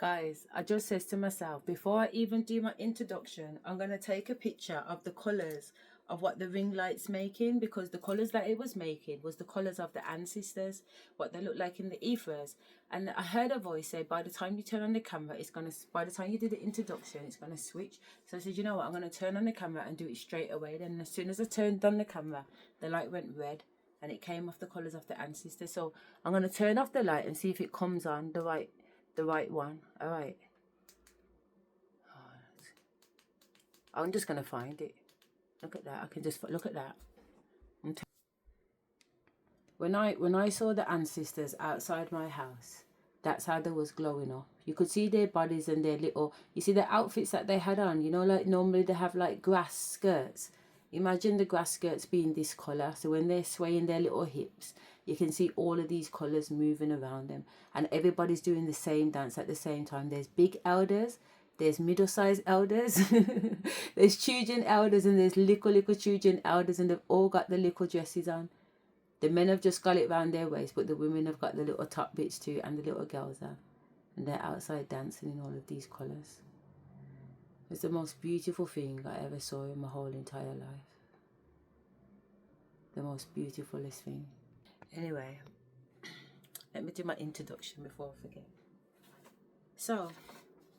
Guys, I just says to myself, before I even do my introduction, I'm going to take a picture of the colours of what the ring light's making, because the colours that it was making was the colours of the ancestors, what they look like in the ethers. And I heard a voice say, by the time you turn on the camera, by the time you do the introduction, it's going to switch. So I said, you know what, I'm going to turn on the camera and do it straight away. Then as soon as I turned on the camera, the light went red and it came off the colours of the ancestors. So I'm going to turn off the light and see if it comes on the right one. All right. I'm just gonna find it. Look at that. I can just look at that. When I saw the ancestors outside my house, that's how they was glowing up. You could see their bodies and their little, you see the outfits that they had on, you know, like normally they have like grass skirts. Imagine the grass skirts being this colour. So when they're swaying their little hips, you can see all of these colours moving around them. And everybody's doing the same dance at the same time. There's big elders, there's middle-sized elders, there's children elders, and there's little children elders, and they've all got the little dresses on. The men have just got it round their waist, but the women have got the little top bits too, and the little girls have. And they're outside dancing in all of these colours. It's the most beautiful thing I ever saw in my whole entire life. The most beautifulest thing. Anyway, let me do my introduction before I forget. So,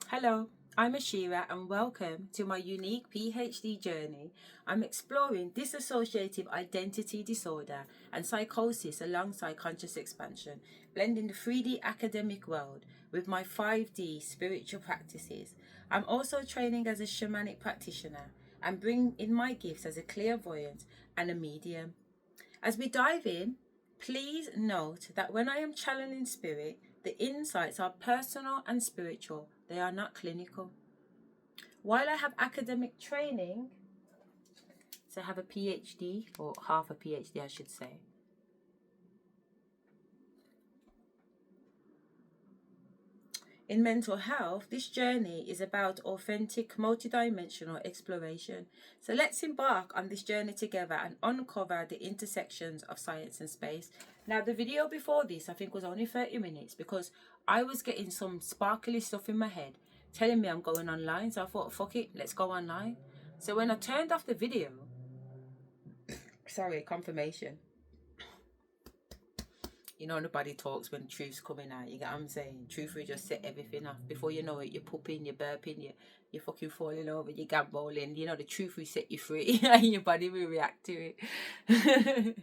hello, I'm Asherah and welcome to my unique PhD journey. I'm exploring dissociative identity disorder and psychosis alongside conscious expansion, blending the 3D academic world with my 5D spiritual practices. I'm also training as a shamanic practitioner and bring in my gifts as a clairvoyant and a medium. As we dive in, please note that when I am channeling spirit, the insights are personal and spiritual. They are not clinical. While I have academic training, so I have a PhD, or half a PhD I should say, in mental health, this journey is about authentic multidimensional exploration. So let's embark on this journey together and uncover the intersections of science and space. Now, the video before this, I think, was only 30 minutes because I was getting some sparkly stuff in my head telling me I'm going online. So I thought, fuck it, let's go online. So when I turned off the video, sorry, confirmation. You know, nobody talks when truth's coming out. You get what I'm saying? Truth will just set everything off. Before you know it, you're pooping, you're burping, you're fucking falling over, you're gamboling. You know, the truth will set you free and your body will react to it.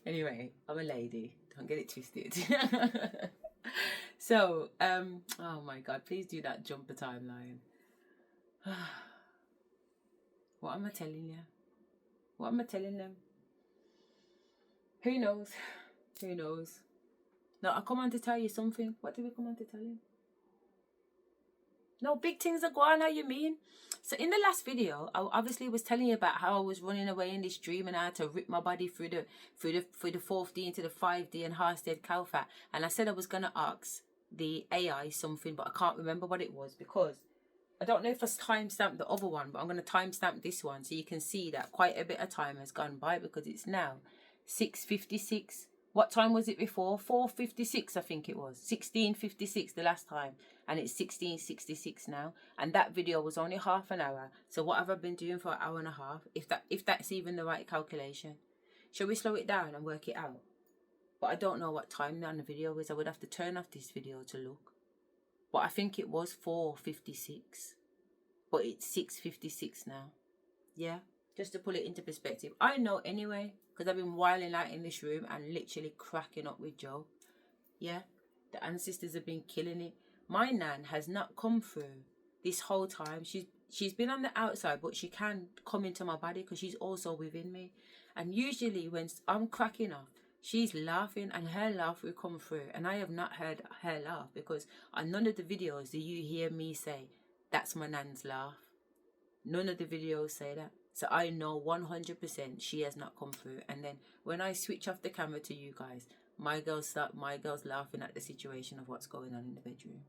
Anyway, I'm a lady. Don't get it twisted. So, oh my God, please do that jumper timeline. What am I telling you? What am I telling them? Who knows? Who knows? No, I come on to tell you something. What did we come on to tell you? No, big things are going on. How you mean? So in the last video, I obviously was telling you about how I was running away in this dream and I had to rip my body through the 4th D into the 5D and Harsted Kalfat. And I said I was gonna ask the AI something, but I can't remember what it was because I don't know if I timestamped the other one, but I'm gonna timestamp this one so you can see that quite a bit of time has gone by because it's now 6:56. What time was it before? 4:56, I think it was. 16:56 the last time. And it's 16:66 now. And that video was only half an hour. So what have I been doing for an hour and a half? If that's even the right calculation. Shall we slow it down and work it out? But I don't know what time on the video is. I would have to turn off this video to look. But I think it was 4:56. But it's 6:56 now. Yeah? Just to put it into perspective. I know anyway. Because I've been wilding out in this room and literally cracking up with Joe. Yeah, the ancestors have been killing it. My nan has not come through this whole time. She's been on the outside, but she can come into my body because she's also within me. And usually when I'm cracking up, she's laughing and her laugh will come through. And I have not heard her laugh because on none of the videos do you hear me say, that's my nan's laugh. None of the videos say that. So I know 100% she has not come through. And then when I switch off the camera to you guys, my girls laughing at the situation of what's going on in the bedroom.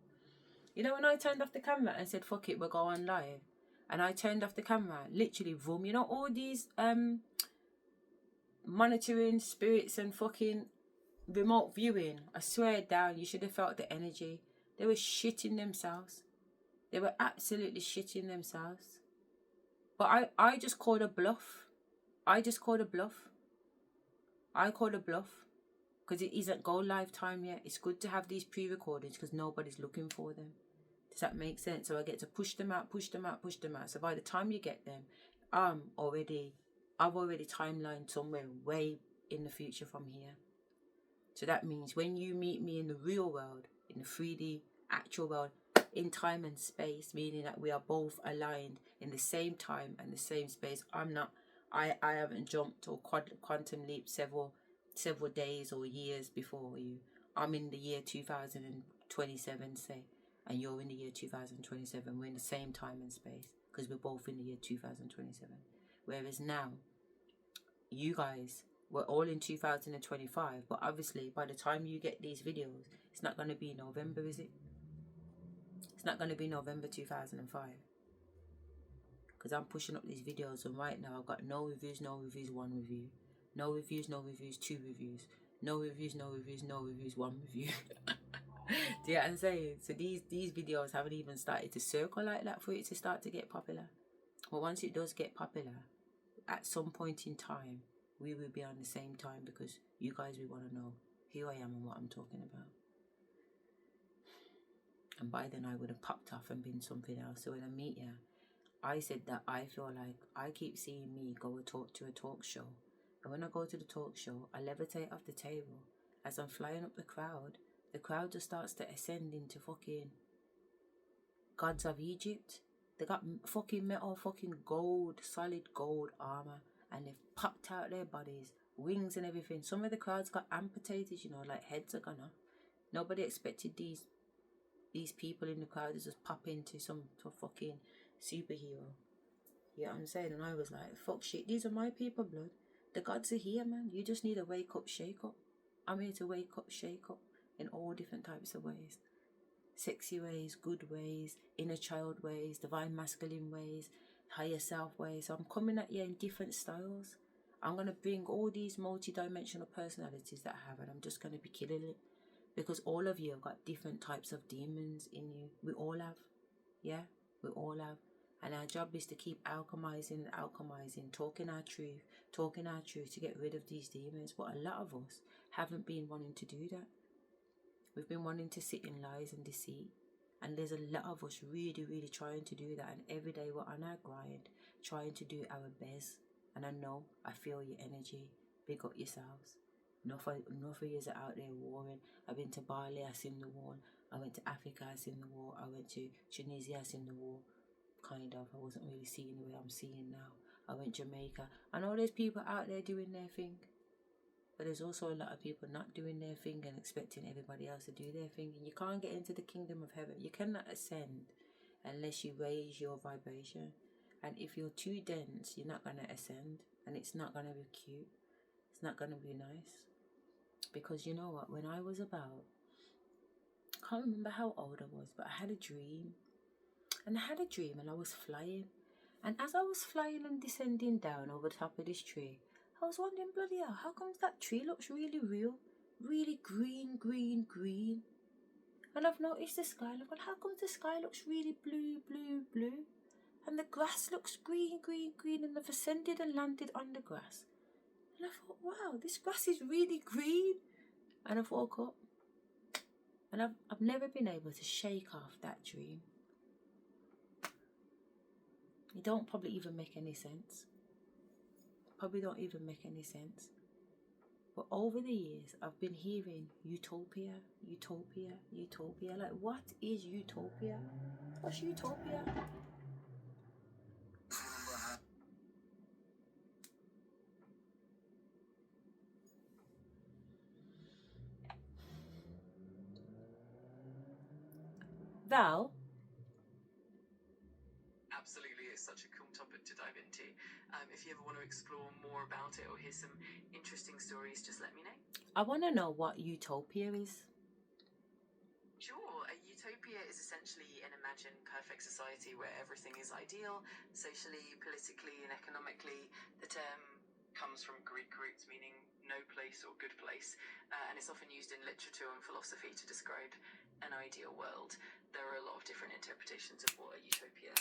You know, when I turned off the camera and said, fuck it, we'll go on live. And I turned off the camera, literally, boom. You know, all these monitoring spirits and fucking remote viewing. I swear down, you should have felt the energy. They were shitting themselves. They were absolutely shitting themselves. But I just called a bluff. I called a bluff. Because it isn't go live time yet. It's good to have these pre-recordings because nobody's looking for them. Does that make sense? So I get to push them out. So by the time you get them, I've already timelined somewhere way in the future from here. So that means when you meet me in the real world, in the 3D actual world, in time and space, meaning that we are both aligned in the same time and the same space. I haven't jumped or quantum leaped several days or years before you. I'm in the year 2027, say, and you're in the year 2027. We're in the same time and space because we're both in the year 2027. Whereas now, you guys, we're all in 2025, but obviously by the time you get these videos, it's not going to be November, is it? It's not going to be November 2005. Because I'm pushing up these videos, and right now I've got no reviews, 1 review. No reviews, 2 reviews. No reviews, 1 review. Do you know what I'm saying? So these videos haven't even started to circle like that for it to start to get popular. But once it does get popular, at some point in time, we will be on the same time because you guys will want to know who I am and what I'm talking about. And by then I would have popped off and been something else. So when I meet you, I said that I feel like I keep seeing me go to a talk show. And when I go to the talk show, I levitate off the table. As I'm flying up the crowd just starts to ascend into fucking gods of Egypt. They got fucking metal, fucking gold, solid gold armor. And they've popped out their bodies, wings and everything. Some of the crowds got amputated, you know, like heads are gone off. Nobody expected these people in the crowd to just pop into some fucking superhero. You know what I'm saying? And I was like, fuck shit, these are my people, blood. The gods are here, man. You just need a wake up, shake up. I'm here to wake up, shake up in all different types of ways. Sexy ways, good ways, inner child ways, divine masculine ways, higher self ways. So I'm coming at you in different styles. I'm going to bring all these multi-dimensional personalities that I have, and I'm just going to be killing it. Because all of you have got different types of demons in you. We all have. Yeah, we all have. And our job is to keep alchemizing, talking our truth to get rid of these demons. But a lot of us haven't been wanting to do that. We've been wanting to sit in lies and deceit. And there's a lot of us really, really trying to do that. And every day we're on our grind, trying to do our best. And I feel your energy. Big up yourselves. Enough of you are out there warring. I've been to Bali, I've seen the war. I went to Africa, I've seen the war. I went to Tunisia, I've seen the war. Kind of. I wasn't really seeing the way I'm seeing now. I went to Jamaica. I know there's people out there doing their thing. But there's also a lot of people not doing their thing and expecting everybody else to do their thing. And you can't get into the kingdom of heaven. You cannot ascend unless you raise your vibration. And if you're too dense, you're not going to ascend. And it's not going to be cute. It's not going to be nice. Because you know what? When I was about, I can't remember how old I was, but I had a dream. And I had a dream and I was flying. And as I was flying and descending down over the top of this tree, I was wondering, bloody hell, how comes that tree looks really real? Really green, green, green. And I've noticed the sky. And I've gone, how comes the sky looks really blue, blue, blue? And the grass looks green, green, green. And I've ascended and landed on the grass. And I thought, wow, this grass is really green. And I woke up. And I've never been able to shake off that dream. It don't probably even make any sense. Probably don't even make any sense. But over the years, I've been hearing utopia, utopia, utopia. Like, what is utopia? What's utopia? Val? Absolutely, it's such a cool topic to dive into. If you ever want to explore more about it or hear some interesting stories, just let me know. I want to know what utopia is. Sure, a utopia is essentially an imagined perfect society where everything is ideal, socially, politically, and economically. The term comes from Greek roots meaning no place or good place, and it's often used in literature and philosophy to describe an ideal world. There are a lot of different interpretations of what a utopia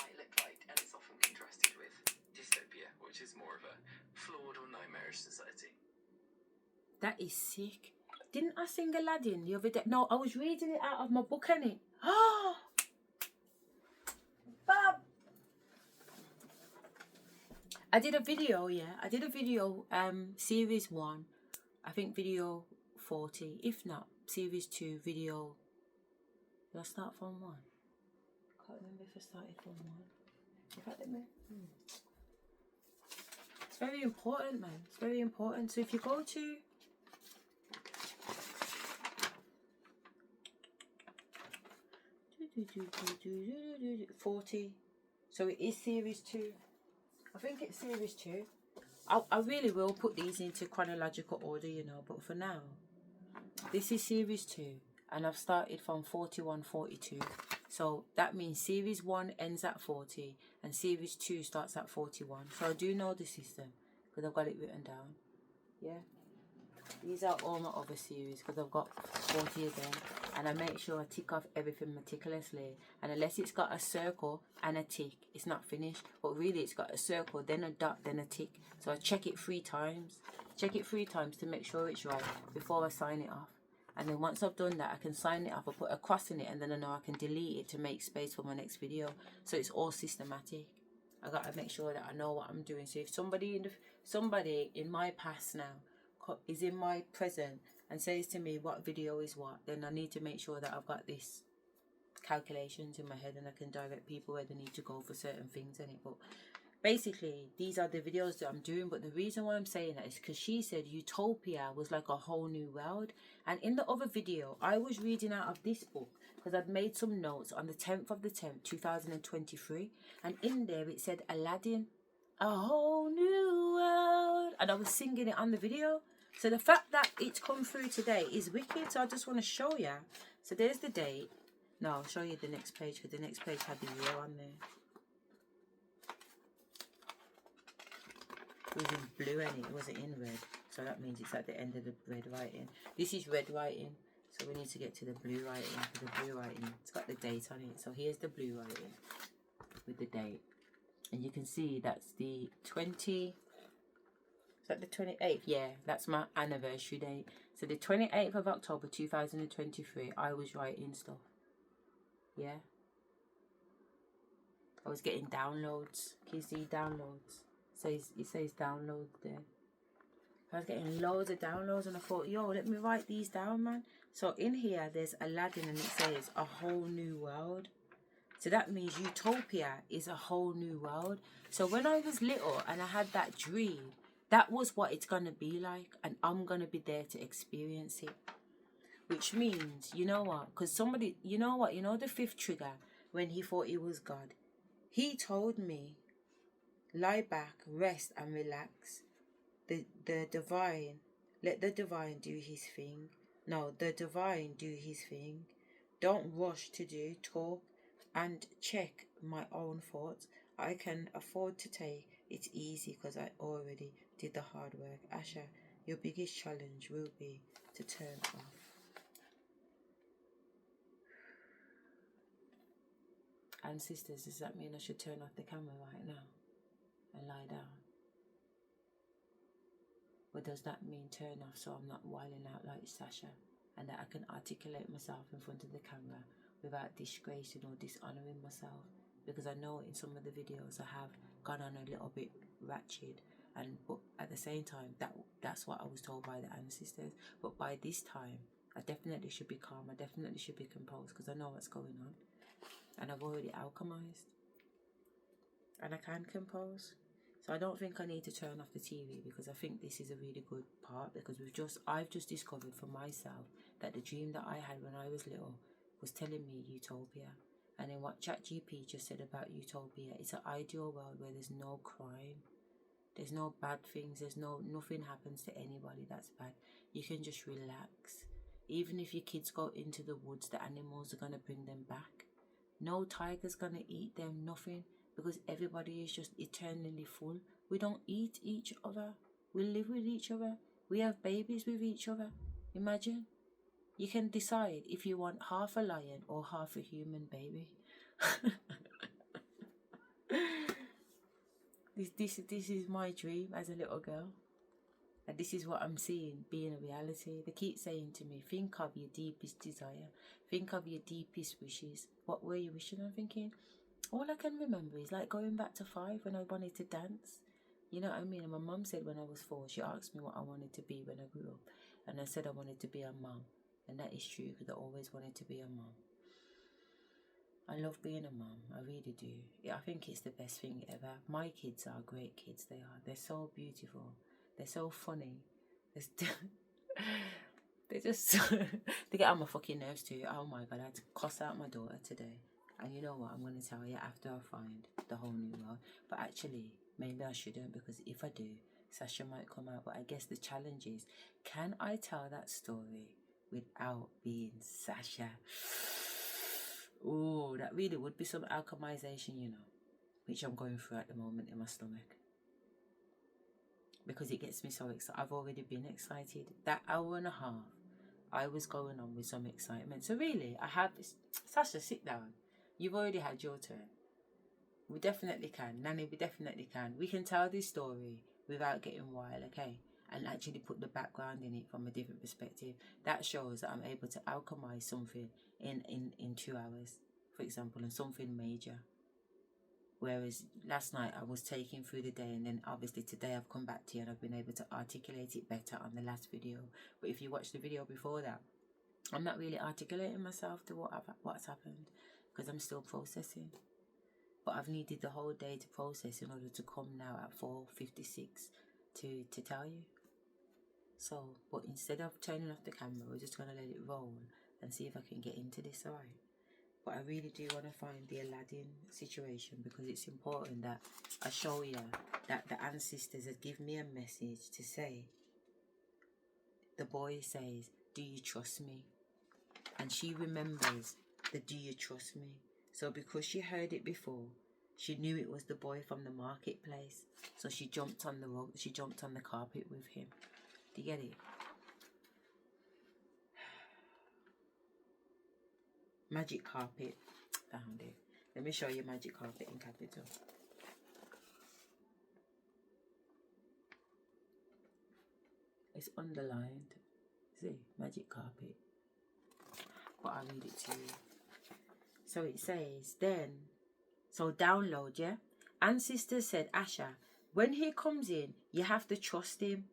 might look like, and it's often contrasted with dystopia, which is more of a flawed or nightmarish society. That is sick. Didn't I sing Aladdin the other day? No, I was reading it out of my book, innit? Oh, Bob. I did a video, series 1, I think video 40, if not, series 2, video, did I start from 1? Can't remember if I started from 1. It's very important, man, it's very important. So if you go to, $40, so it is series 2. I think it's series 2. I really will put these into chronological order, you know, but for now, this is series 2, and I've started from 41, 42. So that means series 1 ends at 40, and series 2 starts at 41. So I do know the system, because I've got it written down. Yeah. These are all my other series, because I've got 40 again, and I make sure I tick off everything meticulously, and unless it's got a circle and a tick, it's not finished. But really it's got a circle, then a dot, then a tick. So I check it 3 times to make sure it's right before I sign it off. And then once I've done that, I can sign it off, I put a cross in it, and then I know I can delete it to make space for my next video. So it's all systematic. I gotta make sure that I know what I'm doing. So if somebody in my past now is in my present and says to me what video is what, then I need to make sure that I've got this calculations in my head, and I can direct people where they need to go for certain things in it. But basically, these are the videos that I'm doing. But the reason why I'm saying that is because she said utopia was like a whole new world. And in the other video, I was reading out of this book because I'd made some notes on the 10th of the 10th, 2023. And in there it said Aladdin, a whole new world. And I was singing it on the video. So the fact that it's come through today is wicked. So I just want to show you. So there's the date. No, I'll show you the next page, because the next page had the year on there. It was in blue and it wasn't in red. So that means it's at the end of the red writing. This is red writing. So we need to get to the blue writing. For the blue writing, it's got the date on it. So here's the blue writing with the date. And you can see that's the 20... Is that the 28th? Yeah, that's my anniversary date. So the 28th of October 2023, I was writing stuff. Yeah. I was getting downloads. Can you see downloads? It says downloads there. I was getting loads of downloads, and I thought, yo, let me write these down, man. So in here, there's Aladdin, and it says a whole new world. So that means utopia is a whole new world. So when I was little and I had that dream, that was what it's going to be like, and I'm going to be there to experience it. Which means, you know what? Because somebody, you know what? You know the 5th trigger, when he thought he was God? He told me, lie back, rest and relax. The divine, let the divine do his thing. No, the divine do his thing. Don't rush to do, talk, and check my own thoughts. I can afford to take it easy because I already did the hard work. Asherah, your biggest challenge will be to turn off. And sisters, does that mean I should turn off the camera right now and lie down? Or does that mean turn off so I'm not wilding out like Sasha, and that I can articulate myself in front of the camera without disgracing or dishonouring myself? Because I know in some of the videos I have gone on a little bit ratchet, but at the same time that's what I was told by the ancestors. But by this time I definitely should be calm, I definitely should be composed, because I know what's going on, and I've already alchemized and I can compose. So I don't think I need to turn off the TV, because I think this is a really good part, because I've just discovered for myself that the dream that I had when I was little was telling me utopia. And then what ChatGPT just said about utopia, it's an ideal world where there's no crime, there's no bad things, nothing happens to anybody that's bad. You can just relax. Even if your kids go into the woods, the animals are going to bring them back. No tiger's going to eat them, nothing, because everybody is just eternally full We don't eat each other. We live with each other. We have babies with each other. Imagine. You can decide if you want half a lion or half a human baby. This is my dream as a little girl. And this is what I'm seeing being a reality. They keep saying to me, think of your deepest desire. Think of your deepest wishes. What were you wishing? I'm thinking, all I can remember is like going back to 5 when I wanted to dance. You know what I mean? And my mum said when I was 4, she asked me what I wanted to be when I grew up. And I said I wanted to be a mum. And that is true because I always wanted to be a mum. I love being a mum. I really do. Yeah, I think it's the best thing ever. My kids are great kids. They are. They're so beautiful. They're so funny. They're just they get on my fucking nerves too. Oh my god, I had to cuss out my daughter today. And you know what? I'm going to tell you after I find the whole new world. But actually, maybe I shouldn't, because if I do, Sasha might come out. But I guess the challenge is, can I tell that story without being Sasha? Oh, that really would be some alchemization, you know, which I'm going through at the moment in my stomach. Because it gets me so excited. I've already been excited. That hour and a half, I was going on with some excitement. So really, I have this. Sasha, sit down. You've already had your turn. We definitely can. Nanny, we definitely can. We can tell this story without getting wild, okay? And actually put the background in it from a different perspective. That shows that I'm able to alchemize something in 2 hours, for example, and something major. Whereas last night I was taking through the day, and then obviously today I've come back to you and I've been able to articulate it better on the last video. But if you watch the video before that, I'm not really articulating myself to what's happened, because I'm still processing. But I've needed the whole day to process in order to come now at 4:56 to tell you. So, but instead of turning off the camera, we're just going to let it roll and see if I can get into this, alright? But I really do want to find the Aladdin situation, because it's important that I show you that the ancestors have given me a message to say. The boy says, do you trust me? And she remembers the do you trust me? So because she heard it before, she knew it was the boy from the marketplace. So she jumped on the rug, she jumped on the carpet with him. Do you get it? Magic carpet. Found it. Let me show you magic carpet in capital. It's underlined. See, magic carpet. But I'll read it to you. So it says, then, so download, yeah? Ancestors said, Asherah, when he comes in, you have to trust him.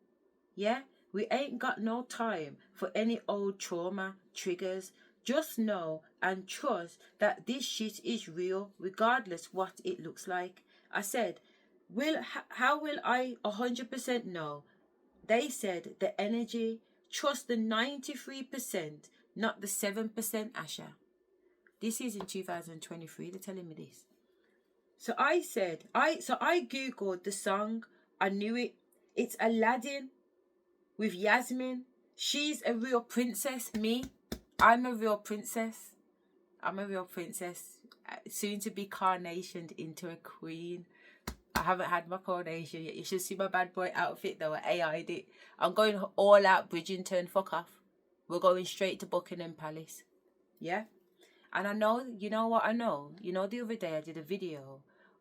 Yeah? We ain't got no time for any old trauma triggers. Just know and trust that this shit is real, regardless what it looks like. I said, how will I 100% know? They said the energy. Trust the 93%, not the 7%, Asherah. This is in 2023. They're telling me this. So I said, I googled the song. I knew it. It's Aladdin with Yasmin. She's a real princess. Me, I'm a real princess. I'm a real princess. Soon to be carnationed into a queen. I haven't had my coronation yet. You should see my bad boy outfit though. I AI'd it. I'm going all out Bridgerton. Fuck off. We're going straight to Buckingham Palace. Yeah? And I know, you know what I know? You know, the other day I did a video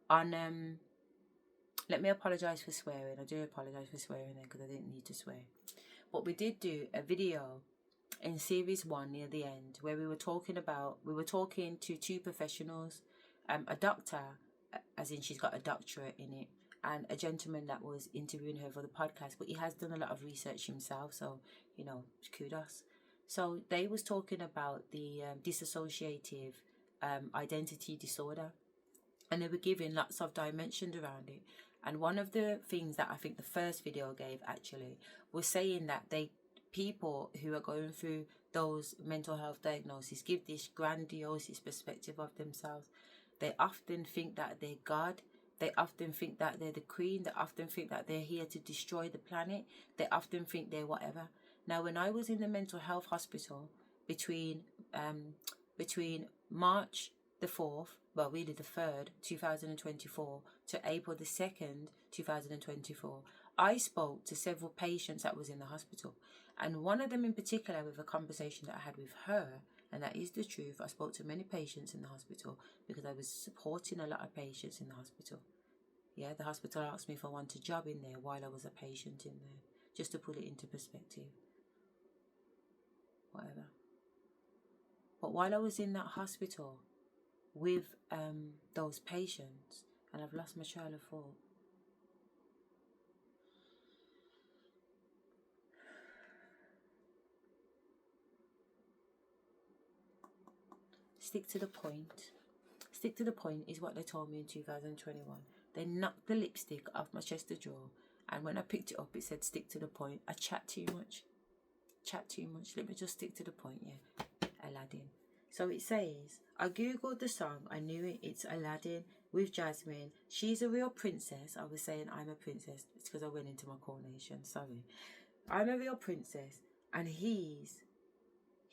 on, let me apologise for swearing. I do apologise for swearing then, because I didn't need to swear. But we did do a video in series 1 near the end where we were talking to 2 professionals, a doctor, as in she's got a doctorate in it, and a gentleman that was interviewing her for the podcast, but he has done a lot of research himself, so, you know, kudos. So they was talking about the dissociative identity disorder, and they were giving lots of dimensions around it. And one of the things that I think the first video gave actually was saying that people who are going through those mental health diagnoses give this grandiose perspective of themselves. They often think that they're God. They often think that they're the queen. They often think that they're here to destroy the planet. They often think they're whatever. Now, when I was in the mental health hospital between March the 4th, well, really the 3rd, 2024 to April the 2nd, 2024, I spoke to several patients that was in the hospital. And one of them in particular, with a conversation that I had with her, and that is the truth, I spoke to many patients in the hospital because I was supporting a lot of patients in the hospital. Yeah, the hospital asked me if I wanted a job in there while I was a patient in there, just to put it into perspective. Whatever. But while I was in that hospital with those patients, and I've lost my trail of thought. Stick to the point. Stick to the point is what they told me in 2021. They knocked the lipstick off my chest of drawer, and when I picked it up, it said stick to the point. I chat too much. Let me just stick to the point, yeah. Aladdin. So it says, I googled the song, I knew it, it's Aladdin with Jasmine. She's a real princess. I was saying I'm a princess. It's because I went into my coronation, sorry. I'm a real princess, and he's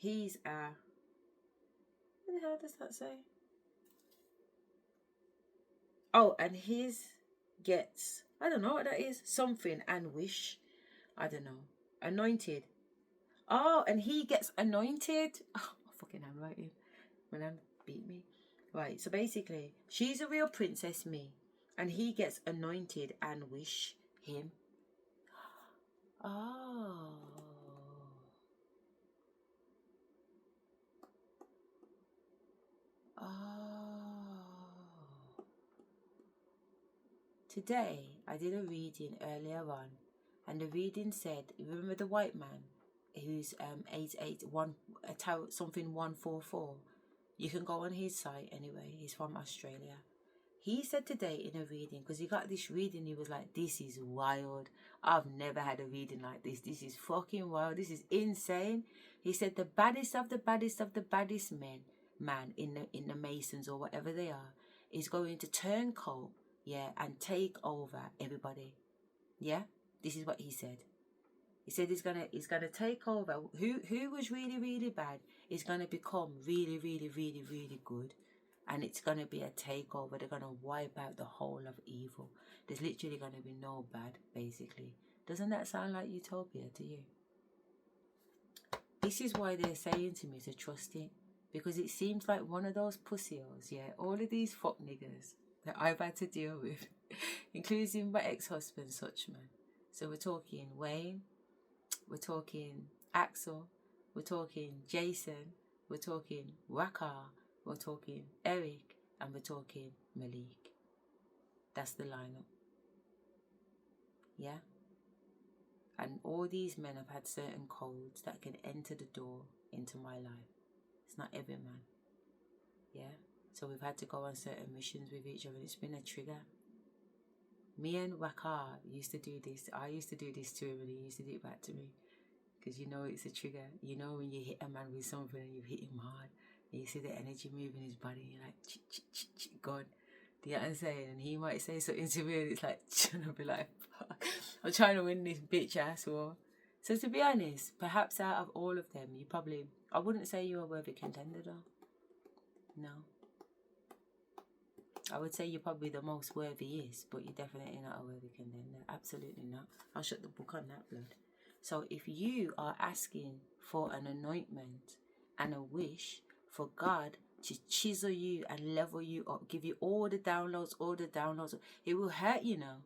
a... What the hell does that say? Oh, and his gets, I don't know what that is, something, and wish, I don't know, anointed. Oh, and he gets anointed. Oh, fucking handwriting. When I beat me. Right, so basically, she's a real princess, me, and he gets anointed and wish him. Oh. Oh. Today, I did a reading earlier on, and the reading said, remember the white man who's 881 something 144? You can go on his site anyway. He's from Australia. He said today in a reading, because he got this reading, he was like, this is wild. I've never had a reading like this. This is fucking wild. This is insane. He said the baddest of the baddest of the baddest man in the Masons or whatever they are is going to turn cold, yeah, and take over everybody. Yeah, this is what he said. He said he's gonna take over. Who was really, really bad is gonna become really, really, really, really good. And it's gonna be a takeover. They're gonna wipe out the whole of evil. There's literally gonna be no bad, basically. Doesn't that sound like utopia to you? This is why they're saying to me to trust it. Because it seems like one of those pussios, yeah, all of these fuck niggers that I've had to deal with, including my ex-husband, Suchman. So we're talking Wayne, we're talking Axel, we're talking Jason, we're talking Wakar, we're talking Eric, and we're talking Malik. That's the lineup. Yeah? And all these men have had certain codes that can enter the door into my life. It's not every man. Yeah? So we've had to go on certain missions with each other. It's been a trigger. Me and Wakar used to do this. I used to do this to him, and he used to do it back to me. Because you know it's a trigger. You know when you hit a man with something and you hit him hard, and you see the energy moving his body, and you're like, God. Do you know what I'm saying? And he might say something to me, and it's like, and I'll be like, I'm trying to win this bitch ass war. So to be honest, perhaps out of all of them, you probably, I wouldn't say you're a worthy contender though. No. I would say you're probably the most worthy-ist, but you're definitely not a worthy contender. Absolutely not. I'll shut the book on that, blood. So if you are asking for an anointment and a wish for God to chisel you and level you up, give you all the downloads, it will hurt you now.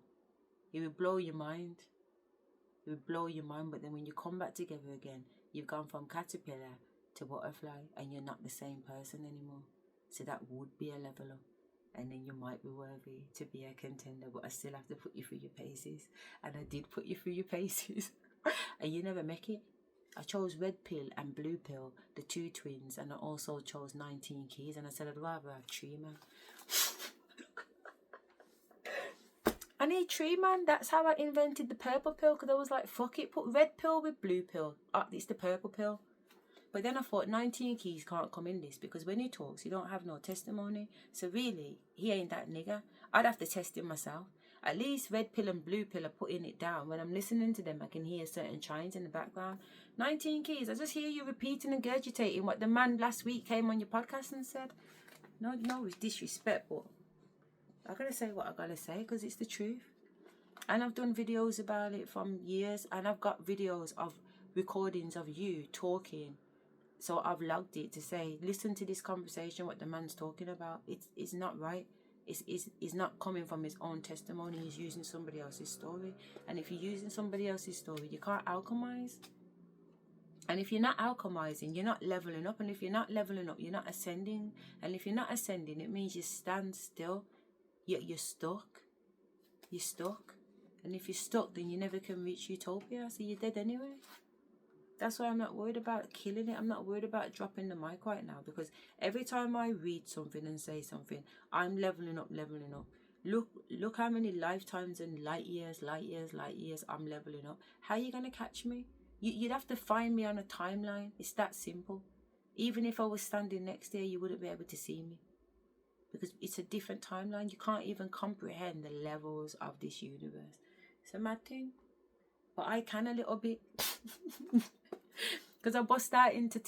It will blow your mind. It will blow your mind, but then when you come back together again, you've gone from caterpillar to butterfly, and you're not the same person anymore. So that would be a level up. And then you might be worthy to be a contender, but I still have to put you through your paces. And I did put you through your paces. And you never make it. I chose red pill and blue pill, the two twins, and I also chose 19 keys. And I said I'd rather have tree man. I need tree man. That's how I invented the purple pill, because I was like, fuck it, put red pill with blue pill. It's the purple pill. But then I thought 19 keys can't come in this, because when he talks, he don't have no testimony. So really, he ain't that nigger. I'd have to test him myself. At least red pill and blue pill are putting it down. When I'm listening to them, I can hear certain chimes in the background. 19 keys, I just hear you repeating and gurgitating what the man last week came on your podcast and said. no disrespect, but I gotta say what I gotta say because it's the truth. And I've done videos about it from years, and I've got videos of recordings of you talking. So I've logged it to say, listen to this conversation, what the man's talking about. It's not right. It's not coming from his own testimony. He's using somebody else's story. And if you're using somebody else's story, you can't alchemize. And if you're not alchemizing, you're not leveling up. And if you're not leveling up, you're not ascending. And if you're not ascending, it means you stand still. You're stuck. You're stuck. And if you're stuck, then you never can reach utopia. So you're dead anyway. That's why I'm not worried about killing it. I'm not worried about dropping the mic right now. Because every time I read something and say something, I'm leveling up, leveling up. Look how many lifetimes and light years I'm leveling up. How are you going to catch me? You'd have to find me on a timeline. It's that simple. Even if I was standing next to you, you wouldn't be able to see me. Because it's a different timeline. You can't even comprehend the levels of this universe. It's a mad thing. But I can a little bit. Because I bust out into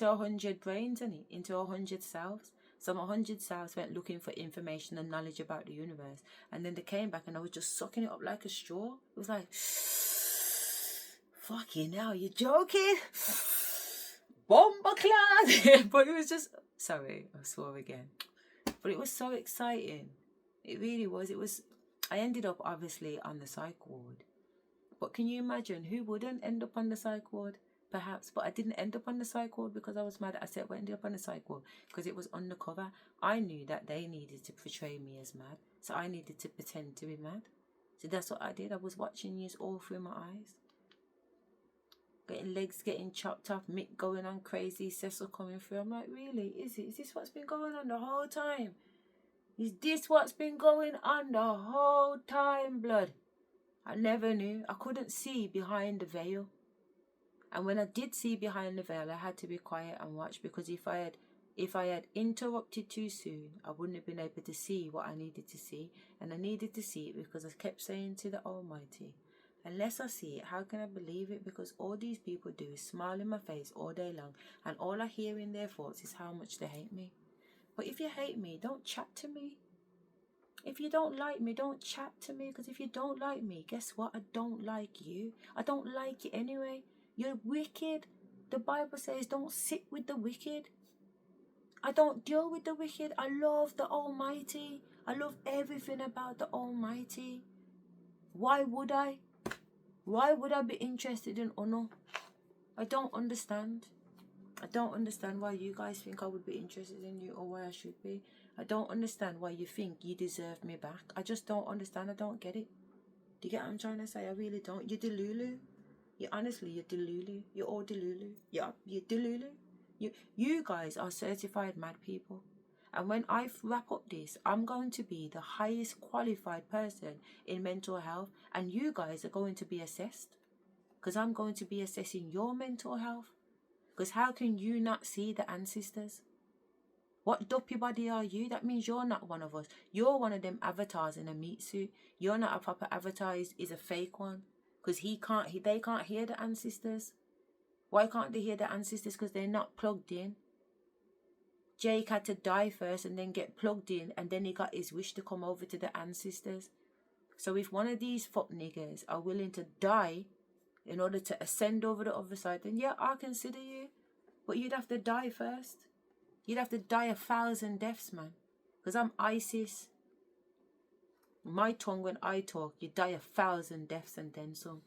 100 brains, into 100 selves. So my 100 selves went looking for information and knowledge about the universe. And then they came back and I was just sucking it up like a straw. It was like, fucking hell, you're joking? Bomba clad. But it was just, sorry, I swore again. But it was so exciting. It really was. I ended up obviously on the psych ward. But can you imagine who wouldn't end up on the psych ward? Perhaps. But I didn't end up on the psych ward because I was mad. I said I ended up on the psych ward because it was undercover. I knew that they needed to portray me as mad. So I needed to pretend to be mad. So that's what I did. I was watching you all through my eyes. Getting legs getting chopped off. Mick going on crazy. Cecil coming through. I'm like, really? Is it? Is this what's been going on the whole time? Is this what's been going on the whole time, blood? I never knew. I couldn't see behind the veil. And when I did see behind the veil, I had to be quiet and watch, because if I had interrupted too soon, I wouldn't have been able to see what I needed to see. And I needed to see it because I kept saying to the Almighty, unless I see it, how can I believe it? Because all these people do is smile in my face all day long, and all I hear in their thoughts is how much they hate me. But if you hate me, don't chat to me. If you don't like me, don't chat to me. Because if you don't like me, guess what? I don't like you. I don't like you anyway. You're wicked. The Bible says don't sit with the wicked. I don't deal with the wicked. I love the Almighty. I love everything about the Almighty. Why would I? Why would I be interested in honor? I don't understand. I don't understand why you guys think I would be interested in you, or why I should be. I don't understand why you think you deserve me back. I just don't understand. I don't get it. Do you get what I'm trying to say? I really don't. You're Delulu. You're Delulu. You're all Delulu. Yeah, you're Delulu. You guys are certified mad people. And when I wrap up this, I'm going to be the highest qualified person in mental health. And you guys are going to be assessed. Because I'm going to be assessing your mental health. Because how can you not see the ancestors? What duppy body are you? That means you're not one of us. You're one of them avatars in a meat suit. You're not a proper avatar. Is a fake one. Because they can't hear the ancestors. Why can't they hear the ancestors? Because they're not plugged in. Jake had to die first and then get plugged in, and then he got his wish to come over to the ancestors. So if one of these fuck niggers are willing to die in order to ascend over the other side, then yeah, I'll consider you. But you'd have to die first. You'd have to die 1,000 deaths, man. Because I'm Isis. My tongue, when I talk, you die 1,000 deaths and then some.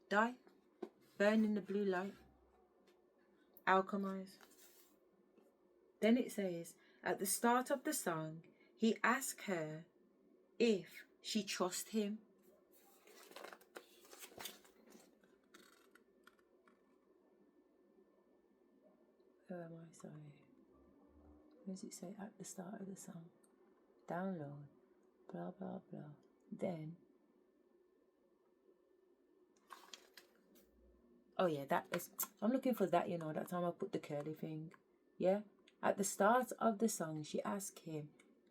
Die. Burn in the blue light. Alchemize. Then it says, at the start of the song, he asked her if she trusts him. Where am I? Sorry. Where does it say at the start of the song? Download. Blah, blah, blah. Then. Oh yeah, that is. I'm looking for that, that time I put the curly thing. Yeah? At the start of the song, she asked him.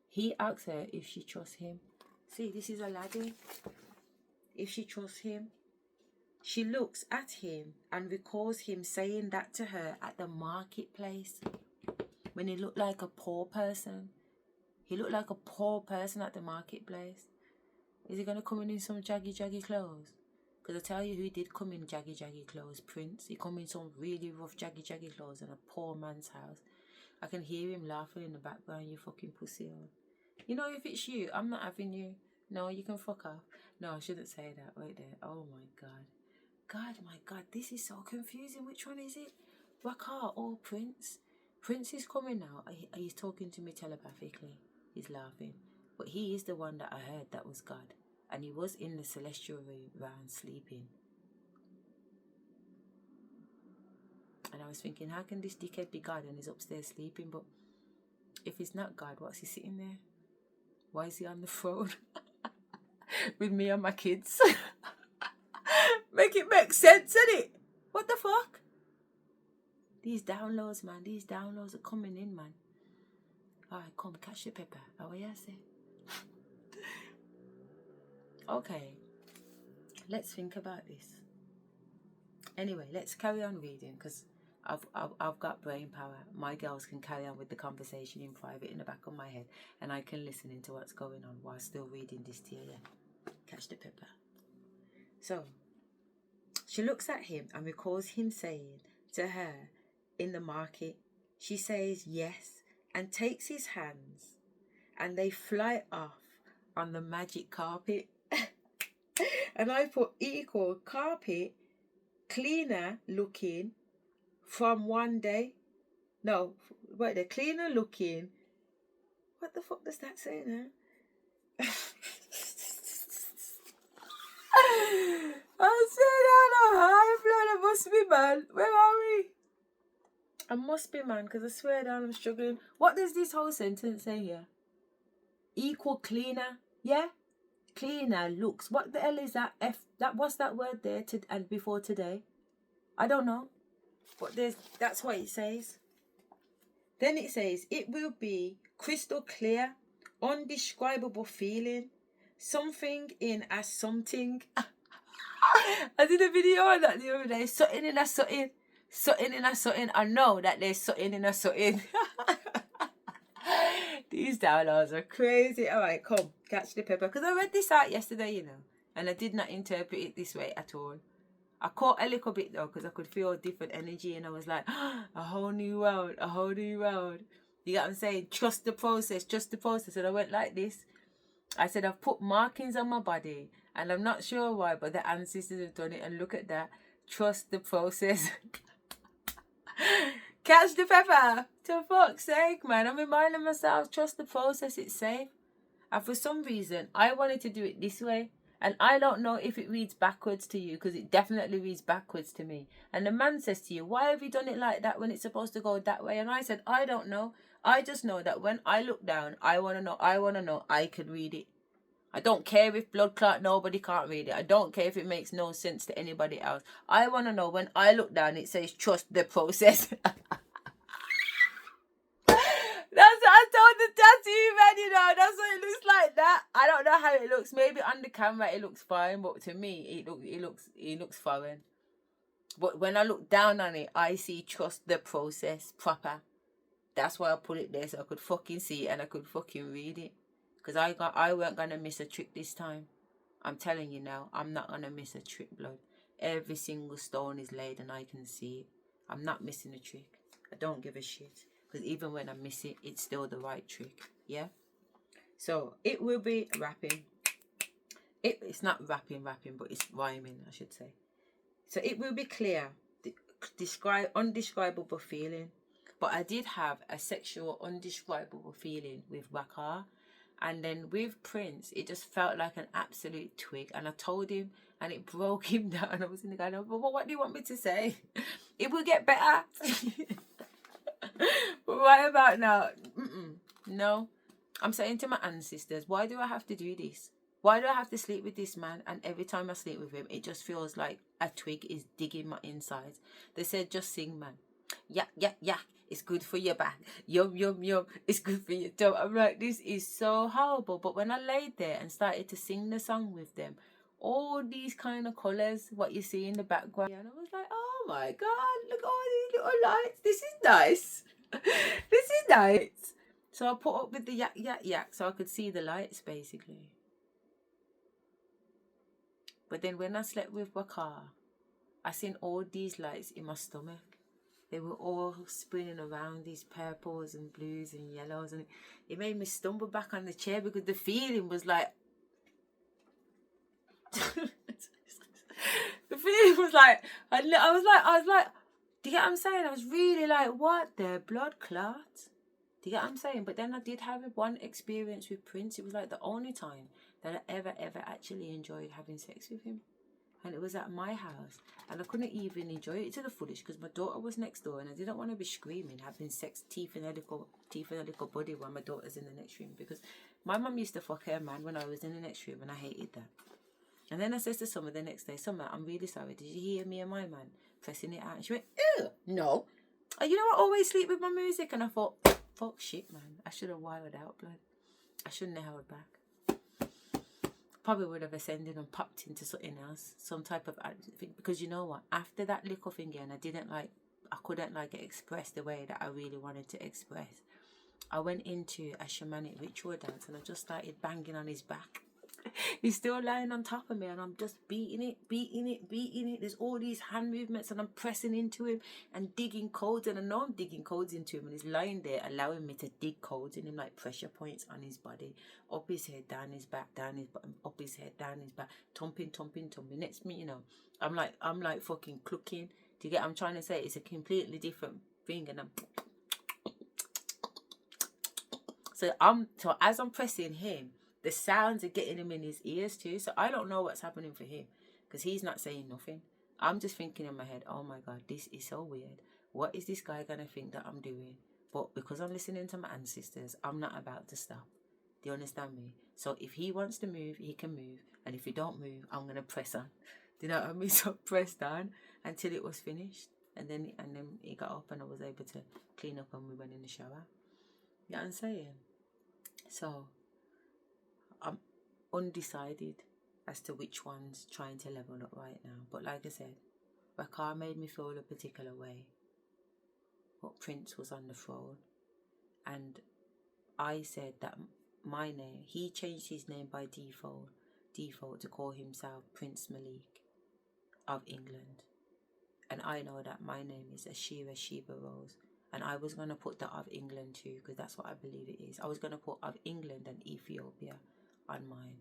He asked her if she trusts him. See, this is Aladdin. If she trusts him. She looks at him and recalls him saying that to her at the marketplace when he looked like a poor person. He looked like a poor person at the marketplace. Is he going to come in some jaggy clothes? Because I tell you who did come in jaggy clothes, Prince. He come in some really rough jaggy clothes in a poor man's house. I can hear him laughing in the background, you fucking pussy hole. You know, if it's you, I'm not having you. No, you can fuck off. No, I shouldn't say that. Wait there. Oh my God. My God, this is so confusing. Which one is it? Wakar or Prince? Prince is coming now. He's talking to me telepathically. He's laughing. But he is the one that I heard that was God. And he was in the celestial realm sleeping. And I was thinking, how can this dickhead be God and he's upstairs sleeping? But if he's not God, what's he sitting there? Why is he on the throne? With me and my kids? Make it make sense, innit? What the fuck? These downloads, man. These downloads are coming in, man. Alright, come, catch the pepper. How you say? Okay. Let's think about this. Anyway, let's carry on reading because I've got brain power. My girls can carry on with the conversation in private in the back of my head, and I can listen into what's going on while still reading this to you. Yeah. Catch the pepper. So, she looks at him and recalls him saying to her in the market, she says yes and takes his hands and they fly off on the magic carpet. And I put equal carpet, cleaner looking from one day. No, wait, the cleaner looking. What the fuck does that say now? I said, I know high blood. I must be man. Where are we? I must be man because I swear down I'm struggling. What does this whole sentence say here? Equal cleaner. Yeah? Cleaner looks. What the hell is that? What's that word there and before today? I don't know. But that's what it says. Then it says, it will be crystal clear, undescribable feeling, something in a something. I did a video on that the other day. Something in a something. Something in a something. I know that there's something in a something. These downloads are crazy. Alright, come, catch the pepper. Because I read this out yesterday, you know. And I did not interpret it this way at all. I caught a little bit though, because I could feel a different energy. And I was like, a whole new world, a whole new world. You get what I'm saying? Trust the process, trust the process. And I went like this. I said, I've put markings on my body. And I'm not sure why, but the ancestors have done it. And look at that. Trust the process. Catch the pepper. To fuck's sake, man. I'm reminding myself, trust the process, it's safe. And for some reason, I wanted to do it this way. And I don't know if it reads backwards to you, because it definitely reads backwards to me. And the man says to you, why have you done it like that when it's supposed to go that way? And I said, I don't know. I just know that when I look down, I want to know I can read it. I don't care if blood clot, nobody can't read it. I don't care if it makes no sense to anybody else. I want to know when I look down, it says trust the process. That's what I told the tattoo man, you know. That's what it looks like that. I don't know how it looks. Maybe on the camera it looks fine, but to me it looks foreign. But when I look down on it, I see trust the process proper. That's why I put it there, so I could fucking see it and I could fucking read it. Because I weren't gonna miss a trick this time. I'm telling you now, I'm not gonna miss a trick, blood. Every single stone is laid and I can see it. I'm not missing a trick. I don't give a shit. Because even when I miss it, it's still the right trick. Yeah? So, it will be rapping. It's not rapping, but it's rhyming, I should say. So, it will be clear. Undescribable feeling. But I did have a sexual undescribable feeling with Wakar. And then with Prince, it just felt like an absolute twig. And I told him, and it broke him down. I was in the guy, but what do you want me to say? It will get better. But right about now, no. I'm saying to my ancestors, why do I have to do this? Why do I have to sleep with this man? And every time I sleep with him, it just feels like a twig is digging my insides. They said, just sing, man. Yeah, yeah, yeah. It's good for your back. Yum, yum, yum. It's good for your tongue. I'm like, this is so horrible. But when I laid there and started to sing the song with them, all these kind of colours, what you see in the background, and I was like, oh my God, look at all these little lights. This is nice. This is nice. So I put up with the yak, yak, yak so I could see the lights, basically. But then when I slept with Bakar, I seen all these lights in my stomach. They were all spinning around, these purples and blues and yellows. And it made me stumble back on the chair because the feeling was like... the feeling was like... I was like... Do you get what I'm saying? I was really like, what the blood clot? Do you get what I'm saying? But then I did have one experience with Prince. It was like the only time that I ever actually enjoyed having sex with him. And it was at my house. And I couldn't even enjoy it to the fullest because my daughter was next door and I didn't want to be screaming, having sex, teeth in a little body while my daughter's in the next room. Because my mum used to fuck her man when I was in the next room and I hated that. And then I says to Summer the next day, Summer, I'm really sorry. Did you hear me and my man pressing it out? And she went, ew, no. Oh, you know, I always sleep with my music. And I thought, fuck shit, man. I should have wired out, blood. I shouldn't have held back. Probably would have ascended and popped into something else. Some type of... Because you know what? After that little thing again, I couldn't express the way that I really wanted to express. I went into a shamanic ritual dance and I just started banging on his back. He's still lying on top of me and I'm just beating it. There's all these hand movements and I'm pressing into him and digging codes, and I know I'm digging codes into him and he's lying there allowing me to dig codes in him, like pressure points on his body, up his head, down his back, down his bottom, up his head, down his back, thumping. Next minute, you know, I'm like fucking clucking. Do you get what I'm trying to say? It's a completely different thing. And so as I'm pressing him, the sounds are getting him in his ears too. So I don't know what's happening for him because he's not saying nothing. I'm just thinking in my head, oh my God, this is so weird. What is this guy going to think that I'm doing? But because I'm listening to my ancestors, I'm not about to stop. Do you understand me? So if he wants to move, he can move. And if he don't move, I'm going to press on. Do you know what I mean? So I pressed on until it was finished. And then he got up and I was able to clean up and we went in the shower. You know what I'm saying? So... I'm undecided as to which one's trying to level up right now. But like I said, Bakar made me feel a particular way. But Prince was on the throne. And I said that my name, he changed his name by default to call himself Prince Malik of England. And I know that my name is Asherah Sheba Rose. And I was going to put that of England too, because that's what I believe it is. I was going to put of England and Ethiopia on mine,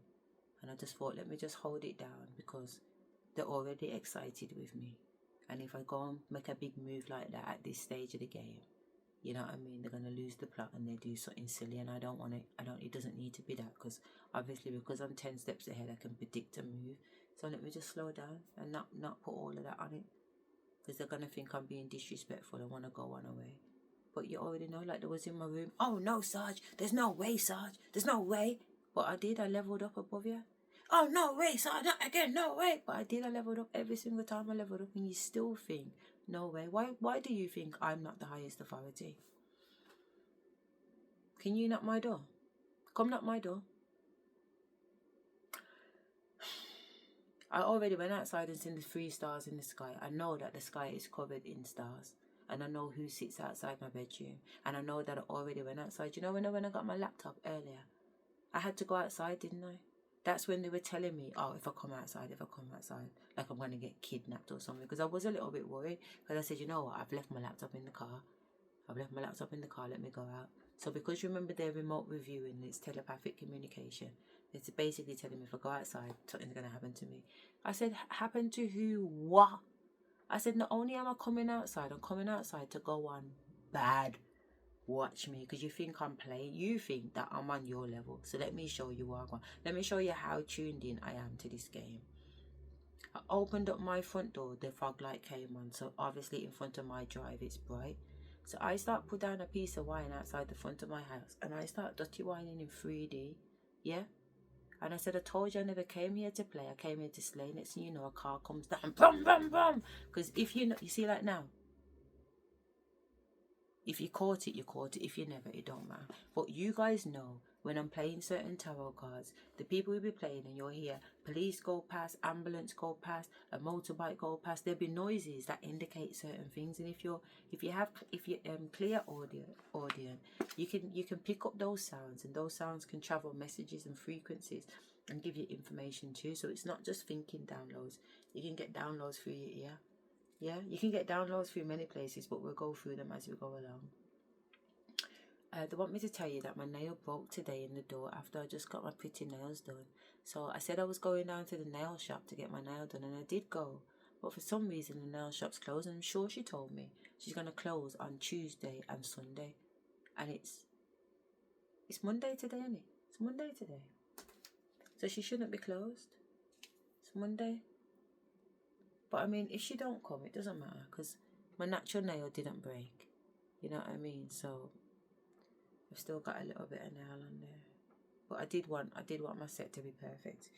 and I just thought, let me just hold it down because they're already excited with me, and if I go and make a big move like that at this stage of the game, you know what I mean, they're going to lose the plot and they do something silly, and I don't want it. It doesn't need to be that, because obviously because I'm 10 steps ahead I can predict a move. So let me just slow down and not put all of that on it, because they're going to think I'm being disrespectful and want to go on away. But you already know, like there was in my room, oh no Sarge, there's no way Sarge, there's no way. But I did, I leveled up above you. Oh, no way, Sarge, not again, no way. But I did, I leveled up every single time I leveled up, and you still think, no way. Why do you think I'm not the highest authority? Can you knock my door? Come knock my door. I already went outside and seen the 3 stars in the sky. I know that the sky is covered in stars. And I know who sits outside my bedroom. And I know that I already went outside. You know when I got my laptop earlier? I had to go outside, didn't I? That's when they were telling me, oh, if I come outside, like I'm going to get kidnapped or something. Because I was a little bit worried. Because I said, you know what, I've left my laptop in the car. Let me go out. So because remember they're remote reviewing, it's telepathic communication. It's basically telling me if I go outside, something's going to happen to me. I said, happen to who? What? I said, not only am I coming outside, I'm coming outside to go on bad. Watch me, because you think I'm playing. You think that I'm on your level. So let me show you what I want. Let me show you how tuned in I am to this game. I opened up my front door. The fog light came on. So obviously in front of my drive it's bright. So I start put down a piece of wine outside the front of my house. And I start dirty whining in 3D. Yeah? And I said, I told you I never came here to play. I came here to slay. Next thing you know, a car comes down. Brum, brum, brum. Because if you know, you see like now. If you caught it, you caught it. If you never, it don't matter. But you guys know when I'm playing certain tarot cards, the people will be playing and you'll hear police go past, ambulance go past, a motorbike go past. There'll be noises that indicate certain things. And if you clear audio, you can pick up those sounds, and those sounds can travel messages and frequencies and give you information too. So it's not just thinking downloads. You can get downloads through your ear. Yeah, you can get downloads through many places, but we'll go through them as we go along. They want me to tell you that my nail broke today in the door after I just got my pretty nails done. So I said I was going down to the nail shop to get my nail done, and I did go. But for some reason the nail shop's closed, and I'm sure she told me she's going to close on Tuesday and Sunday. And it's Monday today, isn't it? It's Monday today. So she shouldn't be closed. It's Monday. But I mean, if she don't come, it doesn't matter, because my natural nail didn't break. You know what I mean? So I've still got a little bit of nail on there. But I did want my set to be perfect.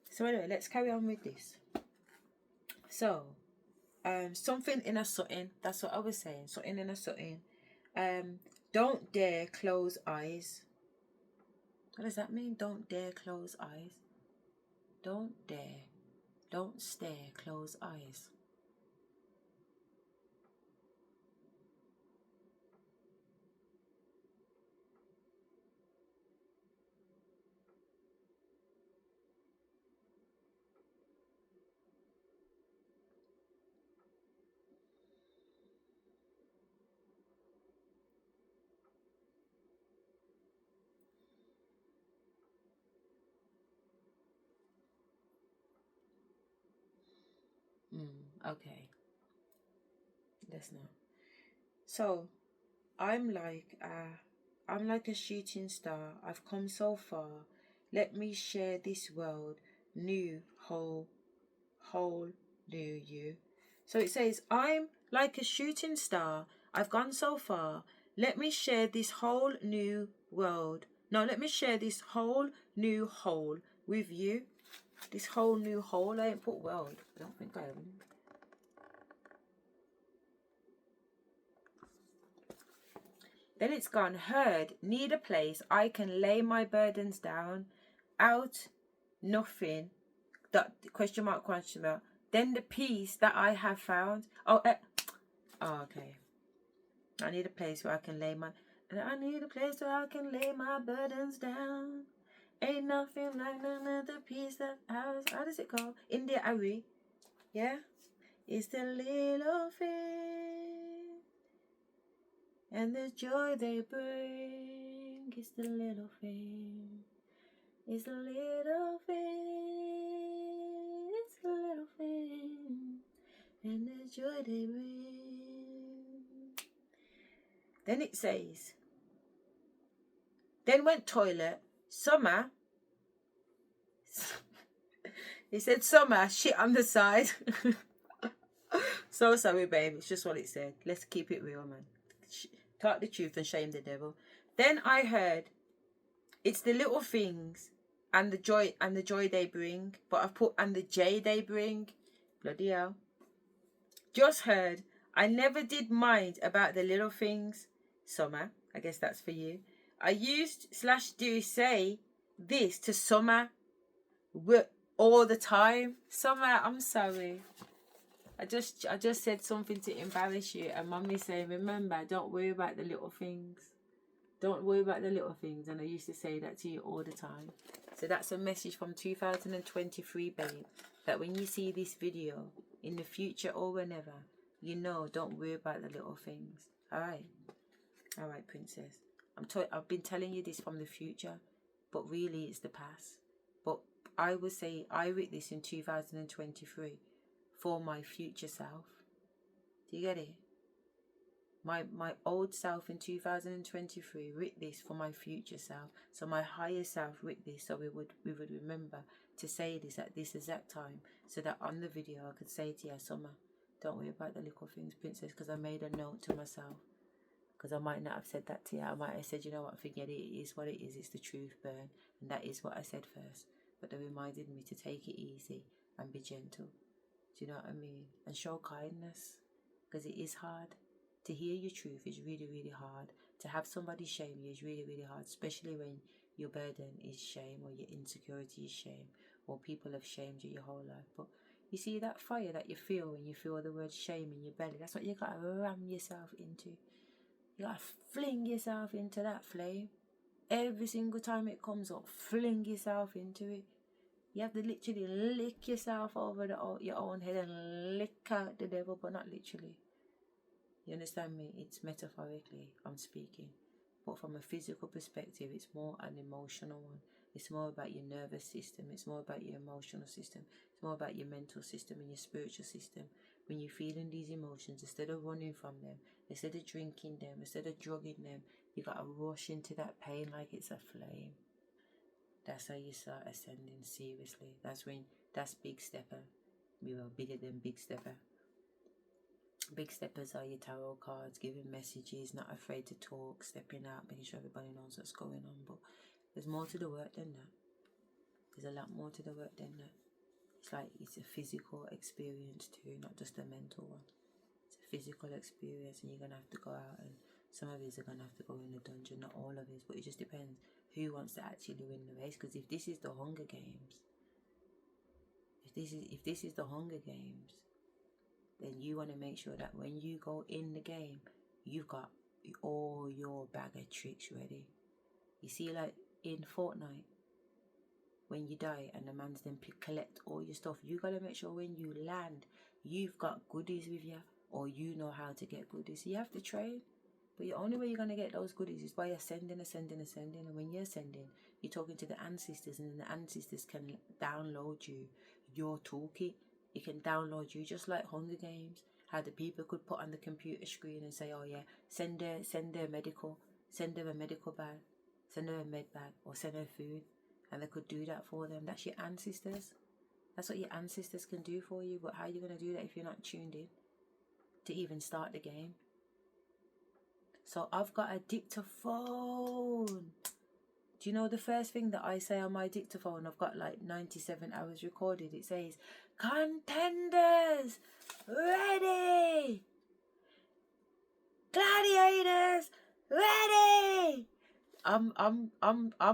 So anyway, let's carry on with this. So, something in a something. That's what I was saying. Something in a something. Don't dare close eyes. What does that mean? Don't dare close eyes. Don't dare. Don't stare, close eyes. Okay. Let's not. So, I'm like a shooting star. I've come so far. Let me share this world, new, whole new you. So it says, I'm like a shooting star. I've gone so far. Let me share this whole new world. No, let me share this whole new whole with you. This whole new whole. I ain't put world. I don't think I have. Then it's gone, heard, need a place I can lay my burdens down, out, nothing, that question mark, then the peace that I have found. Okay. I need a place where I can lay my burdens down. Ain't nothing like another peace that how does it go? India Ari. Yeah? It's the little thing. And the joy they bring is the little thing. It's the little thing. It's the little thing. And the joy they bring. Then it says, then went toilet, summer. It said summer, shit on the side. So sorry, babe. It's just what it said. Let's keep it real, man. Talk the truth and shame the devil. Then I heard, it's the little things and the joy they bring. But I've put and the J they bring. Bloody hell. Just heard, I never did mind about the little things. Summer, I guess that's for you. I used/do say this to Summer all the time. Summer, I'm sorry. I just said something to embarrass you, and Mummy's saying, remember, don't worry about the little things. Don't worry about the little things. And I used to say that to you all the time. So that's a message from 2023, babe. That when you see this video in the future or whenever, you know, don't worry about the little things. Alright? Alright, princess. I've been telling you this from the future, but really it's the past. But I would say I read this in 2023 for my future self. Do you get it? My old self in 2023 writ this for my future self. So my higher self writ this so we would remember to say this at this exact time, so that on the video I could say to you, Summer, don't worry about the little things, princess, because I made a note to myself. Because I might not have said that to you. I might have said, you know what, forget it. It is what it is. It's the truth, burn. And that is what I said first. But they reminded me to take it easy and be gentle. Do you know what I mean? And show kindness. Because it is hard. To hear your truth is really, really hard. To have somebody shame you is really, really hard, especially when your burden is shame, or your insecurity is shame, or people have shamed you your whole life. But you see that fire that you feel when you feel the word shame in your belly, that's what you got to ram yourself into. You got to fling yourself into that flame. Every single time it comes up, fling yourself into it. You have to literally lick yourself over your own head and lick out the devil, but not literally. You understand me? It's metaphorically I'm speaking. But from a physical perspective, it's more an emotional one. It's more about your nervous system. It's more about your emotional system. It's more about your mental system and your spiritual system. When you're feeling these emotions, instead of running from them, instead of drinking them, instead of drugging them, you got to rush into that pain like it's a flame. That's how you start ascending seriously. That's Big Stepper. We were bigger than Big Stepper. Big steppers are your tarot cards, giving messages, not afraid to talk, stepping out, making sure everybody knows what's going on. But there's more to the work than that. There's a lot more to the work than that. It's a physical experience too, not just a mental one. It's a physical experience, and you're going to have to go out, and some of us are going to have to go in the dungeon, not all of us, but it just depends who wants to actually win the race. Because if this is the Hunger Games, if this is the Hunger Games, then you want to make sure that when you go in the game, you've got all your bag of tricks ready. You see, like in Fortnite, when you die and the man's then collect all your stuff, you got to make sure when you land, you've got goodies with you, or you know how to get goodies. So you have to train. But the only way you're going to get those goodies is by ascending. And when you're ascending, you're talking to the ancestors, and then the ancestors can download you your toolkit. It can download you, just like Hunger Games, how the people could put on the computer screen and say, oh yeah, send her a medical bag, send her a med bag, or send her food. And they could do that for them. That's your ancestors. That's what your ancestors can do for you. But how are you going to do that if you're not tuned in to even start the game? So I've got a dictaphone. Do you know the first thing that I say on my dictaphone? I've got like 97 hours recorded. It says, contenders, ready. Gladiators, ready. I'm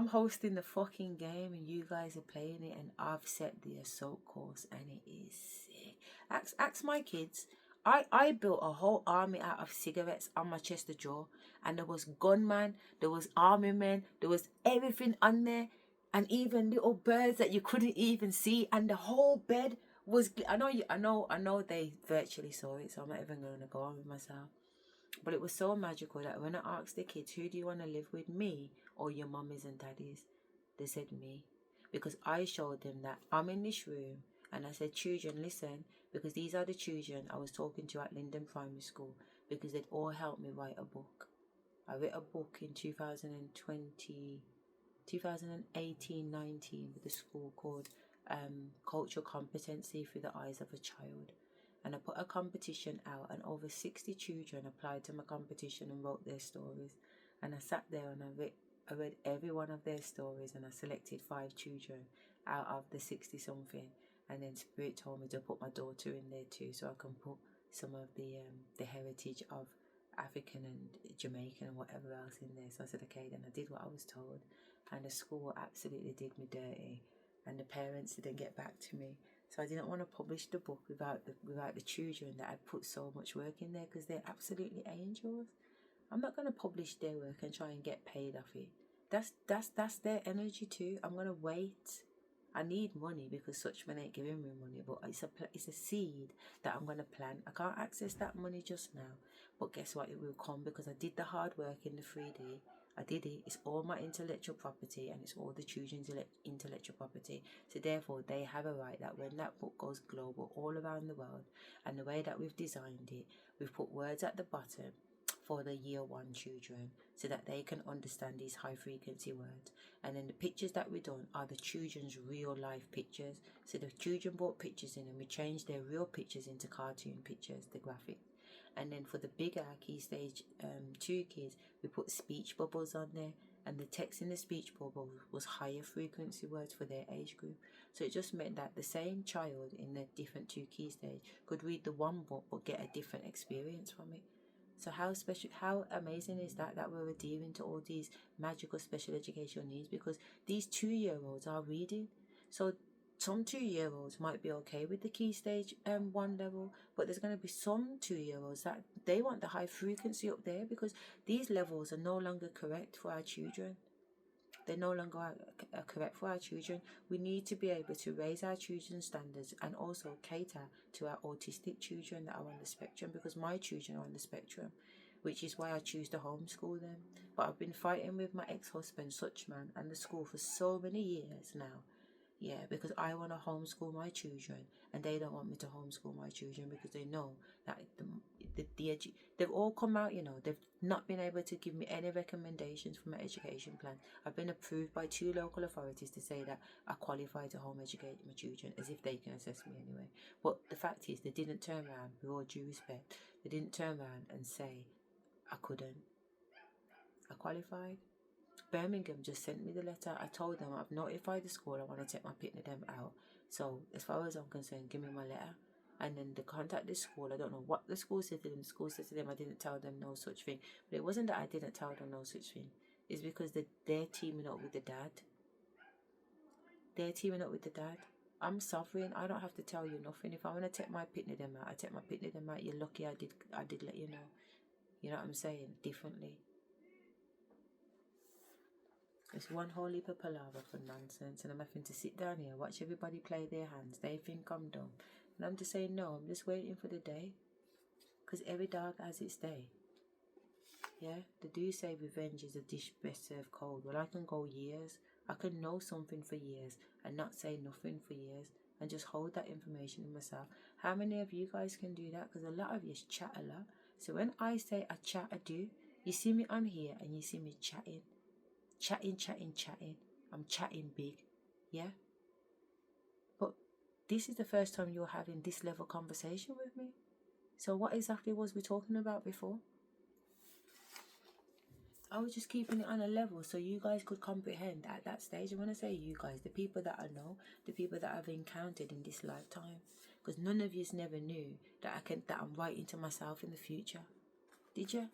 hosting the fucking game, and you guys are playing it, and I've set the assault course, and it is sick. Ask my kids. I built a whole army out of cigarettes on my chest of drawer, and there was gunmen, there was army men, there was everything on there, and even little birds that you couldn't even see, and the whole bed was. I know they virtually saw it, so I'm not even going to go on with myself. But it was so magical that when I asked the kids, who do you want to live with, me or your mummies and daddies? They said me. Because I showed them that I'm in this room, and I said, children, listen, because these are the children I was talking to at Linden Primary School, because they'd all helped me write a book. I wrote a book in 2018-19 with a school called Cultural Competency Through the Eyes of a Child. And I put a competition out, and over 60 children applied to my competition and wrote their stories. And I sat there and I read every one of their stories, and I selected 5 children out of the 60 something. And then Spirit told me to put my daughter in there too, so I can put some of the heritage of African and Jamaican and whatever else in there. So I said, okay, then I did what I was told, and the school absolutely did me dirty, and the parents didn't get back to me. So I didn't want to publish the book without the children that had put so much work in there, because they're absolutely angels. I'm not going to publish their work and try and get paid off it. That's their energy too. I'm going to wait. I need money because such men ain't giving me money, but it's a seed that I'm going to plant. I can't access that money just now, but guess what? It will come because I did the hard work in the 3D. I did it. It's all my intellectual property, and it's all the children's intellectual property. So therefore, they have a right that when that book goes global all around the world, and the way that we've designed it, we've put words at the bottom for the year 1 children, so that they can understand these high frequency words. And then the pictures that we've done are the children's real life pictures. So the children brought pictures in, and we changed their real pictures into cartoon pictures, the graphic. And then for the bigger key stage 2 kids, we put speech bubbles on there, and the text in the speech bubble was higher frequency words for their age group. So it just meant that the same child in the different 2 key stage could read the one book but get a different experience from it. So how amazing is that we're adhering to all these magical special educational needs, because these 2-year-olds are reading. So some 2-year-olds might be okay with the key stage 1 level, but there's going to be some 2-year-olds that they want the high frequency up there, because these levels are no longer correct for our children. They're no longer correct for our children. We need to be able to raise our children's standards and also cater to our autistic children that are on the spectrum, because my children are on the spectrum, which is why I choose to homeschool them. But I've been fighting with my ex-husband, Suchman, and the school for so many years now. Yeah, because I want to homeschool my children, and they don't want me to homeschool my children, because they know that they've all come out, they've not been able to give me any recommendations for my education plan. I've been approved by 2 local authorities to say that I qualify to home educate my children, as if they can assess me anyway. But the fact is, they didn't turn around, with all due respect, they didn't turn around and say I couldn't. I qualified. Birmingham just sent me the letter. I told them I've notified the school I want to take my pitney them out. So as far as I'm concerned, give me my letter. And then they contact the school. I don't know what the school said to them. The school said to them I didn't tell them no such thing. But it wasn't that I didn't tell them no such thing. It's because they're teaming up with the dad. They're teaming up with the dad. I'm sovereign. I don't have to tell you nothing. If I want to take my pitney them out, I take my pitney them out. You're lucky I did let you know. You know what I'm saying? Differently. It's one whole heap of palaver for nonsense, and I'm having to sit down here, watch everybody play their hands. They think I'm dumb. And I'm just saying, no, I'm just waiting for the day. Because every dog has its day. Yeah? They do say revenge is a dish best served cold. Well, I can go years. I can know something for years and not say nothing for years and just hold that information in myself. How many of you guys can do that? Because a lot of you chat a lot. So when I say I chat, I do. You see me on here and you see me chatting. Chatting. I'm chatting big, yeah? But this is the first time you're having this level conversation with me. So what exactly was we talking about before? I was just keeping it on a level so you guys could comprehend at that stage. And when I say you guys, the people that I know, the people that I've encountered in this lifetime. Because none of yous never knew that I'm writing to myself in the future. Did you?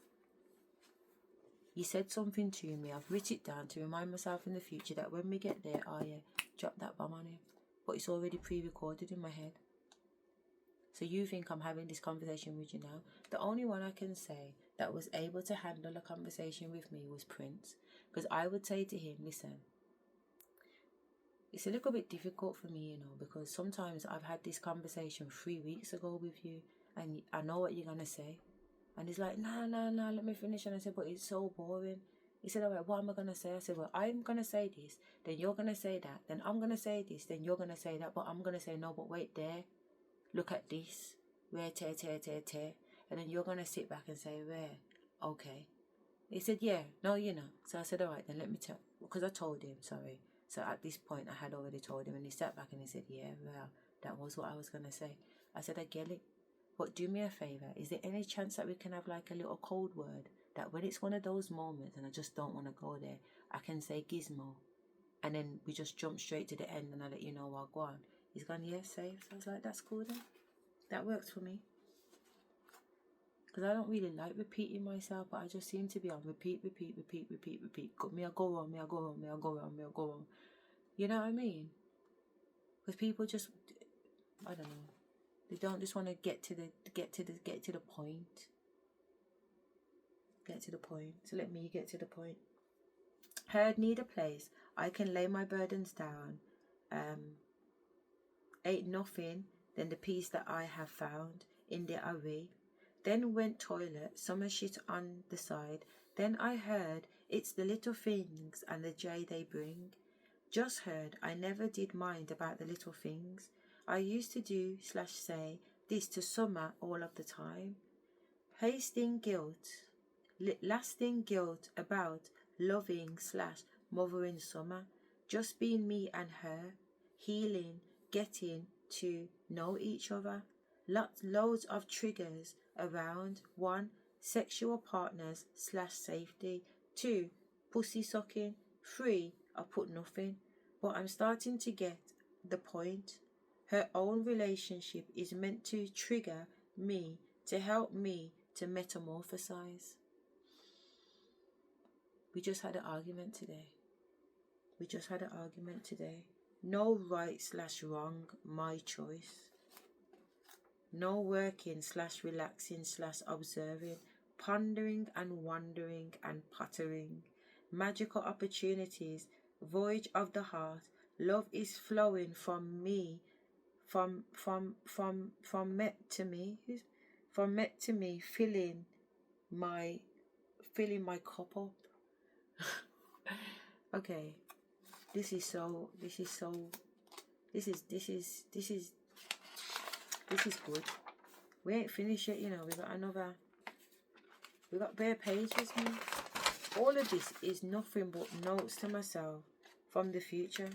You said something to me, I've written it down to remind myself in the future that when we get there, drop that bomb on him. But it's already pre-recorded in my head. So you think I'm having this conversation with you now? The only one I can say that was able to handle a conversation with me was Prince. Because I would say to him, listen, it's a little bit difficult for me, because sometimes I've had this conversation 3 weeks ago with you, and I know what you're going to say. And he's like, nah, let me finish. And I said, but it's so boring. He said, all right, what am I going to say? I said, well, I'm going to say this, then you're going to say that, then I'm going to say this, then you're going to say that, but I'm going to say, no, but wait there. Look at this. Where, tear. And then you're going to sit back and say, where? Okay. He said, yeah, no, So I said, all right, then let me tell. Because I told him, sorry. So at this point, I had already told him, and he sat back and he said, yeah, well, that was what I was going to say. I said, I get it. But do me a favour, is there any chance that we can have like a little code word that when it's one of those moments and I just don't want to go there, I can say gizmo and then we just jump straight to the end and I let you know I'll go on. He's gone, yeah, safe. So I was like, that's cool then. That works for me. Because I don't really like repeating myself, but I just seem to be on repeat. Me, I go on. You know what I mean? Because people just, I don't know. They don't just want to get to the point. Get to the point. So let me get to the point. Heard need a place I can lay my burdens down. Ain't nothing than the peace that I have found in the array. Then went toilet, summer shit on the side. Then I heard it's the little things and the joy they bring. Just heard I never did mind about the little things. I used to do / say this to summer all of the time. Lasting guilt about loving / mothering summer. Just being me and her. Healing, getting to know each other. Loads of triggers around. 1. Sexual partners / safety. 2. Pussy sucking. 3. I put nothing. But I'm starting to get the point. Her own relationship is meant to trigger me, to help me to metamorphosize. We just had an argument today. No right/wrong, my choice. No working/relaxing/observing, pondering and wandering and pottering. Magical opportunities, voyage of the heart. Love is flowing from me, from met to me, filling my cup up. Okay, this is good. We ain't finished yet, you know. We got bare pages, man. All of this is nothing but notes to myself from the future.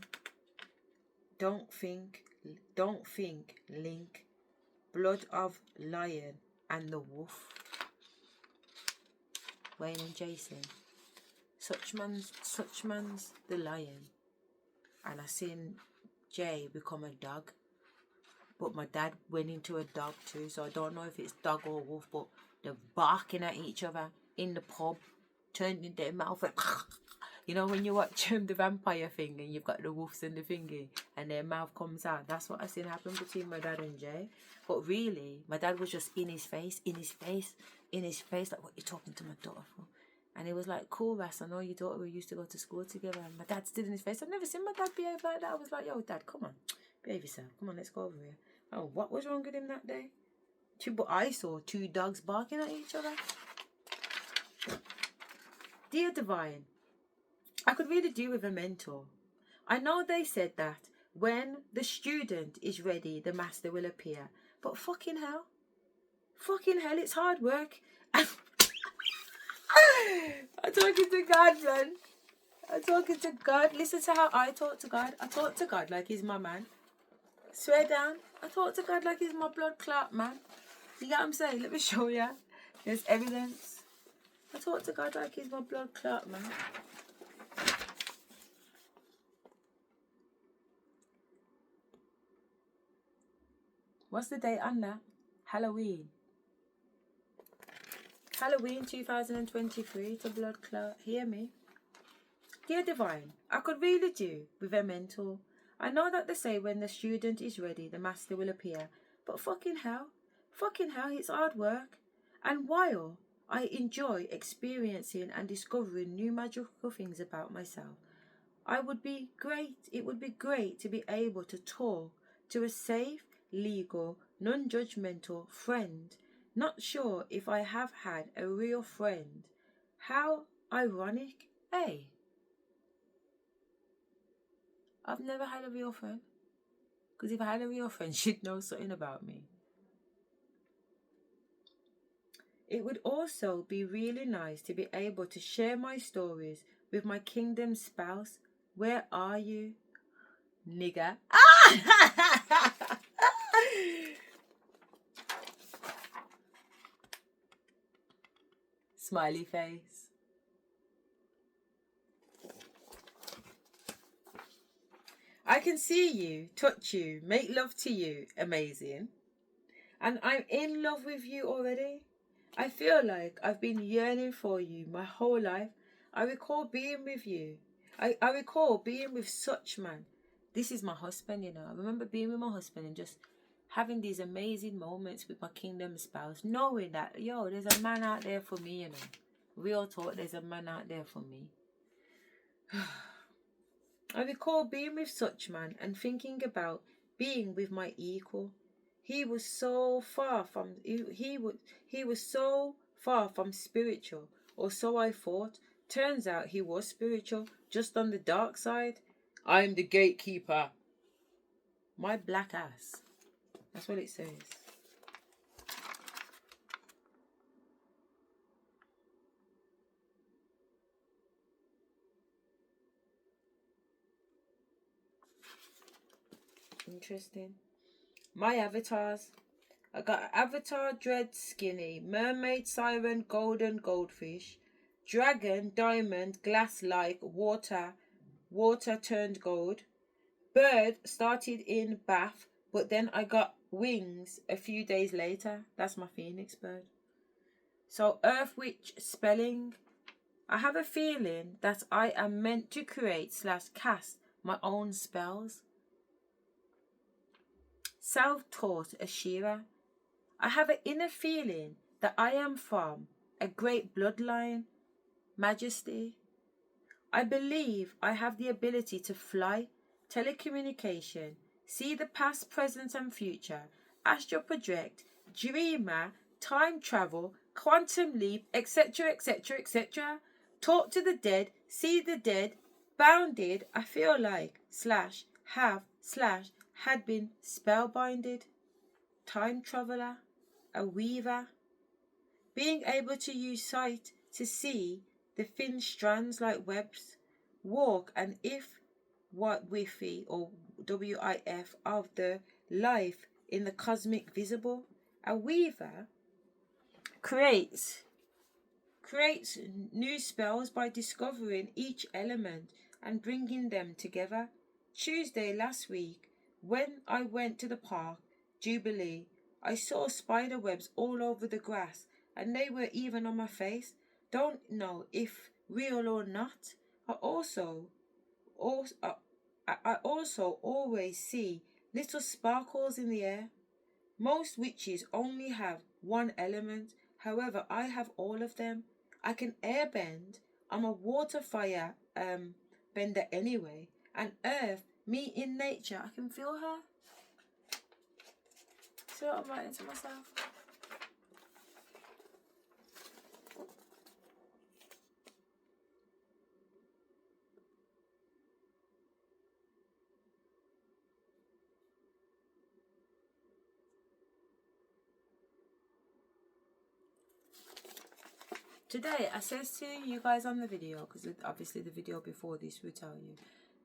Don't think, link, blood of lion and the wolf. Wayne and Jason. Such man's the lion. And I seen Jay become a dog. But my dad went into a dog too, so I don't know if it's dog or wolf, but they're barking at each other in the pub, turning their mouth and you know when you watch the vampire thing and you've got the wolves and the thingy and their mouth comes out. That's what I seen happen between my dad and Jay. But really, my dad was just in his face, like, what you talking to my daughter for? And he was like, cool, Ras, I know your daughter, we used to go to school together. And my dad stood in his face. I've never seen my dad behave like that. I was like, yo, Dad, come on, behave yourself. Come on, let's go over here. Oh, what was wrong with him that day? But I saw 2 dogs barking at each other. Dear Divine, I could really do with a mentor. I know they said that when the student is ready, the master will appear. But fucking hell, it's hard work. I'm talking to God, man. I'm talking to God. Listen to how I talk to God. I talk to God like he's my man. Swear down. I talk to God like he's my blood clot, man. You get what I'm saying? Let me show you. There's evidence. I talk to God like he's my blood clot, man. What's the date on that? Halloween 2023. It's a blood clot. Hear me? Dear Divine, I could really do with a mentor. I know that they say when the student is ready, the master will appear. But fucking hell, it's hard work. And while I enjoy experiencing and discovering new magical things about myself, it would be great to be able to talk to a safe, legal, non-judgmental friend. Not sure if I have had a real friend. How ironic, eh? I've never had a real friend. Because if I had a real friend, she'd know something about me. It would also be really nice to be able to share my stories with my kingdom spouse. Where are you, nigga? Smiley face. I can see you, touch you, make love to you. Amazing. And I'm in love with you already. I feel like I've been yearning for you my whole life. I recall being with you. I recall being with such man. This is my husband, you know. I remember being with my husband and just having these amazing moments with my kingdom spouse, knowing that, yo, there's a man out there for me, you know. Real talk, there's a man out there for me. I recall being with such man and thinking about being with my equal. He was so far from spiritual, or so I thought. Turns out he was spiritual, just on the dark side. I'm the gatekeeper. My black ass. That's what it says. Interesting. My avatars. I got avatar, dread, skinny, mermaid, siren, golden, goldfish, dragon, diamond, glass-like, water turned gold. Bird started in bath, but then I got wings a few days later. That's my phoenix bird. So Earth Witch spelling. I have a feeling that I am meant to create / cast my own spells. Self-taught Asherah. I have an inner feeling that I am from a great bloodline. Majesty. I believe I have the ability to fly, telecommunication, see the past, present and future, astral project, dreamer, time travel, quantum leap, etc, etc, etc. Talk to the dead, see the dead, bounded, I feel like, / have, / had been spellbinded, time traveler, a weaver, being able to use sight to see the thin strands like webs, walk and if what Wi-Fi or WIF of the life in the cosmic visible. A weaver creates new spells by discovering each element and bringing them together. Tuesday last week, when I went to the park, Jubilee, I saw spider webs all over the grass and they were even on my face. Don't know if real or not. I also always see little sparkles in the air. Most witches only have one element. However, I have all of them. I can airbend. I'm a water fire bender anyway. And earth, me in nature, I can feel her. See what I'm writing to myself? Today, I says to you guys on the video, because obviously the video before this will tell you,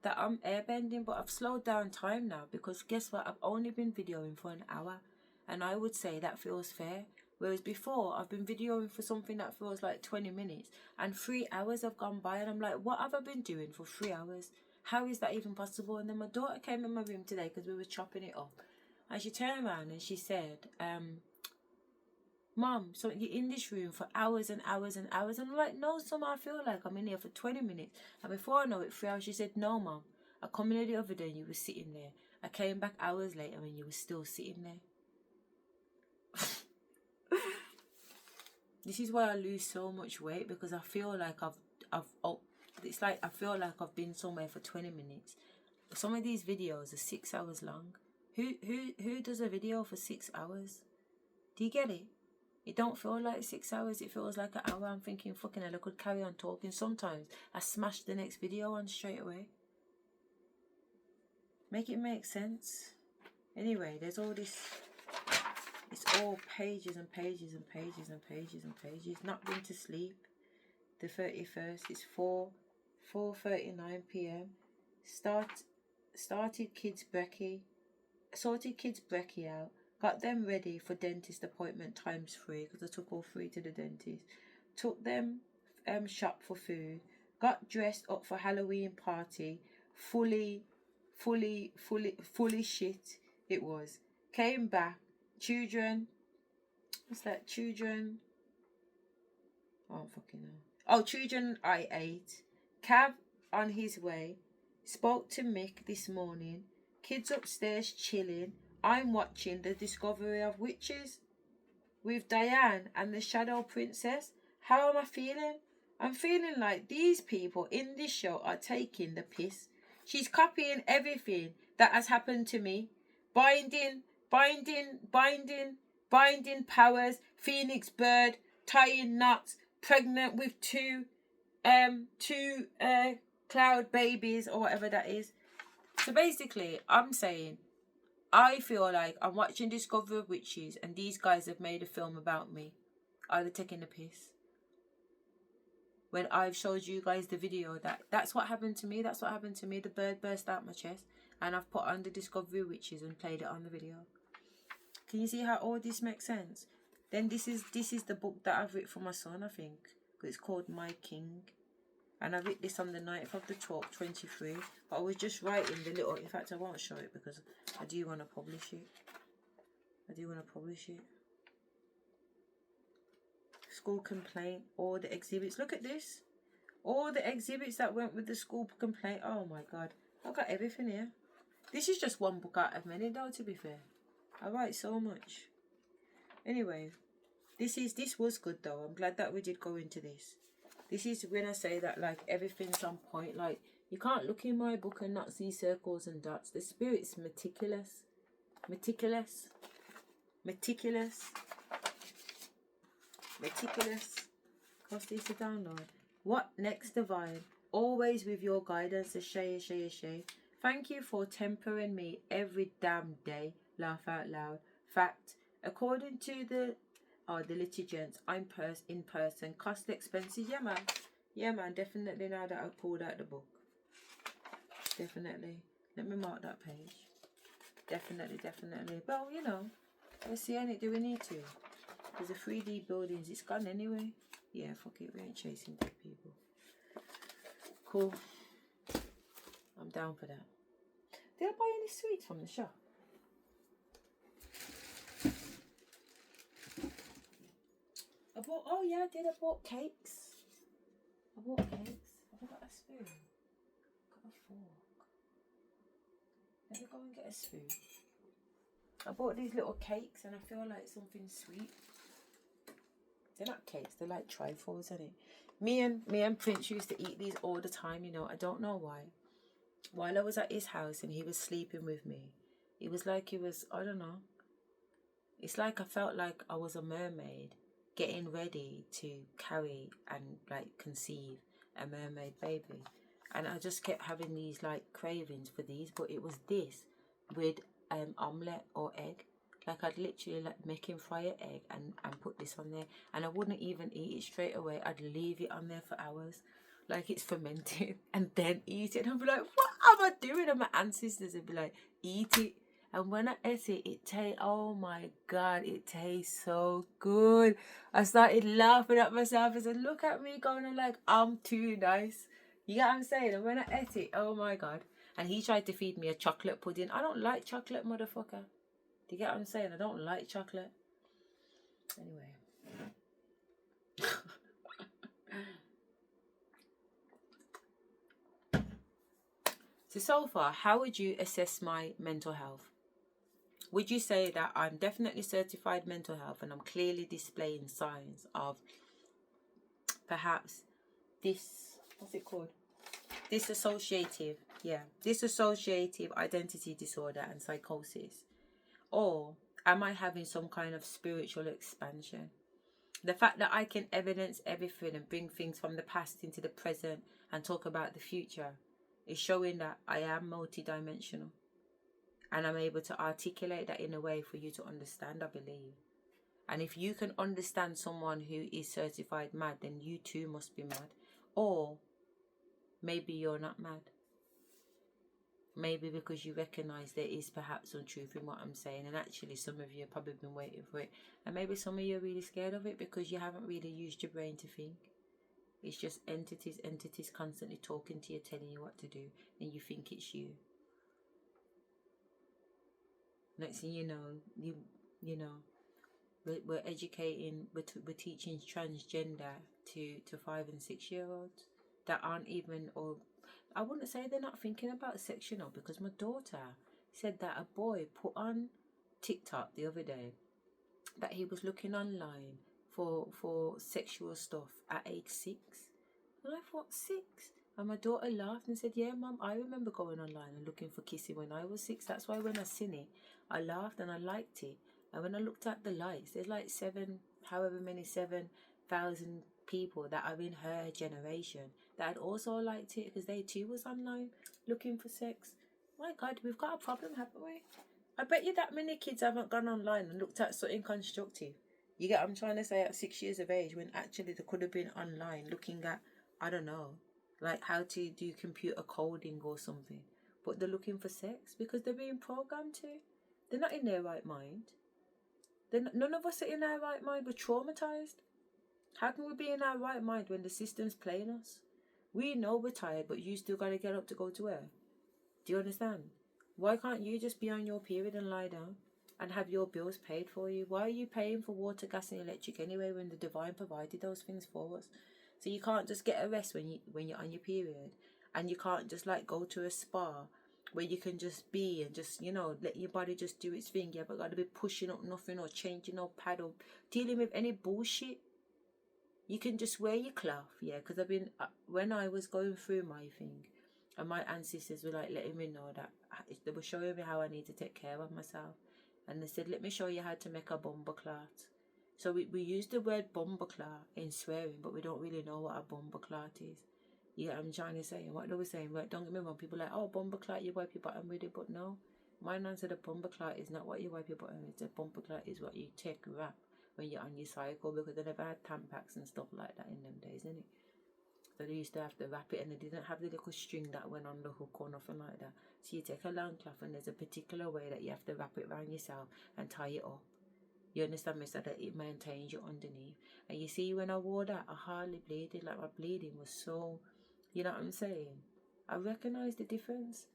that I'm airbending, but I've slowed down time now, because guess what? I've only been videoing for an hour, and I would say that feels fair. Whereas before, I've been videoing for something that feels like 20 minutes, and 3 hours have gone by, and I'm like, what have I been doing for 3 hours? How is that even possible? And then my daughter came in my room today, because we were chopping it up, and she turned around and she said, Mom, so you're in this room for hours and hours and hours. And I'm like, no, Summer, I feel like I'm in here for 20 minutes. And before I know it, 3 hours, she said, no, Mom, I come in the other day and you were sitting there. I came back hours later and you were still sitting there. This is why I lose so much weight, because I feel like it's like I feel like I've been somewhere for 20 minutes. Some of these videos are 6 hours long. Who does a video for 6 hours? Do you get it? It don't feel like 6 hours, it feels like an hour. I'm thinking, fucking hell, I could carry on talking. Sometimes I smash the next video on straight away. Make it make sense. Anyway, there's all this, it's all pages and pages and pages and pages and pages. Not been to sleep. The 31st, it's 4:39 p.m. Sorted kids' brekkie out. Got them ready for dentist appointment ×3, because I took all 3 to the dentist. Took them shop for food. Got dressed up for Halloween party. Fully shit it was. Came back. Children. What's that? Children. Oh, fucking hell. Oh, children I ate. Cab on his way. Spoke to Mick this morning. Kids upstairs chilling. I'm watching The Discovery of Witches with Diane and the Shadow Princess. How am I feeling? I'm feeling like these people in this show are taking the piss. She's copying everything that has happened to me. Binding powers, phoenix bird, tying knots, pregnant with two cloud babies or whatever that is. So basically, I'm saying, I feel like I'm watching Discovery of Witches and these guys have made a film about me. Either taking the piss. When I've showed you guys the video, that's what happened to me. That's what happened to me. The bird burst out my chest and I've put on the Discovery of Witches and played it on the video. Can you see how all this makes sense? Then this is the book that I've written for my son, I think. It's called My King. And I wrote this on the 9th of the 12th, 23. But I was just writing the little... In fact, I won't show it because I do want to publish it. It's school complaint, all the exhibits. Look at this. All the exhibits that went with the school complaint. Oh my God. I've got everything here. This is just one book out of many though, to be fair. I write so much. Anyway, this was good though. I'm glad that we did go into this. This is when I say that like everything's on point. Like you can't look in my book and not see circles and dots. The spirit's meticulous. Meticulous. Meticulous. Meticulous. What's this to download? What next, divine? Always with your guidance, Asherah. Thank you for tempering me every damn day. Laugh out loud. Fact, according to the litigants, I'm in person. Cost expenses. Yeah man, definitely now that I've pulled out the book. Definitely. Let me mark that page. Definitely. Well, you know, let's see it. Do we need to? There's a 3D buildings. It's gone anyway. Yeah, fuck it. We ain't chasing dead people. Cool. I'm down for that. Did I buy any sweets from the shop? I bought cakes. Have I got a spoon? Got a fork. Let me go and get a spoon. I bought these little cakes and I feel like something sweet. They're not cakes, they're like trifles, isn't it? Me and Prince used to eat these all the time, you know. I don't know why. While I was at his house and he was sleeping with me, it was like I don't know. It's like I felt like I was a mermaid getting ready to carry and like conceive a mermaid baby. And I just kept having these like cravings for these, but it was this with omelette or egg. Like I'd literally like make him fry an egg and put this on there, and I wouldn't even eat it straight away. I'd leave it on there for hours, like it's fermented, and then eat it. And I'd be like, what am I doing? And my ancestors would be like, eat it. And when I ate it, oh my God, it tastes so good. I started laughing at myself. I said, look at me going like, I'm too nice. You get what I'm saying? And when I ate it, oh my God. And he tried to feed me a chocolate pudding. I don't like chocolate, motherfucker. Do you get what I'm saying? I don't like chocolate. Anyway. So far, how would you assess my mental health? Would you say that I'm definitely certified mental health and I'm clearly displaying signs of perhaps what's it called? Dissociative identity disorder and psychosis? Or am I having some kind of spiritual expansion? The fact that I can evidence everything and bring things from the past into the present and talk about the future is showing that I am multidimensional. And I'm able to articulate that in a way for you to understand, I believe. And if you can understand someone who is certified mad, then you too must be mad. Or maybe you're not mad. Maybe because you recognise there is perhaps some truth in what I'm saying, and actually some of you have probably been waiting for it, and maybe some of you are really scared of it because you haven't really used your brain to think. It's just entities constantly talking to you, telling you what to do, and you think it's you. Next thing you know, we're educating, we're teaching transgender to 5 and 6 year olds that aren't even, or I wouldn't say they're not thinking about sex, you know, because my daughter said that a boy put on TikTok the other day that he was looking online for sexual stuff at age 6. And I thought, 6? And my daughter laughed and said, yeah, Mum, I remember going online and looking for kissing when I was 6. That's why when I seen it, I laughed and I liked it. And when I looked at the likes, there's like 7,000 people that are in her generation that had also liked it because they too was online looking for sex. My God, we've got a problem, haven't we? I bet you that many kids haven't gone online and looked at something constructive. You get what I'm trying to say, at 6 years of age, when actually they could have been online looking at, I don't know, like how to do computer coding or something. But they're looking for sex because they're being programmed to. They're not in their right mind. None of us are in our right mind. We're traumatized. How can we be in our right mind when the system's playing us? We know we're tired, but you still got to get up to go to work. Do you understand? Why can't you just be on your period and lie down? and have your bills paid for you. Why are you paying for water, gas and electric anyway when the divine provided those things for us? So you can't just get a rest when you're on your period, and you can't just like go to a spa where you can just be and just, you know, let your body just do its thing. You haven't got to be pushing up nothing or changing no pad or dealing with any bullshit. You can just wear your cloth, yeah, because I've been, when I was going through my thing, and my ancestors were like letting me know that they were showing me how I need to take care of myself. And they said, let me show you how to make a bomber clot. So we use the word bomber clot in swearing, but we don't really know what a bomber clot is. You get what I'm trying to say? What they were saying, like, don't get me wrong, people are like, oh, bomber clot, you wipe your bottom with it, but no. My man said a bomber clot is not what you wipe your bottom with. A bomber clot is what you take wrap when you're on your cycle, because they never had Tampax and stuff like that in them days, innit? So they used to have to wrap it, and they didn't have the little string that went on the hook or nothing like that. So you take a long cloth, and there's a particular way that you have to wrap it around yourself and tie it up. You understand me? So that it maintains you underneath. And you see, when I wore that, I hardly bleeded. Like, my bleeding was so, you know what I'm saying? I recognised the difference.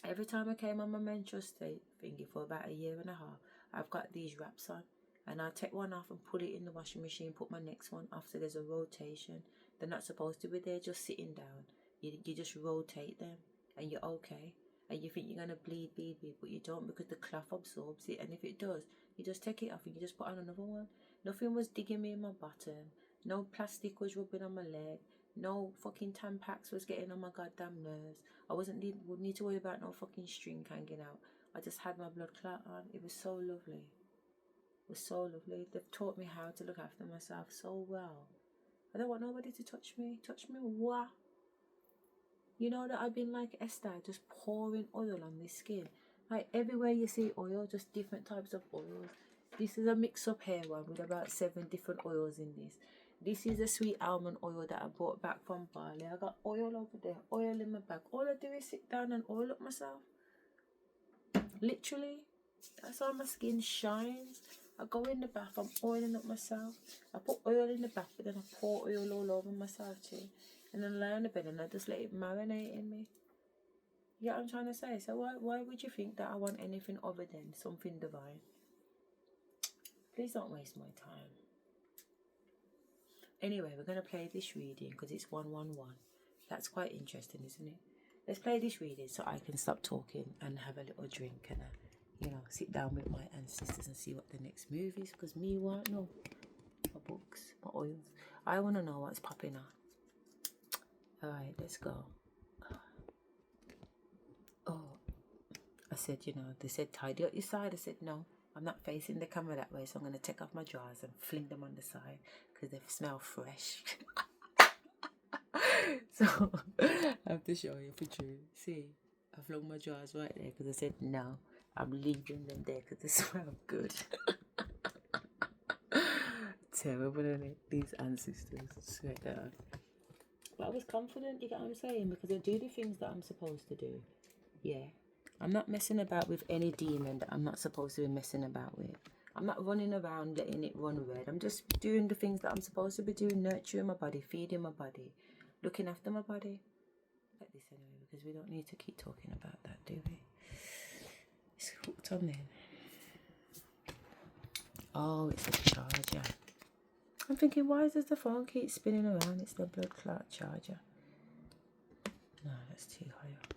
Every time I came on my menstrual state thingy for about 1.5 years, I've got these wraps on. And I'll take one off and put it in the washing machine, put my next one off, so there's a rotation. They're not supposed to be there just sitting down. You just rotate them and you're okay. And you think you're going to bleed, but you don't, because the cloth absorbs it. And if it does, you just take it off and you just put on another one. Nothing was digging me in my bottom. No plastic was rubbing on my leg. No fucking Tampax was getting on my goddamn nerves. I wouldn't need to worry about no fucking string hanging out. I just had my blood clot on. It was so lovely. It was so lovely. They've taught me how to look after myself so well. I don't want nobody to touch me. Touch me what? You know that I've been like Esther, just pouring oil on this skin. Like, everywhere you see oil, just different types of oils. This is a mix-up hair one with about 7 different oils in this. This is a sweet almond oil that I brought back from Bali. I got oil over there, oil in my bag. All I do is sit down and oil up myself. Literally. That's how my skin shines. I go in the bath, I'm oiling up myself. I put oil in the bath, but then I pour oil all over myself too. And then I lie on the bed and I just let it marinate in me. You get what I'm trying to say? So why would you think that I want anything other than something divine? Please don't waste my time. Anyway, we're going to play this reading because it's 111. That's quite interesting, isn't it? Let's play this reading so I can stop talking and have a little drink and sit down with my ancestors and see what the next move is, because me won't know. My books, my oils. I want to know what's popping on. Alright, let's go. Oh, I said, they said tidy up your side. I said, no, I'm not facing the camera that way, so I'm going to take off my drawers and fling them on the side because they smell fresh. So, I have to show you for true. See, I flung my drawers right there because I said, no, I'm leaving them there because they smell good. Terrible, isn't it? These ancestors, swear down. But I was confident, you get what I'm saying? Because I do the things that I'm supposed to do. Yeah. I'm not messing about with any demon that I'm not supposed to be messing about with. I'm not running around letting it run red. I'm just doing the things that I'm supposed to be doing, nurturing my body, feeding my body, looking after my body. Like this anyway, because we don't need to keep talking about that, do we? It's hooked on then. Oh, it's a charger. I'm thinking, why does the phone keep spinning around? It's the blood clot charger. No, that's too high up.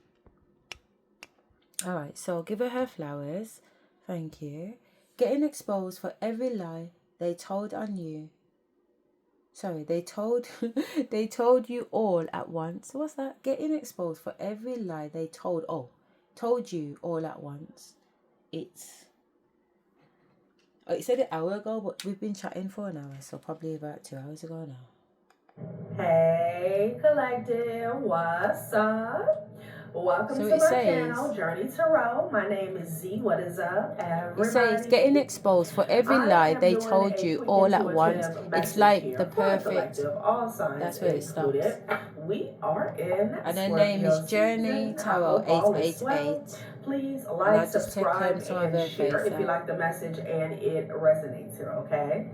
Alright, so give her flowers. Thank you. Getting exposed for every lie they told on you. Sorry, they told you all at once. What's that? Getting exposed for every lie they told you all at once. It said an hour ago, but we've been chatting for an hour, so probably about 2 hours ago now. Hey, collective, what's up? Welcome to my channel, Journey Tarot. My name is Z. What is up, everybody? It says, getting exposed for every lie they told you all at once. It's like the perfect. That's where it stops. We are in and her name is Journey Tarot 888. Please and like, I'll just subscribe, some of her and share face if you like the message and it resonates here, okay?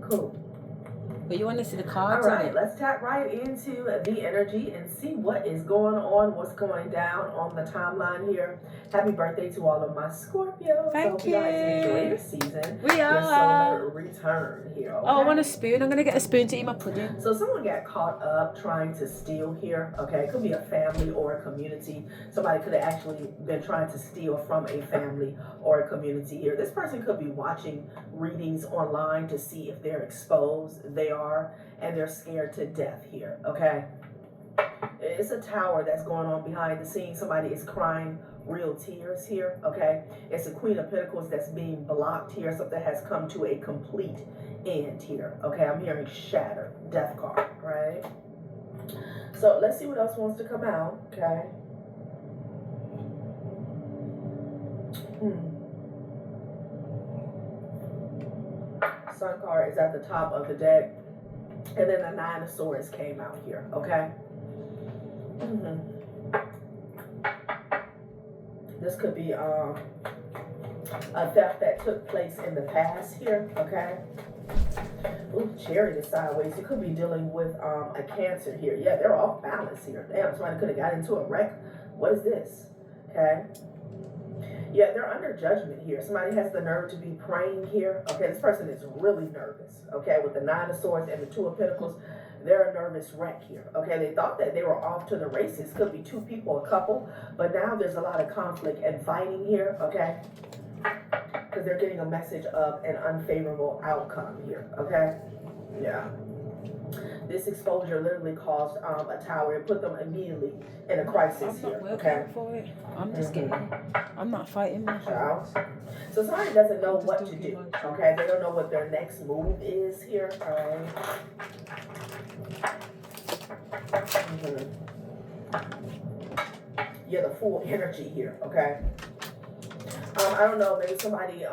Cool. But you want to see the cards? All right, let's tap right into the energy and see what is going on, what's going down on the timeline here. Happy birthday to all of my Scorpios. Thank you guys enjoy your season. We are. Your solar return here. Okay? Oh, I want a spoon. I'm going to get a spoon to eat my pudding. So someone got caught up trying to steal here. Okay, it could be a family or a community. Somebody could have actually been trying to steal from a family or a community here. This person could be watching readings online to see if they're exposed. They are, and they're scared to death here. Okay, it's a tower that's going on behind the scenes. Somebody is crying real tears here. Okay, it's a Queen of Pentacles that's being blocked here. Something has come to a complete end here. Okay, I'm hearing shatter, death card, right? So let's see what else wants to come out. Okay. Sun card is at the top of the deck, and then the Nine of Swords came out here. Okay. This could be a theft that took place in the past here. Okay. Ooh, Chariot is sideways. You could be dealing with a Cancer here. Yeah, they're off balance here. Damn, somebody could have got into a wreck. What is this? Okay. Yeah, they're under judgment here. Somebody has the nerve to be praying here. Okay, this person is really nervous. Okay, with the Nine of Swords and the Two of Pentacles, they're a nervous wreck here. Okay, they thought that they were off to the races. Could be two people, a couple, but now there's a lot of conflict and fighting here. Okay, because they're getting a message of an unfavorable outcome here. Okay, yeah. This exposure literally caused a tower and put them immediately in a crisis here. Okay, for it. I'm just getting. I'm not fighting. So somebody doesn't know what to do. Okay, they don't know what their next move is here. All right. Yeah, the full energy here. Okay. I don't know. Maybe somebody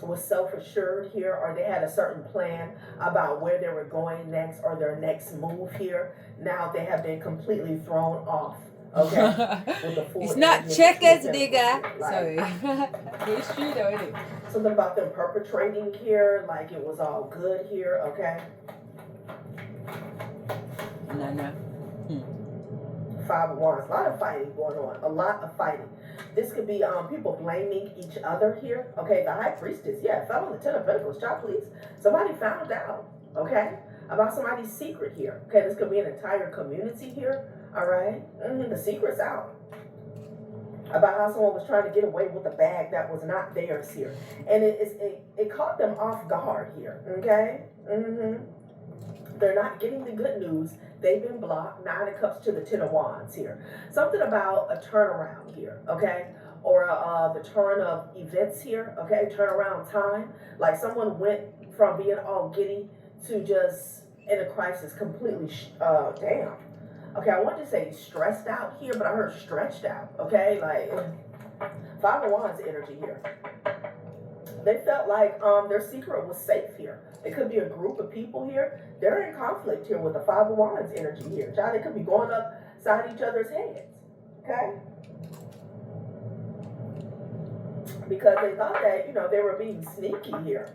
was self-assured here, or they had a certain plan about where they were going next or their next move here. Now they have been completely thrown off. Okay, with the full it's not checkers, nigga. Like, sorry. But it's true though, isn't it? Something about them perpetrating here, like it was all good here. Okay. No. Five of Wands. A lot of fighting going on. A lot of fighting. This could be people blaming each other here. Okay, the High Priestess, yeah, fell on the Ten of Pentacles. Child, please. Somebody found out, okay, about somebody's secret here. Okay, this could be an entire community here. All right, the secret's out about how someone was trying to get away with a bag that was not theirs here, and it caught them off guard here. Okay, they're not getting the good news. They've been blocked. Nine of Cups to the Ten of Wands here. Something about a turnaround here, okay? Or the turn of events here, okay? Turnaround time. Like someone went from being all giddy to just in a crisis completely, damn. Okay, I wanted to say stressed out here, but I heard stretched out, okay? Like, Five of Wands energy here. They felt like their secret was safe here. It could be a group of people here. They're in conflict here with the Five of Wands energy here. Child, they could be going upside each other's heads. Okay? Because they thought that, they were being sneaky here,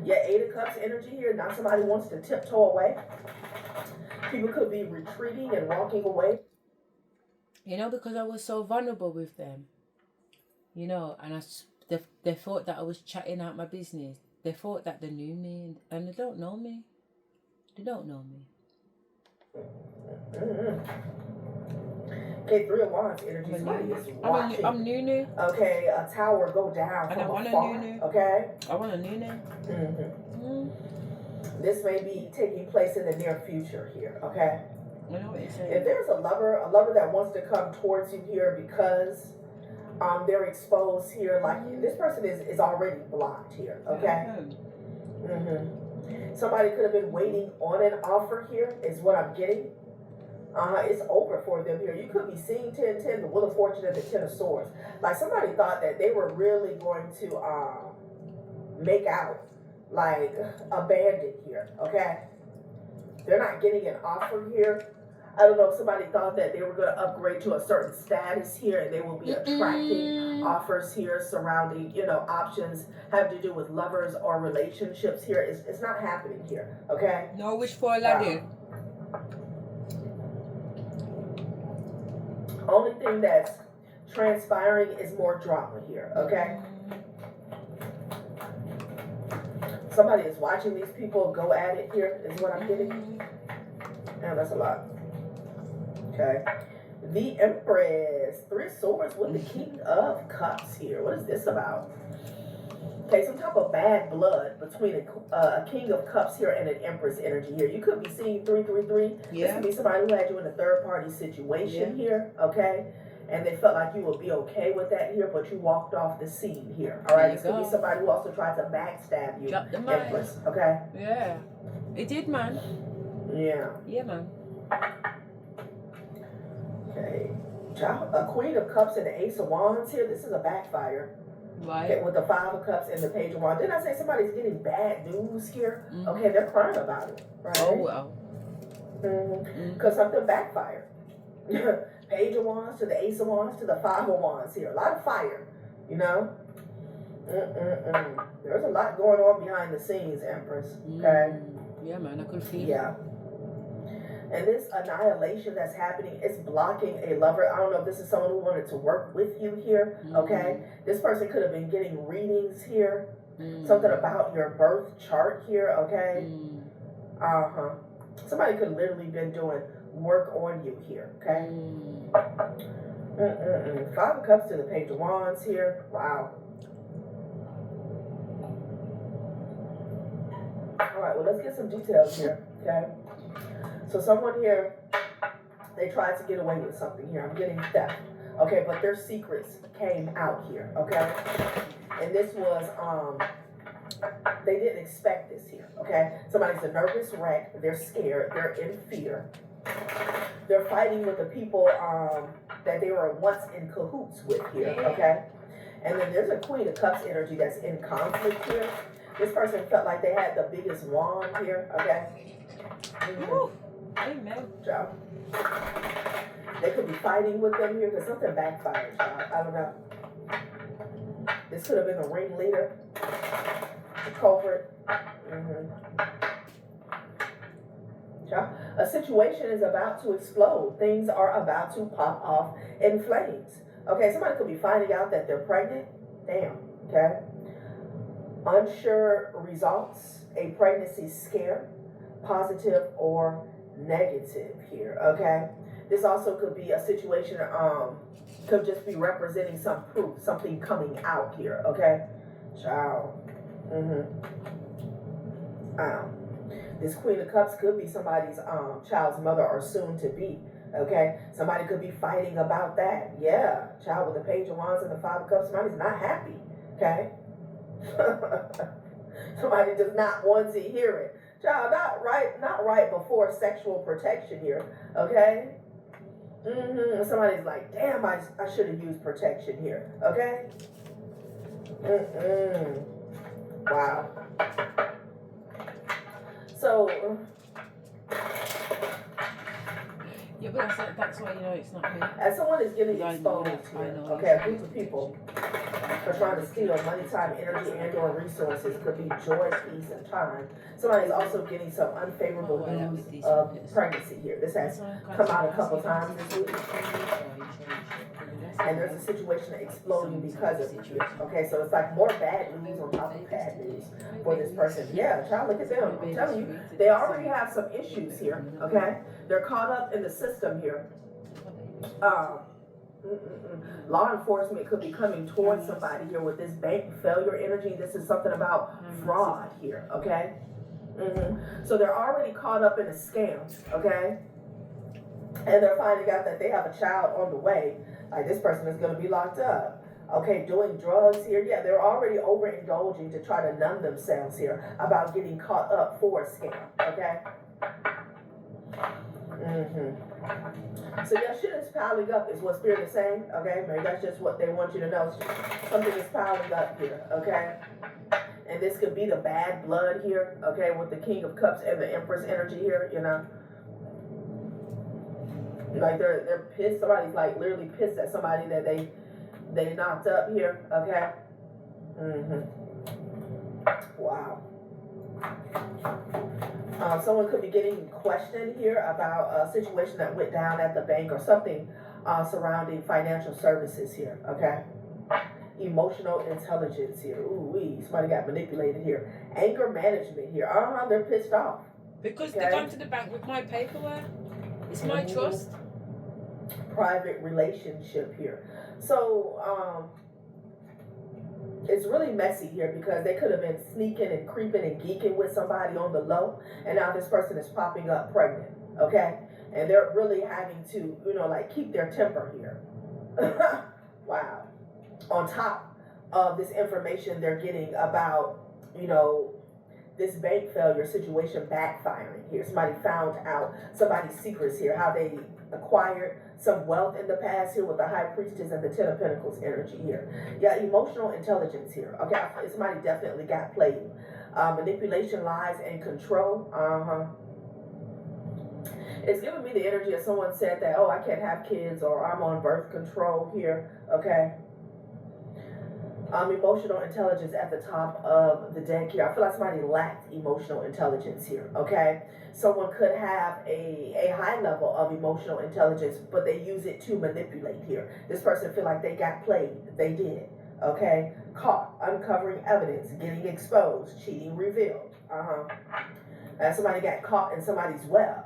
Yeah, Eight of Cups energy here. Now somebody wants to tiptoe away. People could be retreating and walking away. Because I was so vulnerable with them. And they thought that I was chatting out my business. They thought that they knew me, and they don't know me. They don't know me. Okay, Three of Wands energy. Somebody is watching. I'm new. Okay, a tower go down from afar. Okay? I want a new. This may be taking place in the near future here, okay? I know what you're saying. If there's a lover that wants to come towards you here because they're exposed here, like this person is already blocked here, okay? Somebody could have been waiting on an offer here, is what I'm getting. It's over for them here. You could be seeing 10-10, the Wheel of Fortune and the Ten of Swords. Like somebody thought that they were really going to make out like a bandit here, okay? They're not getting an offer here. I don't know if somebody thought that they were going to upgrade to a certain status here and they will be attracting offers here surrounding, you know, options having to do with lovers or relationships here. It's not happening here, okay? No wish for Aladdin. Only thing that's transpiring is more drama here, okay? Somebody is watching these people go at it here, is what I'm getting. Yeah, that's a lot. Okay. The Empress. 3 of Swords with the King of Cups here. What is this about? Okay, some type of bad blood between a King of Cups here and an Empress energy here. You could be seeing 333. Yeah. This could be somebody who had you in a third-party situation here, okay? And they felt like you would be okay with that here, but you walked off the scene here. All right, this could be somebody who also tried to backstab you, Drop the mic. Empress, okay? Yeah. It did, man. Yeah. Yeah, man. Okay. A Queen of Cups and the Ace of Wands here. This is a backfire. Right. Okay, with the 5 of Cups and the Page of Wands. Didn't I say somebody's getting bad news here? Okay, they're crying about it. Right? Oh, well. Because something backfired. Page of Wands to the Ace of Wands to the 5 of Wands here. A lot of fire, you know? There's a lot going on behind the scenes, Empress. Okay? Yeah, man, I could feel it. Yeah. And this annihilation that's happening is blocking a lover. I don't know if this is someone who wanted to work with you here, okay? This person could have been getting readings here. Something about your birth chart here, okay? Somebody could have literally been doing work on you here, okay? 5 of Cups to the Page of Wands here. Wow. All right, well, let's get some details here, okay? So someone here, they tried to get away with something here. I'm getting theft, okay? But their secrets came out here, okay? And this was, they didn't expect this here, okay? Somebody's a nervous wreck. They're scared. They're in fear. They're fighting with the people that they were once in cahoots with here, okay? And then there's a Queen of Cups energy that's in conflict here. This person felt like they had the biggest wand here, okay? Amen. Job. They could be fighting with them here because something backfired, child. I don't know. This could have been the ringleader, the culprit. A situation is about to explode. Things are about to pop off in flames. Okay, somebody could be finding out that they're pregnant. Damn, okay? Unsure results, a pregnancy scare, positive or negative here, okay? This also could be a situation, could just be representing some proof, something coming out here, okay? Child. This Queen of Cups could be somebody's child's mother or soon to be, okay? Somebody could be fighting about that. Yeah, child with the Page of Wands and the 5 of Cups, somebody's not happy, okay? Somebody does not want to hear it. Child, not right before sexual protection here, okay? Somebody's like, damn, I should have used protection here, okay? Wow. So, yeah, but that's why, you know, it's not me. as someone is getting exposed here, okay, a group of people are trying to steal money, time, energy, and or resources. Could be joy, peace, and time. Somebody's also getting some unfavorable news of pregnancy here. This has come out a couple times this week. And there's a situation exploding because of it. Okay, so it's like more bad news on top of bad news for this person. Yeah, child, look at them. I'm telling you, they already have some issues here. Okay, they're caught up in the system here. Law enforcement could be coming towards somebody here with this bank failure energy. This is something about fraud here. Okay, so they're already caught up in a scam. Okay, and they're finding out that they have a child on the way. Like, this person is going to be locked up. Okay, doing drugs here. Yeah, they're already overindulging to try to numb themselves here about getting caught up for a scam. Okay? So yeah, shit is piling up is what Spirit is saying. Okay? Maybe that's just what they want you to know. Something is piling up here. Okay? And this could be the bad blood here. Okay? With the King of Cups and the Empress energy here, you know? Like they're pissed. Somebody's like literally pissed at somebody that they knocked up here. Okay. Wow. Someone could be getting questioned here about a situation that went down at the bank or something surrounding financial services here. Okay. Emotional intelligence here. Ooh, somebody got manipulated here. Anger management here. They're pissed off. Because they come to the bank with my paperwork. It's my trust. Private relationship here. So, it's really messy here because they could have been sneaking and creeping and geeking with somebody on the low, and now this person is popping up pregnant, okay? And they're really having to, like keep their temper here. Wow. On top of this information they're getting about, this bank failure situation backfiring here. Somebody found out somebody's secrets here, how they acquired some wealth in the past here with the High Priestess and the Ten of Pentacles energy here. Yeah, emotional intelligence here. Okay, somebody definitely got played. Manipulation, lies, and control. It's giving me the energy of someone said that, oh, I can't have kids, or I'm on birth control here. Okay. Emotional intelligence at the top of the deck here. I feel like somebody lacked emotional intelligence here, okay? Someone could have a high level of emotional intelligence, but they use it to manipulate here. This person feel like they got played. They did, okay? Caught, uncovering evidence, getting exposed, cheating revealed. And somebody got caught in somebody's web.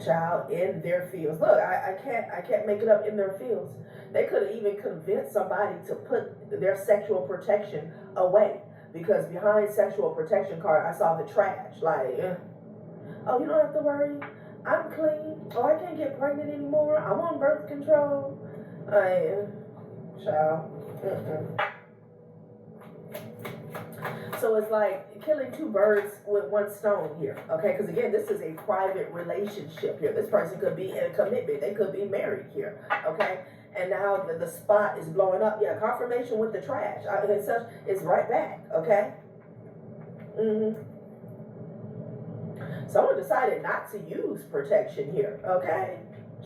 Child, in their fields. Look, I can't make it up, in their fields. They could have even convinced somebody to put their sexual protection away, because behind sexual protection card I saw the trash. Like, oh, you don't have to worry, I'm clean. Oh, I can't get pregnant anymore, I'm on birth control. Child. So it's like killing two birds with one stone here, okay? Because again, this is a private relationship here. This person could be in a commitment. They could be married here, okay? And now the spot is blowing up. Yeah, confirmation with the trash. It's right back, okay? Someone decided not to use protection here, okay?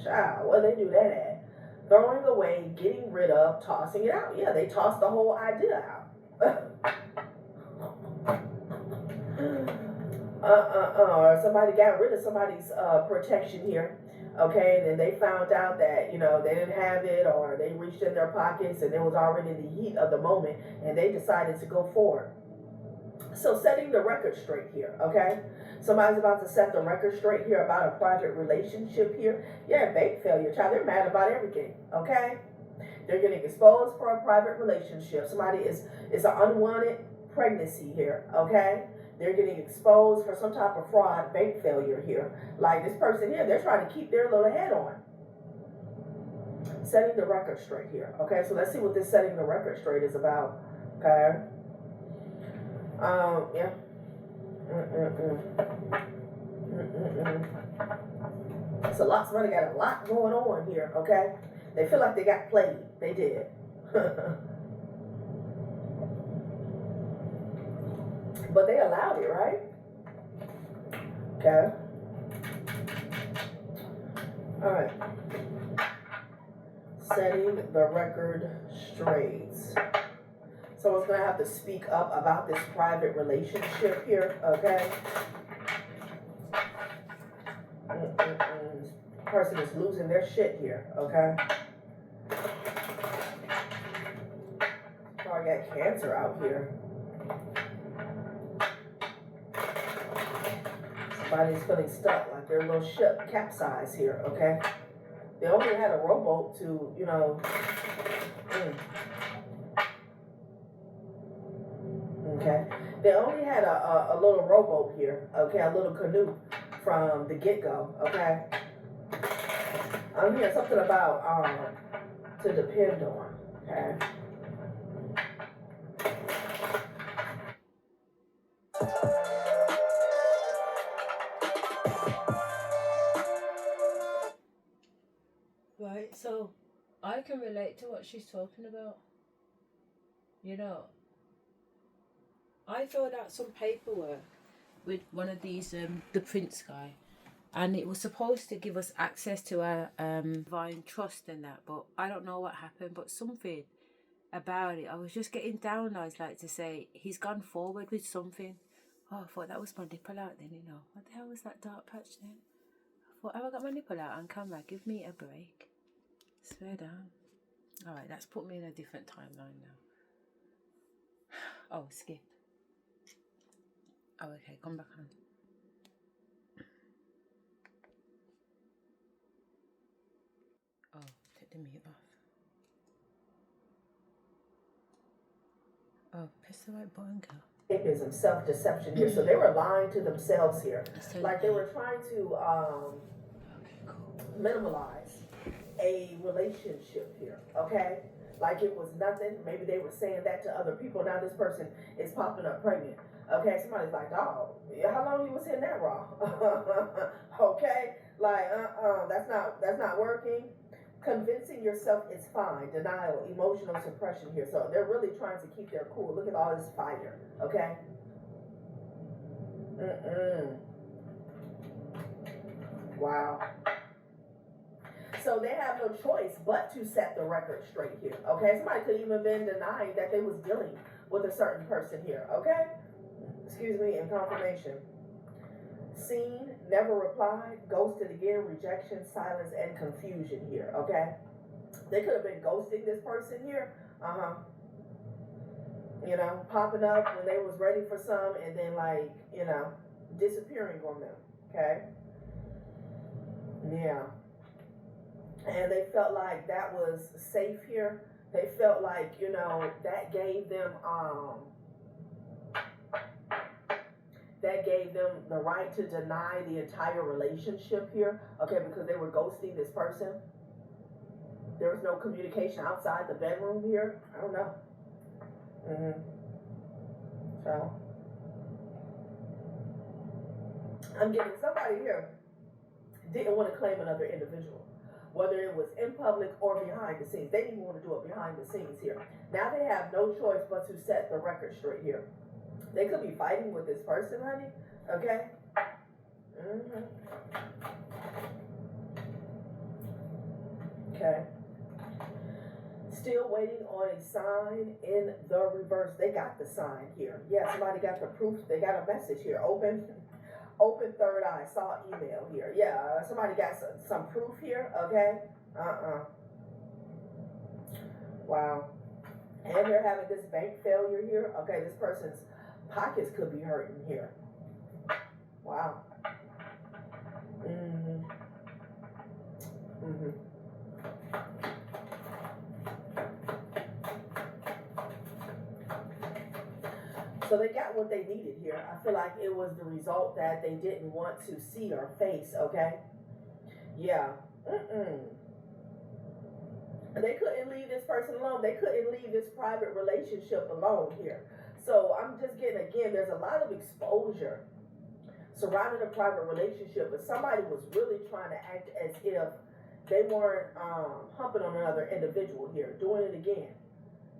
Child, where they do that at? Throwing away, getting rid of, tossing it out. Yeah, they tossed the whole idea out. Or somebody got rid of somebody's protection here, okay, and then they found out that, they didn't have it, or they reached in their pockets and it was already the heat of the moment and they decided to go forward. So setting the record straight here, okay? Somebody's about to set the record straight here about a private relationship here. Yeah, bank failure, child, they're mad about everything, okay? They're getting exposed for a private relationship. Somebody is an unwanted pregnancy here, okay? They're getting exposed for some type of fraud, bank failure here. Like this person here, they're trying to keep their little head on. Setting the record straight here, okay? So let's see what this setting the record straight is about, okay? Yeah. It's a lot. Somebody got a lot going on here, okay? They feel like they got played. They did. But they allowed it, right? Okay. All right. Setting the record straight. Someone's going to have to speak up about this private relationship here, okay? This person is losing their shit here, okay? Oh, I got cancer out here. Somebody's feeling stuck, like their little ship capsized here, okay? They only had a rowboat to, okay? They only had a little rowboat here, okay? A little canoe from the get-go, okay? I'm hearing something about to depend on, okay? Right, so I can relate to what she's talking about. I filled out some paperwork with one of these the Prince guy, and it was supposed to give us access to our divine trust and that, but I don't know what happened, but something about it, I was just getting downloads like to say he's gone forward with something. Oh, I thought that was my nipple out then, you know. What the hell was that dark patch then? I thought, have I got my nipple out on camera? Give me a break. Swear down. Alright, that's put me in a different timeline now. Oh, skip. Oh, okay, come back on. Oh, take the mute off. Oh, press the right button, girl. Escapism, self-deception here. So they were lying to themselves here. Like they were trying to minimalize a relationship here, okay? Like it was nothing. Maybe they were saying that to other people. Now this person is popping up pregnant. Okay, somebody's like, dog, how long you was in that raw? Okay, like, that's not working. Convincing yourself it's fine. Denial, emotional suppression here. So they're really trying to keep their cool. Look at all this fire, okay? Wow. So they have no choice but to set the record straight here, okay? Somebody could even been denying that they was dealing with a certain person here, okay? Excuse me, in confirmation. Seen, never replied, ghosted again, rejection, silence, and confusion here, okay? They could have been ghosting this person here, you know, popping up when they was ready for some and then like, you know, disappearing on them, okay? Yeah. And they felt like that was safe here. They felt like, you know, that gave them the right to deny the entire relationship here, okay, because they were ghosting this person. There was no communication outside the bedroom here. I don't know. So I'm getting somebody here didn't want to claim another individual, whether it was in public or behind the scenes. They didn't even want to do it behind the scenes here. Now they have no choice but to set the record straight here. They could be fighting with this person, honey. Okay? Okay. Still waiting on a sign in the reverse. They got the sign here. Yeah, somebody got the proof. They got a message here. Open third eye. Saw email here. Yeah, somebody got some proof here. Okay? Wow. And they're having this bank failure here. Okay, this person's pockets could be hurting here. Wow. So they got what they needed here. I feel like it was the result that they didn't want to see or face, okay? Yeah. They couldn't leave this person alone. They couldn't leave this private relationship alone here. So I'm just getting, again, there's a lot of exposure surrounding a private relationship, but somebody was really trying to act as if they weren't humping on another individual here, doing it again.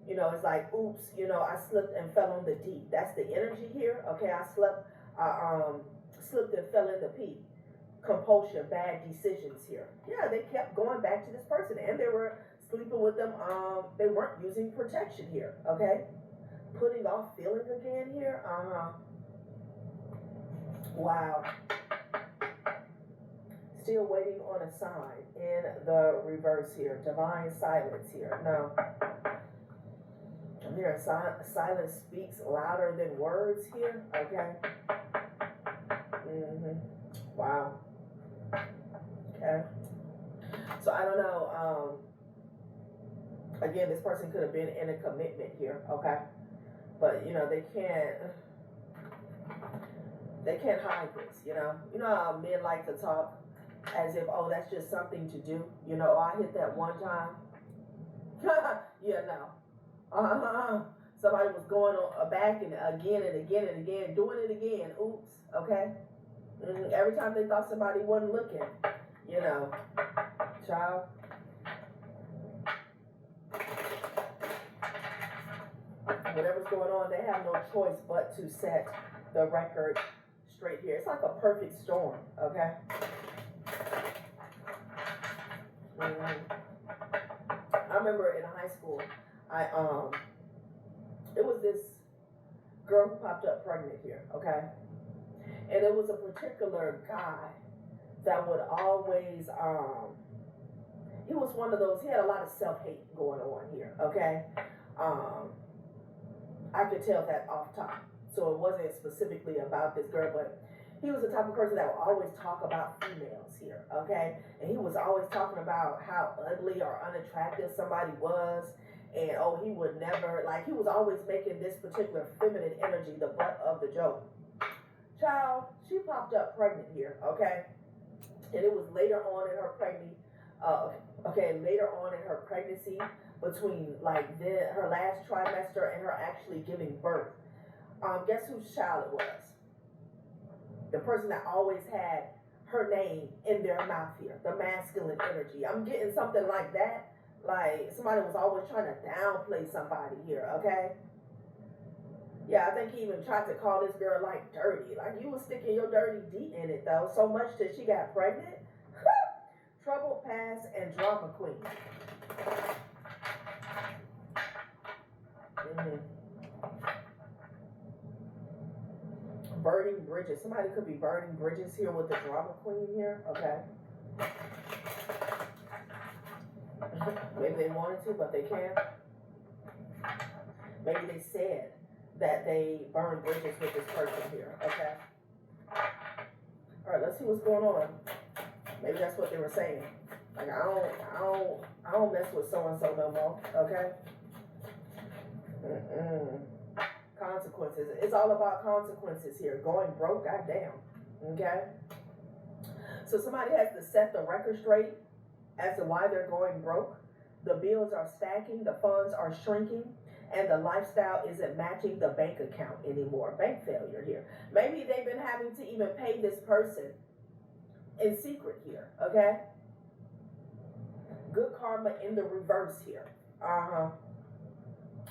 You know, it's like, oops, you know, I slipped and fell on the D. That's the energy here. Okay, I slipped and fell in the P. Compulsion, bad decisions here. Yeah, they kept going back to this person, and they were sleeping with them. They weren't using protection here. Okay, putting off feeling again here. Wow. Still waiting on a sign in the reverse here. Divine silence here. No. I'm hearing silence speaks louder than words here. Okay. Wow. Okay. So I don't know. Again, this person could have been in a commitment here. Okay. But you know they can't hide this. You know how men like to talk as if, oh, that's just something to do. You know, I hit that one time. Yeah, no. Somebody was going on back and again and again and again, doing it again. Oops. Okay. Every time they thought somebody wasn't looking, you know, child. Whatever's going on, they have no choice but to set the record straight here. It's like a perfect storm, okay? I remember in high school, it was this girl who popped up pregnant here, okay? And it was a particular guy that would always, he was one of those, he had a lot of self-hate going on here, okay? I could tell that off top. So it wasn't specifically about this girl, but he was the type of person that would always talk about females here, okay? And he was always talking about how ugly or unattractive somebody was. And, oh, he would never, like, he was always making this particular feminine energy the butt of the joke. Child, she popped up pregnant here, okay? And it was later on in her pregnancy, between, like, her last trimester and her actually giving birth. Guess whose child it was? The person that always had her name in their mouth here, the masculine energy. I'm getting something like that. Like somebody was always trying to downplay somebody here, okay? Yeah, I think he even tried to call this girl like dirty. Like you was sticking your dirty D in it though, so much that she got pregnant. Troubled past and drama queen. Burning bridges. Somebody could be burning bridges here with the drama queen here. Okay. Maybe they wanted to, but they can't. Maybe they said that they burned bridges with this person here. Okay. All right, let's see what's going on. Maybe that's what they were saying. Like I don't mess with so and so no more. Okay. Consequences. It's all about consequences here. Going broke, goddamn. Okay? So somebody has to set the record straight as to why they're going broke. The bills are stacking, the funds are shrinking, and the lifestyle isn't matching the bank account anymore. Bank failure here. Maybe they've been having to even pay this person in secret here. Okay? Good karma in the reverse here.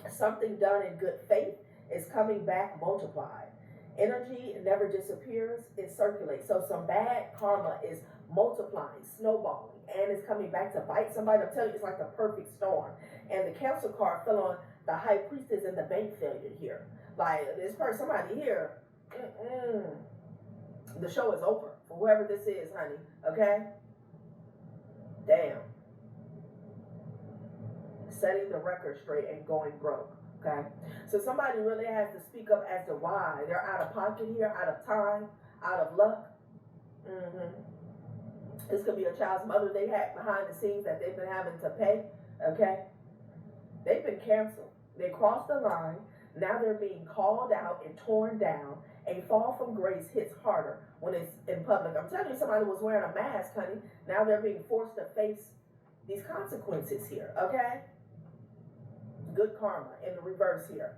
Something done in good faith is coming back multiplied. Energy never disappears, it circulates. So some bad karma is multiplying, snowballing, and it's coming back to bite somebody. I'm telling you, it's like the perfect storm. And the Council card fell on the High Priestess and the bank failure here. Like this person, somebody here, the show is over for whoever this is, honey. Okay? Damn. Setting the record straight and going broke. Okay, so somebody really has to speak up as to why they're out of pocket here, out of time, out of luck. This could be a child's mother they had behind the scenes that they've been having to pay. Okay, they've been canceled. They crossed the line. Now they're being called out and torn down. A fall from grace hits harder when it's in public. I'm telling you, somebody was wearing a mask, honey. Now they're being forced to face these consequences here. Okay. Good karma in the reverse here.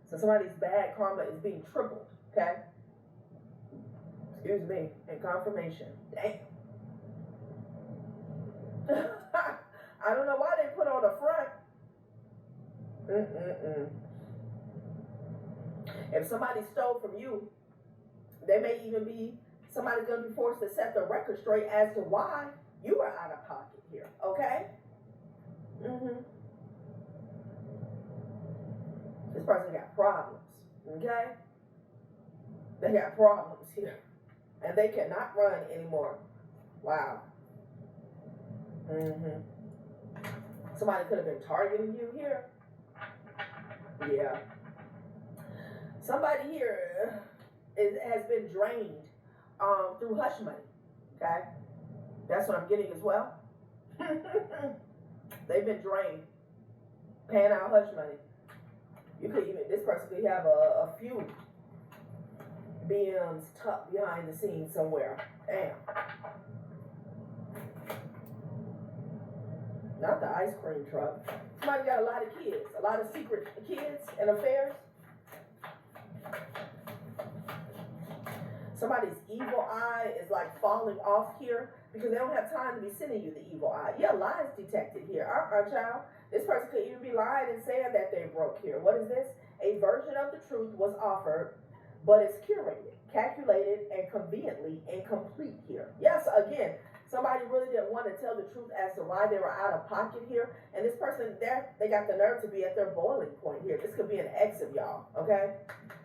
So somebody's bad karma is being tripled, okay? Excuse me, in confirmation. Damn. I don't know why they put on the front. If somebody stole from you, they may even be, somebody's going to be forced to set the record straight as to why you are out of pocket here, okay? This person got problems, okay? They got problems here. And they cannot run anymore. Wow. Somebody could have been targeting you here. Yeah. Somebody here has been drained through hush money, okay? That's what I'm getting as well. They've been drained, paying out hush money. You could even, this person could have a few BMs tucked behind the scenes somewhere. Damn. Not the ice cream truck. Somebody got a lot of kids, a lot of secret kids and affairs. Somebody's evil eye is like falling off here because they don't have time to be sending you the evil eye. Yeah, lies detected here. Child. This person could even be lying and saying that they broke here. What is this? A version of the truth was offered, but it's curated. calculated and conveniently incomplete here. Yes, again, somebody really didn't want to tell the truth as to why they were out of pocket here. And this person there, they got the nerve to be at their boiling point here. This could be an ex of y'all, okay?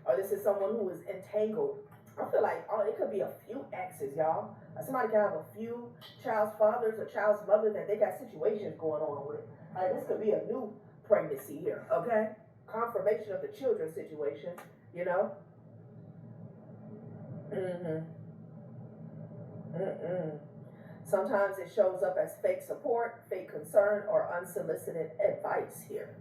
Or this is someone who is entangled. I feel like it could be a few exes, y'all. Somebody can have a few child's fathers or child's mothers that they got situations going on with. This could be a new pregnancy here, okay? Confirmation of the children situation, you know? Sometimes it shows up as fake support, fake concern, or unsolicited advice here.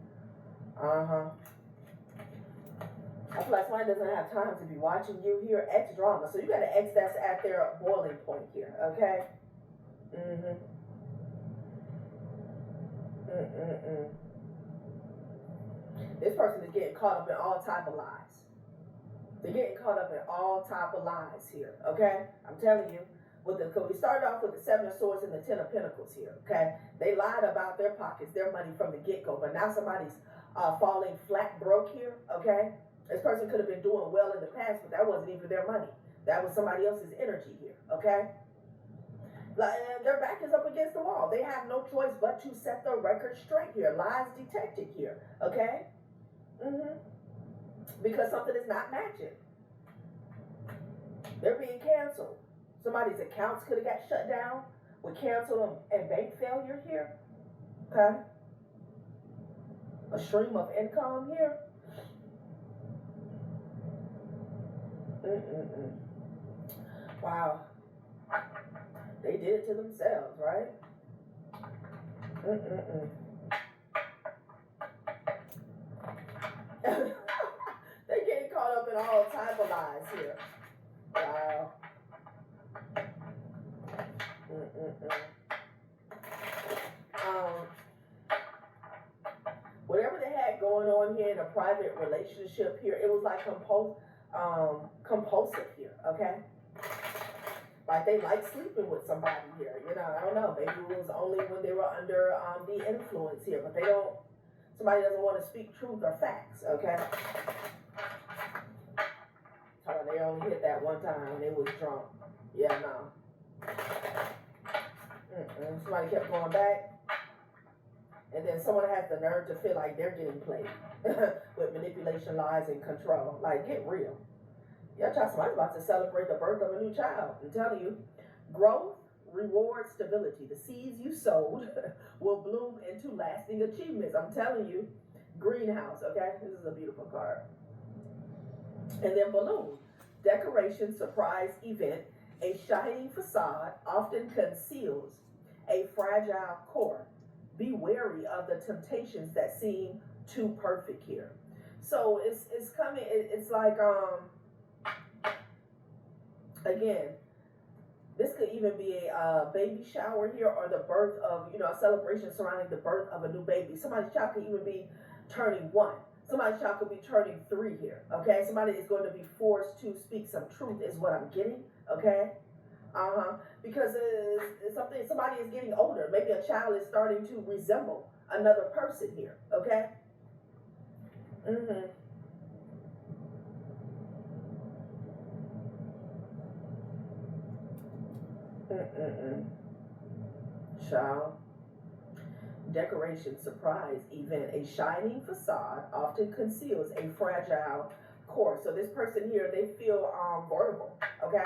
I feel like somebody doesn't have time to be watching you here. Ex drama. So you got an ex that's at their boiling point here, okay? This person is getting caught up in all type of lies. They're getting caught up in all type of lies here, okay? I'm telling you. We started off with the 7 of Swords and the 10 of Pentacles here, okay? They lied about their pockets, their money from the get-go, but now somebody's falling flat broke here, okay? This person could have been doing well in the past, but that wasn't even their money. That was somebody else's energy here, okay? And their back is up against the wall. They have no choice but to set the record straight here. Lies detected here, okay? Because something is not matching. They're being canceled. Somebody's accounts could have got shut down with cancel and bank failure here, okay? A stream of income here. Wow. They did it to themselves, right? They're getting caught up in all type of lies here. Wow. Whatever they had going on here in a private relationship here, it was like compulsive here, okay? Like they like sleeping with somebody here, you know, I don't know. Maybe it was only when they were under the influence here, but somebody doesn't want to speak truth or facts, okay? They only hit that one time when they was drunk. Yeah, no. Somebody kept going back. And then someone has the nerve to feel like they're getting played with manipulation, lies, and control. Like, get real. Somebody's about to celebrate the birth of a new child. I'm telling you, growth, reward, stability. The seeds you sowed will bloom into lasting achievements. I'm telling you, greenhouse, okay? This is a beautiful card. And then balloon, decoration, surprise event. A shining facade often conceals a fragile core. Be wary of the temptations that seem too perfect here. So it's coming. It's like again, this could even be a baby shower here, or the birth of, a celebration surrounding the birth of a new baby. Somebody's child could even be turning 1. Somebody's child could be turning 3 here. Okay, somebody is going to be forced to speak some truth, is what I'm getting. Okay. Because somebody is getting older. Maybe a child is starting to resemble another person here. Okay. Child. Decoration, surprise event. A shining facade often conceals a fragile core. So this person here, they feel vulnerable. Okay.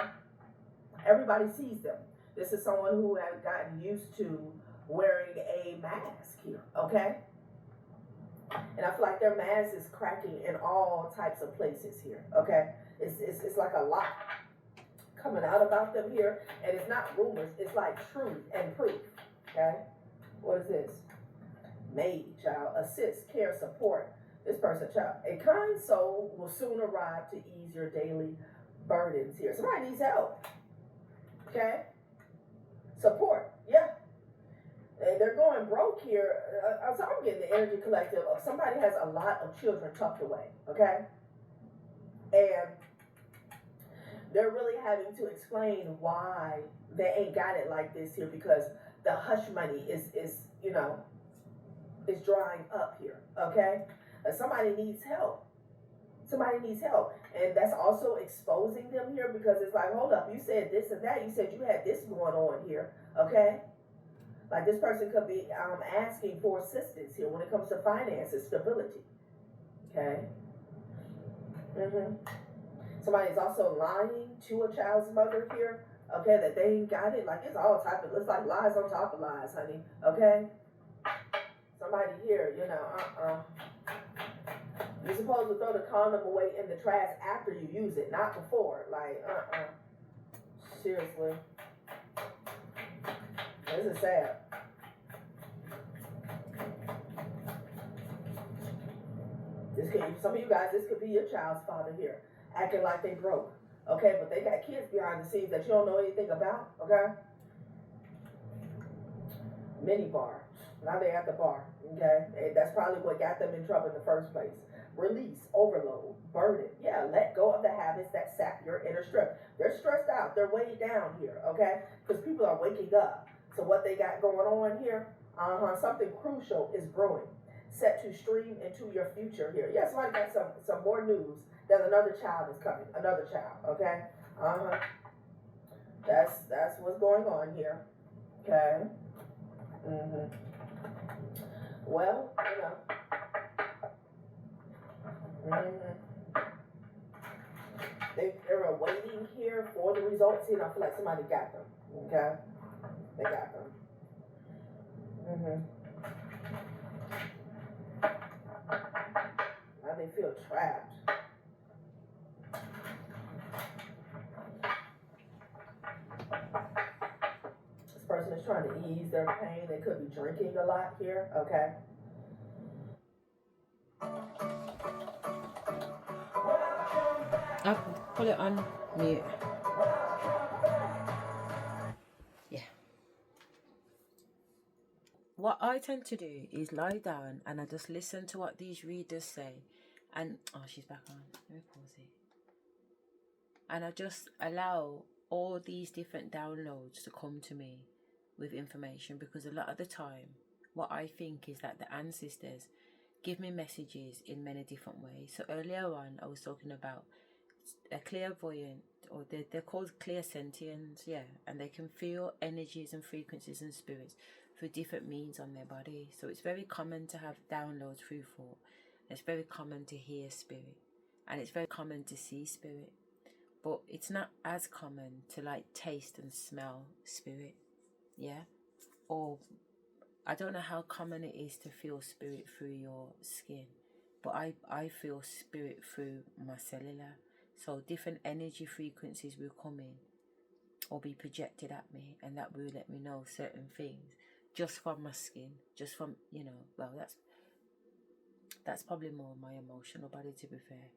Everybody sees them. This is someone who has gotten used to wearing a mask here, okay? And I feel like their mask is cracking in all types of places here, okay? It's like a lot coming out about them here, and it's not rumors. It's like truth and proof, okay? What is this? Maid, child, assist, care, support. This person, child. A kind soul will soon arrive to ease your daily burdens here. Somebody needs help. Okay, support, yeah. And they're going broke here. So I'm getting the energy collective of somebody has a lot of children tucked away, okay? And they're really having to explain why they ain't got it like this here, because the hush money is drying up here, okay? Somebody needs help. Somebody needs help. And that's also exposing them here, because it's like, hold up, you said this and that. You said you had this going on here, okay? Like, this person could be asking for assistance here when it comes to finances, stability, okay? Somebody's also lying to a child's mother here, okay, that they ain't got it. Like, it's all type of, it's like lies on top of lies, honey, okay? Somebody here, you know, you're supposed to throw the condom away in the trash after you use it, not before. Like, seriously. This is sad. Some of you guys, this could be your child's father here, acting like they broke, okay? But they got kids behind the scenes that you don't know anything about, okay? Mini bar. Now they're at the bar, okay? And that's probably what got them in trouble in the first place. Release, overload, burden. Yeah, let go of the habits that sap your inner strength. They're stressed out. They're weighed down here, okay? Because people are waking up. So what they got going on here, something crucial is brewing. Set to stream into your future here. Yeah, somebody got some more news that another child is coming. Another child, okay? That's what's going on here, okay? Well, you know. They're waiting here for the results. You know, I feel like somebody got them. Okay? They got them. Now they feel trapped. This person is trying to ease their pain. They could be drinking a lot here. Okay? I'll put it on mute. Yeah. What I tend to do is lie down and I just listen to what these readers say. And, oh, she's back on. Let me pause it. And I just allow all these different downloads to come to me with information, because a lot of the time, what I think is that the ancestors give me messages in many different ways. So earlier on, I was talking about a clairvoyant, or they're called clairsentients, yeah, and they can feel energies and frequencies and spirits through different means on their body. So it's very common to have downloads through thought. It's very common to hear spirit, and it's very common to see spirit, but it's not as common to like taste and smell spirit, yeah. Or I don't know how common it is to feel spirit through your skin, but I feel spirit through my cellular. So different energy frequencies will come in or be projected at me, and that will let me know certain things just from my skin, just from, you know, well, that's probably more my emotional body, to be fair.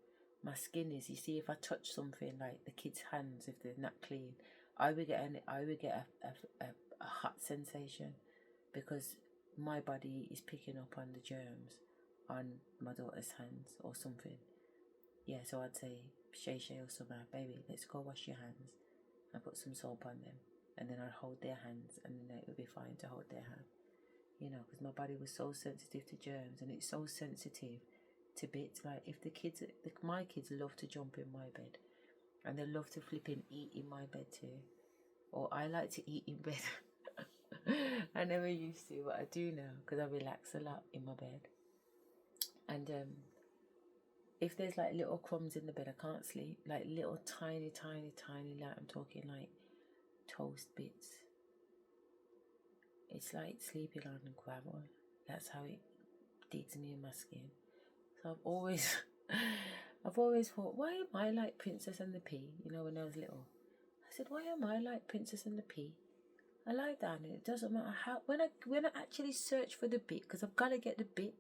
My skin is, you see, if I touch something like the kids' hands, if they're not clean, I would get a hot sensation, because my body is picking up on the germs on my daughter's hands or something. Yeah, so I'd say, Shay or something, baby, let's go wash your hands. I put some soap on them, and then I'd hold their hands, and then it would be fine to hold their hand. You know, because my body was so sensitive to germs, and it's so sensitive to bits. Like, if my kids love to jump in my bed, and they love to flip and eat in my bed too. Or I like to eat in bed. I never used to, but I do now, because I relax a lot in my bed. And if there's like little crumbs in the bed, I can't sleep. Like little tiny, like I'm talking like toast bits. It's like sleeping on gravel. That's how it digs me in my skin. So I've always thought, why am I like Princess and the Pea? You know, when I was little, I said, why am I like Princess and the Pea? I lie down and it doesn't matter how. When I actually search for the bit, because I've got to get the bit.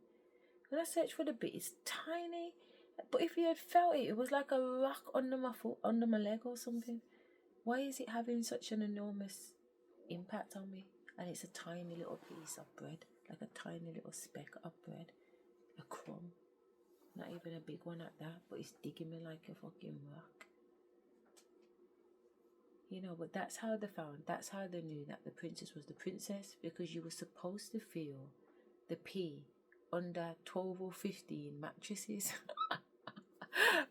When I search for the bit, it's tiny. But if you had felt it, it was like a rock under my foot, under my leg or something. Why is it having such an enormous impact on me? And it's a tiny little piece of bread, like a tiny little speck of bread, a crumb. Not even a big one at that, but it's digging me like a fucking rock. You know, but that's how they knew that the princess was the princess, because you were supposed to feel the pea under 12 or 15 mattresses.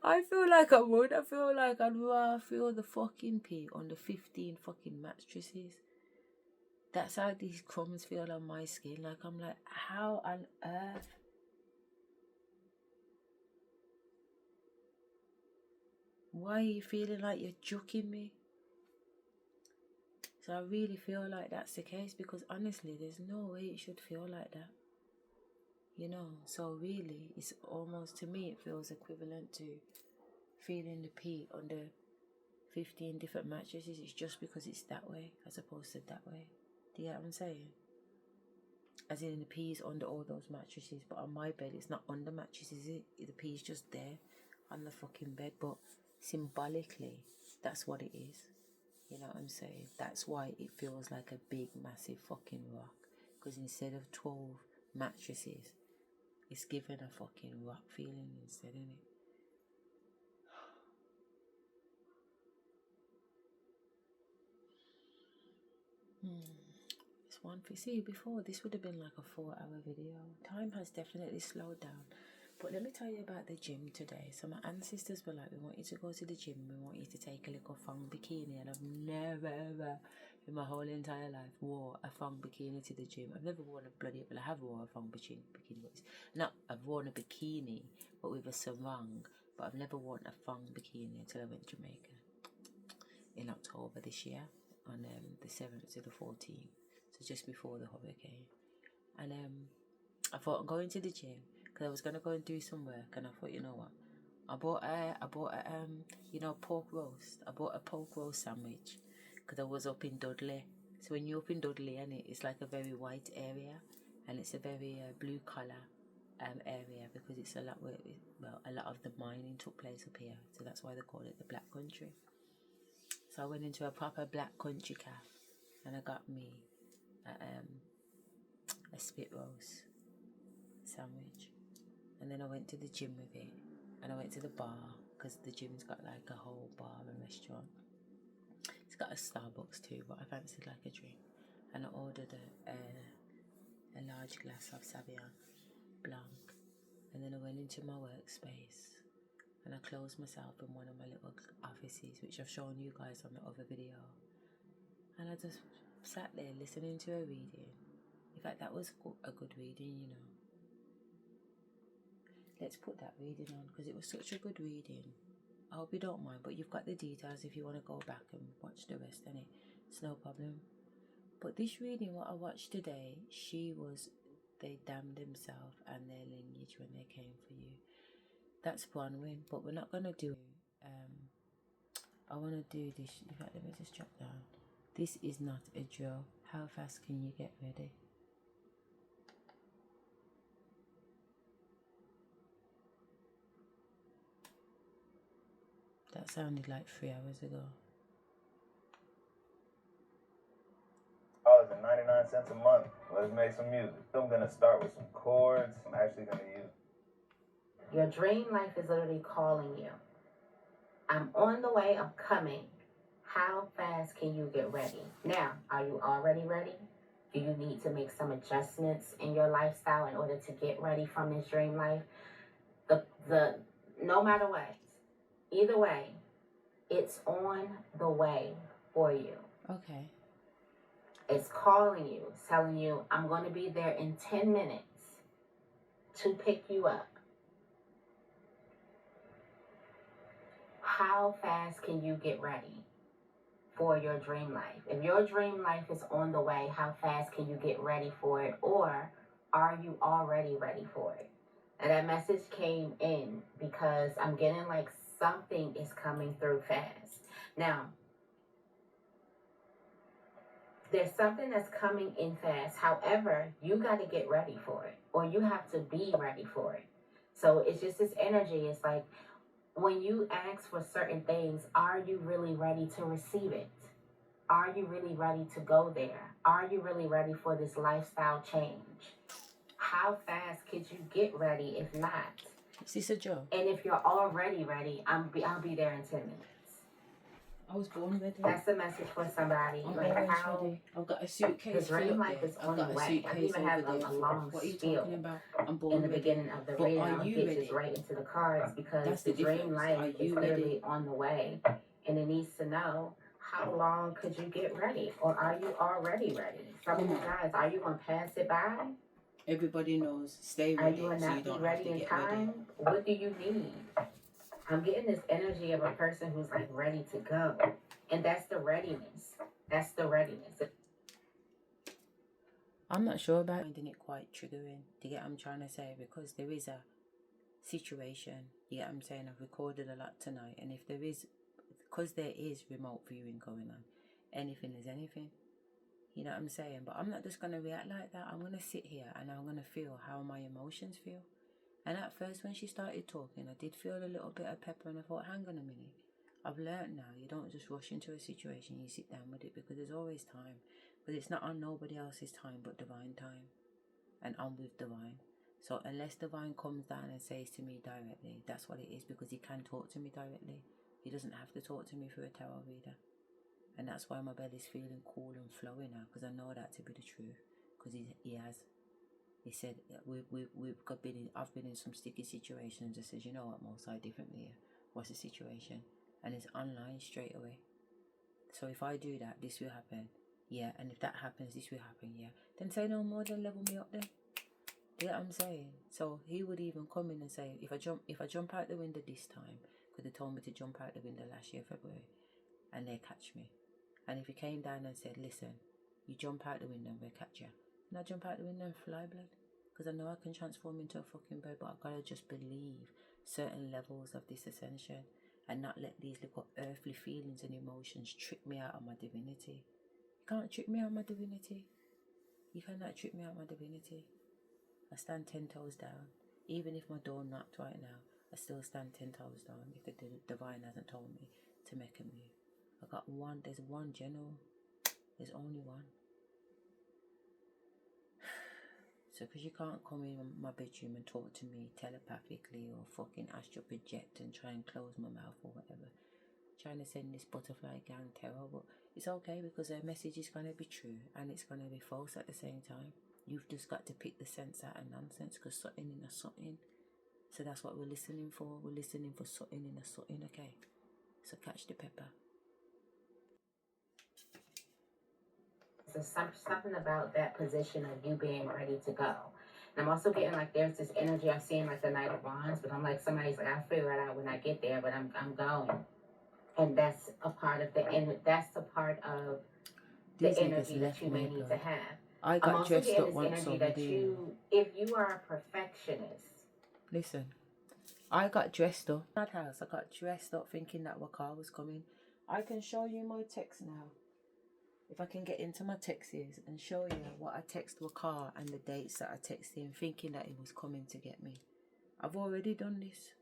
I feel like I would. I feel like I'd rather feel the fucking pee on the 15 fucking mattresses. That's how these crumbs feel on my skin. Like, I'm like, how on earth? Why are you feeling like you're juking me? So I really feel like that's the case, because honestly, there's no way it should feel like that. You know, so really, it's almost, to me, it feels equivalent to feeling the pee on the 15 different mattresses. It's just because it's that way as opposed to that way. Do you get what I'm saying? As in, the pee's under all those mattresses, but on my bed, it's not under mattresses, the pee's just there on the fucking bed. But symbolically, that's what it is. You know what I'm saying? That's why it feels like a big, massive fucking rock. Because instead of 12 mattresses, it's given a fucking rock feeling instead, innit? It's one for, see, before this would have been like a 4-hour video. Time has definitely slowed down. But let me tell you about the gym today. So my ancestors were like, we want you to go to the gym, we want you to take a little thong bikini. And I've never ever in my whole entire life wore a thong bikini to the gym. I've never worn a bloody, well, I have worn a thong bikini. Not, I've worn a bikini, but with a sarong. But I've never worn a thong bikini until I went to Jamaica in October this year, on the 7th to the 14th. So just before the hurricane. And I thought, I'm going to the gym because I was gonna go and do some work, and I thought, you know what, I bought a pork roast. I bought a pork roast sandwich because I was up in Dudley. So when you're up in Dudley, and it's like a very white area, and it's a very blue collar area, because it's a lot where a lot of the mining took place up here. So that's why they call it the Black Country. So I went into a proper Black Country cafe, and I got me a spit roast sandwich, and then I went to the gym with it, and I went to the bar, because the gym's got like a whole bar and restaurant. It's got a Starbucks too, but I fancied like a drink, and I ordered a large glass of Sauvignon Blanc, and then I went into my workspace, and I closed myself in one of my little offices, which I've shown you guys on the other video, and I just sat there listening to a reading. In fact, that was a good reading, you know. Let's put that reading on, because it was such a good reading. I hope you don't mind, but you've got the details if you want to go back and watch the rest, and it's no problem. But this reading, what I watched today, they damned themselves and their lineage when they came for you. That's Bronwyn, but we're not going to do I want to do this. In fact, let me just drop down. This is not a drill. How fast can you get ready? That sounded like 3 hours ago. Oh, it's 99 cents a month. Let's make some music. I'm going to start with some chords. I'm actually going to use. Your dream life is literally calling you. I'm on the way, I'm coming. How fast can you get ready? Now, are you already ready? Do you need to make some adjustments in your lifestyle in order to get ready from this dream life? No matter what, either way, it's on the way for you. Okay. It's calling you, it's telling you, I'm going to be there in 10 minutes to pick you up. How fast can you get ready for your dream life? If your dream life is on the way, how fast can you get ready for it? Or are you already ready for it? And that message came in because I'm getting like something is coming through fast. Now, there's something that's coming in fast. However, you got to get ready for it, or you have to be ready for it. So it's just this energy. It's like when you ask for certain things, are you really ready to receive it? Are you really ready to go there? Are you really ready for this lifestyle change? How fast could you get ready if not? Is this a joke? And if you're already ready, I'll be there in 10 minutes. I was born ready. That's a message for somebody. I'm like always how ready. I've got a suitcase the dream full up life there. is I've on got the a way. I suitcase even over have there. a long What are you spiel talking about? I'm in born the ready. beginning of the But reading. are I'll you get ready? just right into the cards because That's the the dream difference. life Are is you literally ready? on the way, and it needs to know how long could you get ready, or are you already ready? Some of you guys, are you gonna pass it by? Everybody knows. Stay Are ready you gonna so you not be don't have ready to in get ready. time? What do you need? I'm getting this energy of a person who's like ready to go, and that's the readiness. That's the readiness. I'm not sure about finding it quite triggering. Do you get what I'm trying to say? Because there is a situation. You get what I'm saying? I've recorded a lot tonight, and if there is, because there is remote viewing going on, anything is anything. You know what I'm saying? But I'm not just going to react like that. I'm going to sit here and I'm going to feel how my emotions feel. And at first when she started talking, I did feel a little bit of pepper, and I thought, hang on a minute. I've learned now, you don't just rush into a situation, you sit down with it, because there's always time. But it's not on nobody else's time but divine time. And I'm with divine. So unless divine comes down and says to me directly, that's what it is, because he can talk to me directly. He doesn't have to talk to me through a tarot reader. And that's why my belly's feeling cool and flowy now, because I know that to be the truth. Because he has. He said, I've been in some sticky situations. I said, you know what, Mo, side differently here. What's the situation? And it's online straight away. So if I do that, this will happen. Yeah, and if that happens, this will happen. Yeah. Then say no more than level me up then. You know what I'm saying? So he would even come in and say, if I jump out the window this time, because they told me to jump out the window last year, February, and they catch me. And if he came down and said, listen, you jump out the window and we'll catch you. And I jump out the window and fly, blood. Because I know I can transform into a fucking bird, but I've got to just believe certain levels of this ascension and not let these little earthly feelings and emotions trick me out of my divinity. You can't trick me out of my divinity. You cannot trick me out of my divinity. I stand 10 toes down. Even if my door knocked right now, I still stand 10 toes down if the divine hasn't told me to make a move. There's one general. There's only one. So because you can't come in my bedroom and talk to me telepathically or fucking astral project and try and close my mouth or whatever, trying to send this butterfly gang terror, but it's okay because their message is going to be true and it's going to be false at the same time. You've just got to pick the sense out of nonsense, because something in a something. So that's what we're listening for. We're listening for something in a something, okay? So catch the pepper. So something about that position of you being ready to go. And I'm also getting like there's this energy. I'm seeing like the Knight of Wands, but I'm like somebody's like, I'll figure it out when I get there, but I'm going. And that's a part of the energy that you may need to have. I got I'm also dressed getting up this once energy that if you are a perfectionist. Listen, I got dressed up. That house, I got dressed up thinking that my car was coming. I can show you my text now. If I can get into my texts and show you what I text Wakar and the dates that I texted him, thinking that he was coming to get me. I've already done this.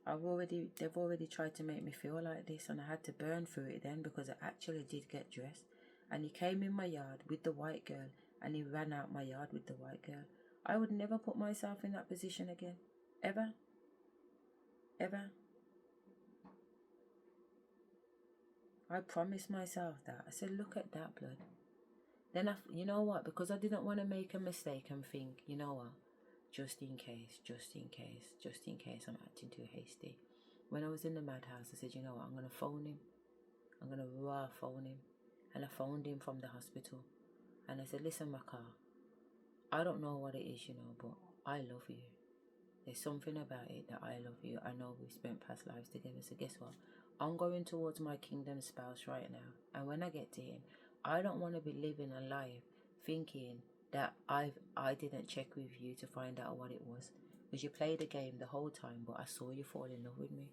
They've already tried to make me feel like this, and I had to burn through it then, because I actually did get dressed. And he came in my yard with the white girl, and he ran out my yard with the white girl. I would never put myself in that position again. Ever. Ever. I promised myself that. I said, look at that, blood. Then, you know what? Because I didn't want to make a mistake and think, you know what? Just in case I'm acting too hasty. When I was in the madhouse, I said, you know what? I'm going to phone him. I'm going to raw phone him. And I phoned him from the hospital. And I said, listen, Makar, I don't know what it is, you know, but I love you. There's something about it that I love you. I know we've spent past lives together. So guess what? I'm going towards my kingdom spouse right now. And when I get to him, I don't want to be living a life thinking that I didn't check with you to find out what it was. Because you played the game the whole time, but I saw you fall in love with me.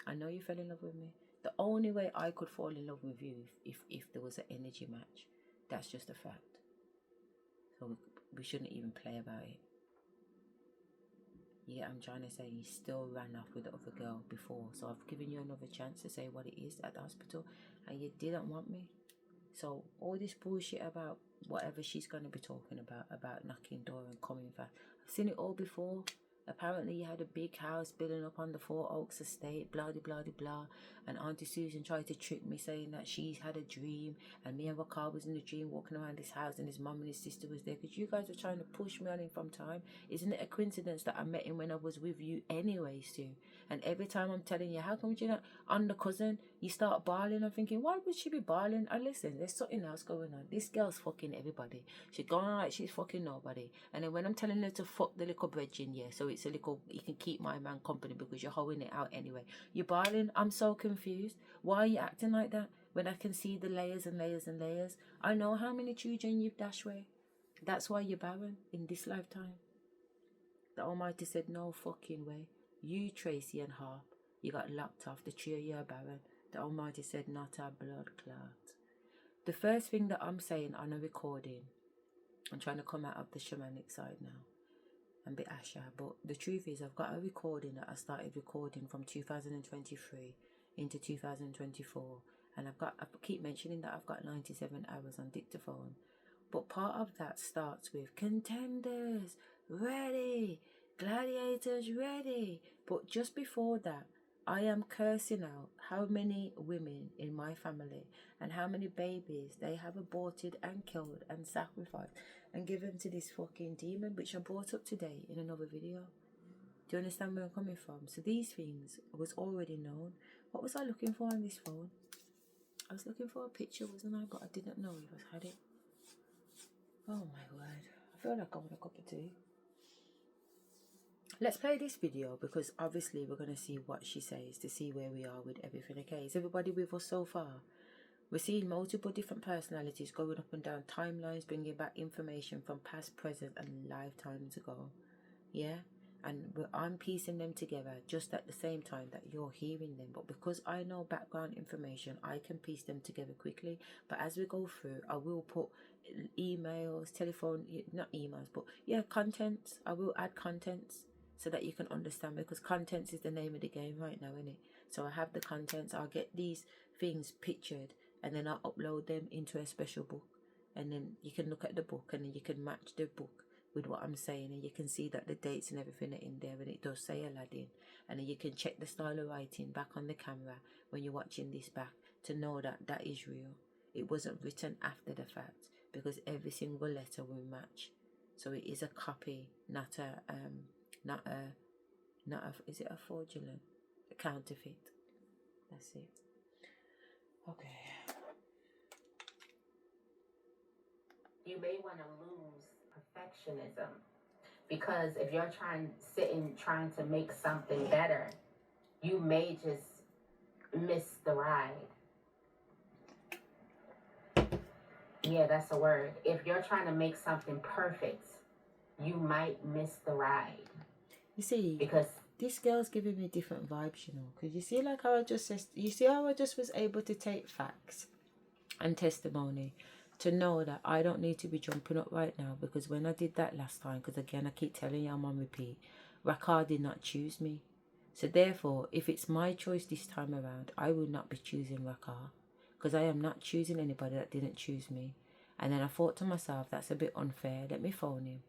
I know you fell in love with me. The only way I could fall in love with you if there was an energy match. That's just a fact. So we shouldn't even play about it. Yeah, I'm trying to say you still ran off with the other girl before. So I've given you another chance to say what it is at the hospital. And you didn't want me. So all this bullshit about whatever she's going to be talking about knocking door and coming back. I've seen it all before. Apparently you had a big house building up on the Four Oaks estate, blah, blah, blah, blah. And Auntie Susan tried to trick me saying that she had a dream and me and Wakar was in the dream walking around this house and his mum and his sister was there because you guys were trying to push me on him from time. Isn't it a coincidence that I met him when I was with you anyway, Sue? And every time I'm telling you, how come you're not on the cousin? You start bawling. I'm thinking, why would she be bawling? And listen, there's something else going on. This girl's fucking everybody. She's going on like she's fucking nobody. And then when I'm telling her to fuck the little bridging, yeah, so it's a little, you can keep my man company because you're hoeing it out anyway. You're bawling. I'm so confused. Why are you acting like that when I can see the layers and layers and layers? I know how many children you've dashed away. That's why you're barren in this lifetime. The Almighty said, no fucking way. You, Tracy and Harp, you got locked off. The three of you are barren. The Almighty said, not a blood clot. The first thing that I'm saying on a recording, I'm trying to come out of the shamanic side now and be Asherah, but the truth is I've got a recording that I started recording from 2023 into 2024, and I keep mentioning that I've got 97 hours on dictaphone, but part of that starts with contenders ready, gladiators ready, but just before that I am cursing out how many women in my family and how many babies they have aborted and killed and sacrificed and given to this fucking demon, which I brought up today in another video. Do you understand where I'm coming from? So these things was already known. What was I looking for on this phone? I was looking for a picture, wasn't I? But I didn't know if I had it. Oh my word. I feel like I want a cup of tea. Let's play this video because obviously we're going to see what she says to see where we are with everything. Okay, is everybody with us so far? We're seeing multiple different personalities going up and down timelines, bringing back information from past, present and lifetimes ago. Yeah, and I'm piecing them together just at the same time that you're hearing them. But because I know background information, I can piece them together quickly. But as we go through, I will put emails, telephone, not emails, but yeah, contents. I will add contents so that you can understand, because contents is the name of the game right now, isn't it? So I have the contents. I'll get these things pictured and then I'll upload them into a special book, and then you can look at the book and then you can match the book with what I'm saying, and you can see that the dates and everything are in there, and it does say Aladdin, and then you can check the style of writing back on the camera when you're watching this back to know that that is real. It wasn't written after the fact, because every single letter will match. So it is a copy, not a is it a fraudulent? A counterfeit. That's it. Okay. You may want to lose perfectionism, because if you're trying to make something better, you may just miss the ride. Yeah, that's a word. If you're trying to make something perfect, you might miss the ride. You see, because this girl's giving me different vibes, you know, because you see like how I just said, you see how I just was able to take facts and testimony to know that I don't need to be jumping up right now, because when I did that last time, because again I keep telling you I'm on repeat, Rakar did not choose me. So therefore, if it's my choice this time around, I will not be choosing Rakar, because I am not choosing anybody that didn't choose me. And then I thought to myself, that's a bit unfair, let me phone him.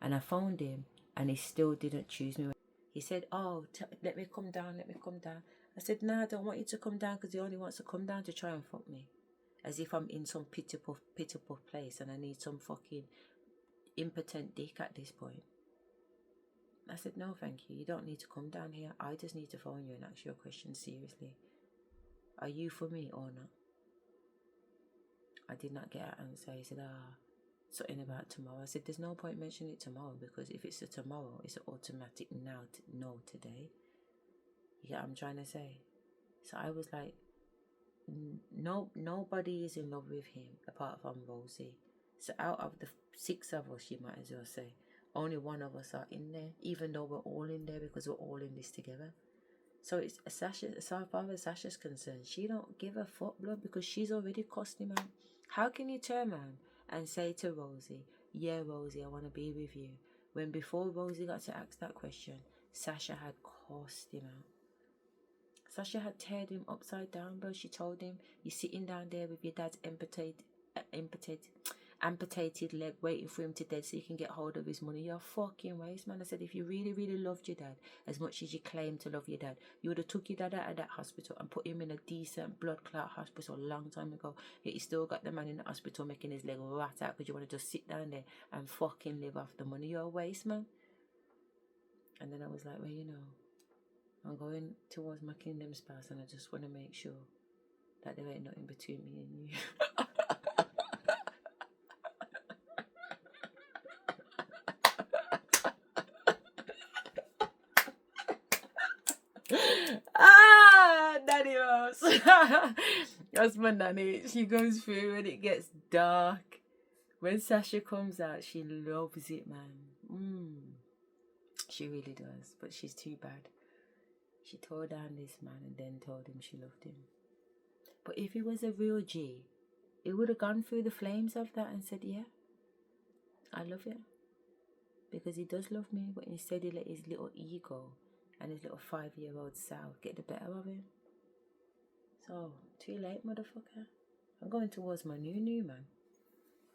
And I phoned him and he still didn't choose me. He said, oh, let me come down, let me come down. I said, nah, I don't want you to come down, because he only wants to come down to try and fuck me. As if I'm in some pitiful place and I need some fucking impotent dick at this point. I said, no, thank you. You don't need to come down here. I just need to phone you and ask you a question seriously. Are you for me or not? I did not get an answer. He said, something about tomorrow. I said, there's no point mentioning it tomorrow, because if it's a tomorrow, it's an automatic no today. You get what I'm trying to say? So I was like, nobody is in love with him apart from Rosie. So out of the 6 of us, you might as well say, only one of us are in there, even though we're all in there, because we're all in this together. So it's Sasha, as far as Sasha's concerned, she don't give a fuck, blood, because she's already cost him out. How can you turn around and say to Rosie, yeah, Rosie, I want to be with you, when before Rosie got to ask that question, Sasha had cost him out. Sasha had teared him upside down, bro. She told him, you're sitting down there with your dad's impotent amputated leg waiting for him to dead so you can get hold of his money. You're fucking waste, man. I said, if you really, really loved your dad as much as you claim to love your dad, you would have took your dad out of that hospital and put him in a decent blood clot hospital a long time ago. Yet you still got the man in the hospital making his leg rat out because you want to just sit down there and fucking live off the money. You're a waste, man. And then I was like, well, you know, I'm going towards my kingdom spouse and I just want to make sure that there ain't nothing between me and you. Nanny Rose. That's my nanny. She goes through when it gets dark. When Sasha comes out, she loves it, man. She really does. But she's too bad. She tore down this man and then told him she loved him. But if he was a real G, he would have gone through the flames of that and said, yeah, I love you. Because he does love me, but instead he let his little ego and his little 5-year-old self get the better of him. So, too late, motherfucker. I'm going towards my new man.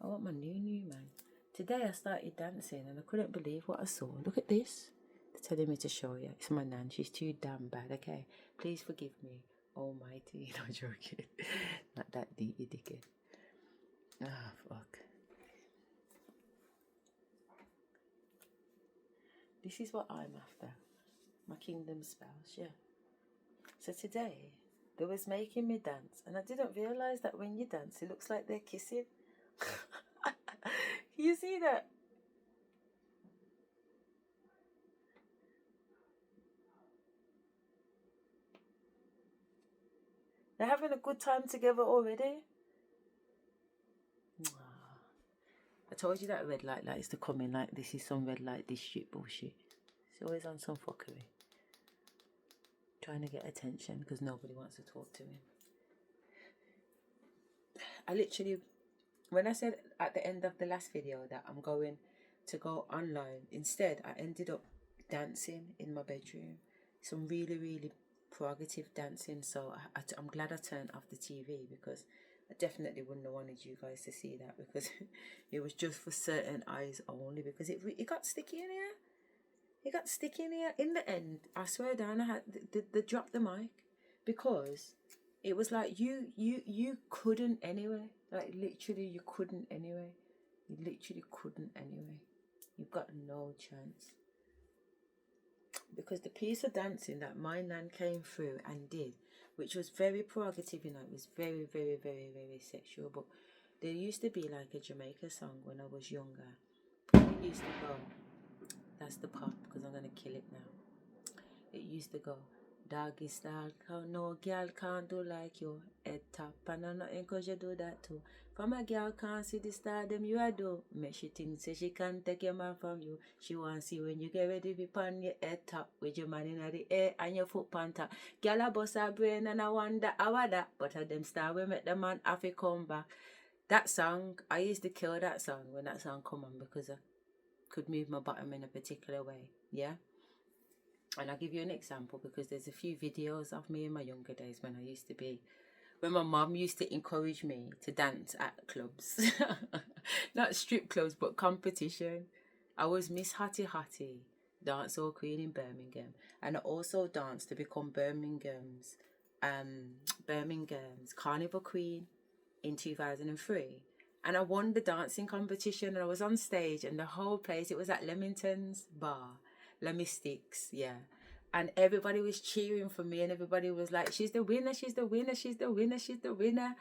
I want my new man. Today I started dancing and I couldn't believe what I saw. Look at this. They're telling me to show you. It's my nan. She's too damn bad, okay? Please forgive me. Almighty. No joking. Not that deep, you dickhead. Ah, fuck. This is what I'm after. My kingdom spouse, yeah. So today, they was making me dance, and I didn't realise that when you dance, it looks like they're kissing. You see that? They're having a good time together already. I told you that red light likes to come in like this is some red light, this shit bullshit. It's always on some fuckery. Trying to get attention because nobody wants to talk to him. I literally, when I said at the end of the last video that I'm going to go online, instead I ended up dancing in my bedroom. Some really, really prerogative dancing. So I'm glad I turned off the TV because I definitely wouldn't have wanted you guys to see that because it was just for certain eyes only because it got sticky in here. It got sticky in here. In the end, I swear down, I had they dropped the mic because it was like you couldn't anyway. Like literally you couldn't anyway. You literally couldn't anyway. You've got no chance. Because the piece of dancing that my nan came through and did, which was very prerogative, you know, it was very, very, very, very sexual. But there used to be like a Jamaica song when I was younger. It used to go, that's the part because I'm going to kill it now. It used to go, doggy style, no girl can't do like you, head top, and I'm nothing cause you do that too. From a girl can't see the star, them you a do. Make she think say she can't take your man from you. She want see when you get ready to pan your head top with your man in the air and your foot pan top. Girl a bust her brain and I wonder how that, but at them star we make the man have to come back. That song, I used to kill that song when that song come on because I could move my bottom in a particular way, yeah? And I'll give you an example because there's a few videos of me in my younger days when I used to be, when my mum used to encourage me to dance at clubs. Not strip clubs, but competition. I was Miss Hottie Hottie, dancehall queen in Birmingham. And I also danced to become Birmingham's carnival queen in 2003. And I won the dancing competition and I was on stage and the whole place, it was at Leamington's bar. Mystics, yeah. And everybody was cheering for me and everybody was like, she's the winner, she's the winner, she's the winner, she's the winner.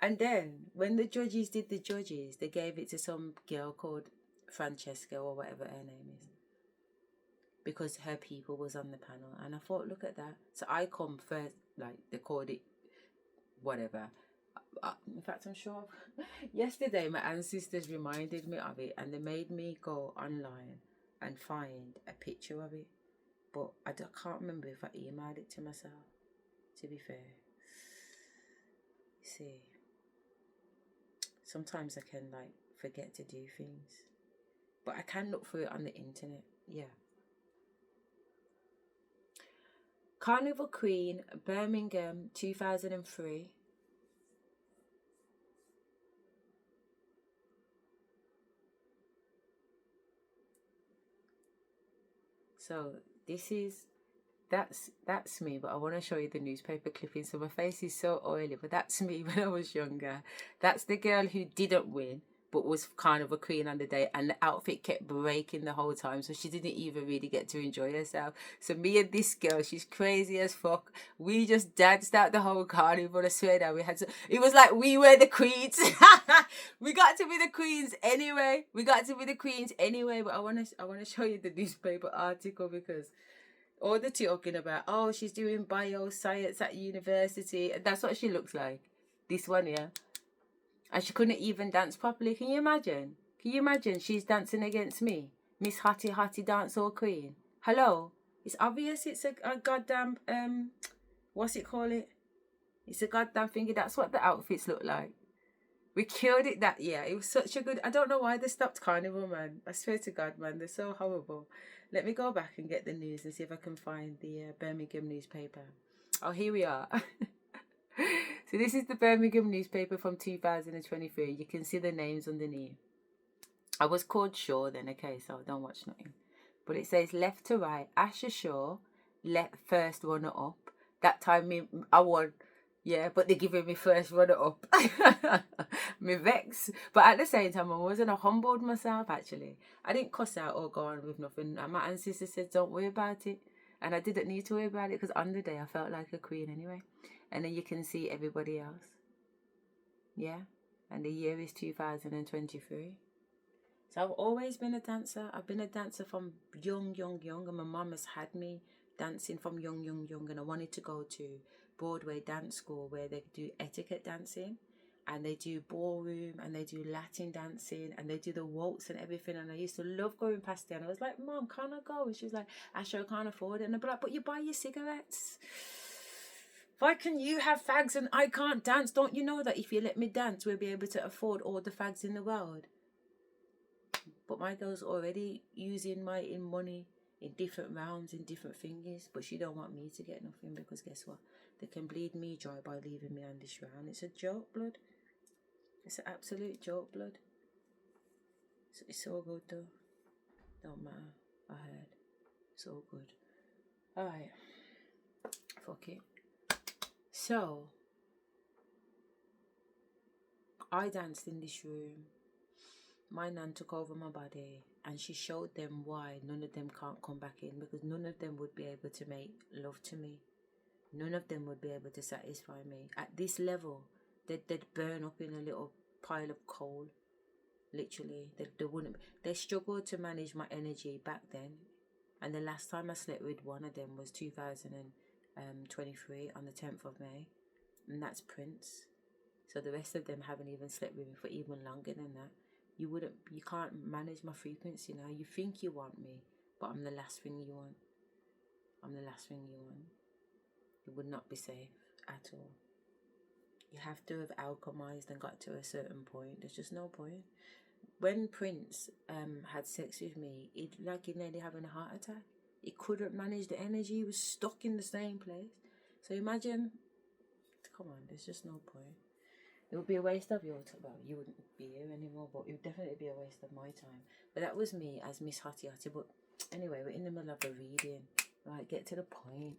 And then when the judges did the judges, they gave it to some girl called Francesca or whatever her name is. Because her people was on the panel. And I thought, look at that. So I come first, like they called it whatever. In fact, I'm sure yesterday my ancestors reminded me of it and they made me go online and find a picture of it, but I can't remember if I emailed it to myself, to be fair. See, sometimes I can like forget to do things, but I can look for it on the internet, yeah. Carnival Queen, Birmingham, 2003. So this is, that's me, but I want to show you the newspaper clipping. So my face is so oily, but that's me when I was younger. That's the girl who didn't win, but was kind of a queen on the day, and the outfit kept breaking the whole time, so she didn't even really get to enjoy herself. So me and this girl, she's crazy as fuck, we just danced out the whole carnival. I swear that we had to, it was like we were the queens. We got to be the queens anyway. But I want to show you the newspaper article, because all the talking about, oh, she's doing bioscience at university, that's what she looks like, this one here. And she couldn't even dance properly. Can you imagine? She's dancing against me, Miss Hottie Dancehall Queen. Hello? It's obvious it's a goddamn, what's it call it? It's a goddamn thingy. That's what the outfits look like. We killed it that year. It was such a good, I don't know why they stopped Carnival, man. I swear to God, man, they're so horrible. Let me go back and get the news and see if I can find the Birmingham newspaper. Oh, here we are. So this is the Birmingham newspaper from 2023. You can see the names underneath. I was called Shaw then, okay, so don't watch nothing. But it says left to right, Asherah, first runner up. That time I won. Yeah, but they're giving me first runner up. Me vex. But at the same time, I wasn't humbled myself, actually. I didn't cuss out or go on with nothing. And my ancestor said, don't worry about it. And I didn't need to worry about it, because on the day I felt like a queen anyway. And then you can see everybody else. Yeah. And the year is 2023. So I've always been a dancer. I've been a dancer from young. And my mum has had me dancing from young. And I wanted to go to Broadway dance school, where they do etiquette dancing. And they do ballroom, and they do Latin dancing, and they do the waltz and everything. And I used to love going past there. And I was like, Mom, can't I go? And she was like, Asherah, I can't afford it. And I'd be like, but you buy your cigarettes. Why can you have fags and I can't dance? Don't you know that if you let me dance, we'll be able to afford all the fags in the world? But my girl's already using my money in different rounds, in different things. But she don't want me to get nothing, because guess what? They can bleed me dry by leaving me on this round. It's a joke, blood. It's an absolute joke, blood. It's all good, though. Don't matter. I heard. It's all good. Alright. Fuck it. So, I danced in this room. My nan took over my body, and she showed them why none of them can't come back in, because none of them would be able to make love to me. None of them would be able to satisfy me. At this level, they'd burn up in a little pile of coal. Literally, they wouldn't. They struggled to manage my energy back then. And the last time I slept with one of them was 2023 on the 10th of May, and that's Prince. So the rest of them haven't even slept with me for even longer than that. You can't manage my frequency now. You think you want me, but I'm the last thing you want. It would not be safe at all. You have to have alchemized and got to a certain point. There's just no point. When Prince had sex with me, it like he nearly having a heart attack. He couldn't manage the energy. He was stuck in the same place. So imagine, come on, there's just no point. It would be a waste of your time. Well, you wouldn't be here anymore, but it would definitely be a waste of my time. But that was me as Miss Hottie. But anyway, we're in the middle of a reading. Right, get to the point.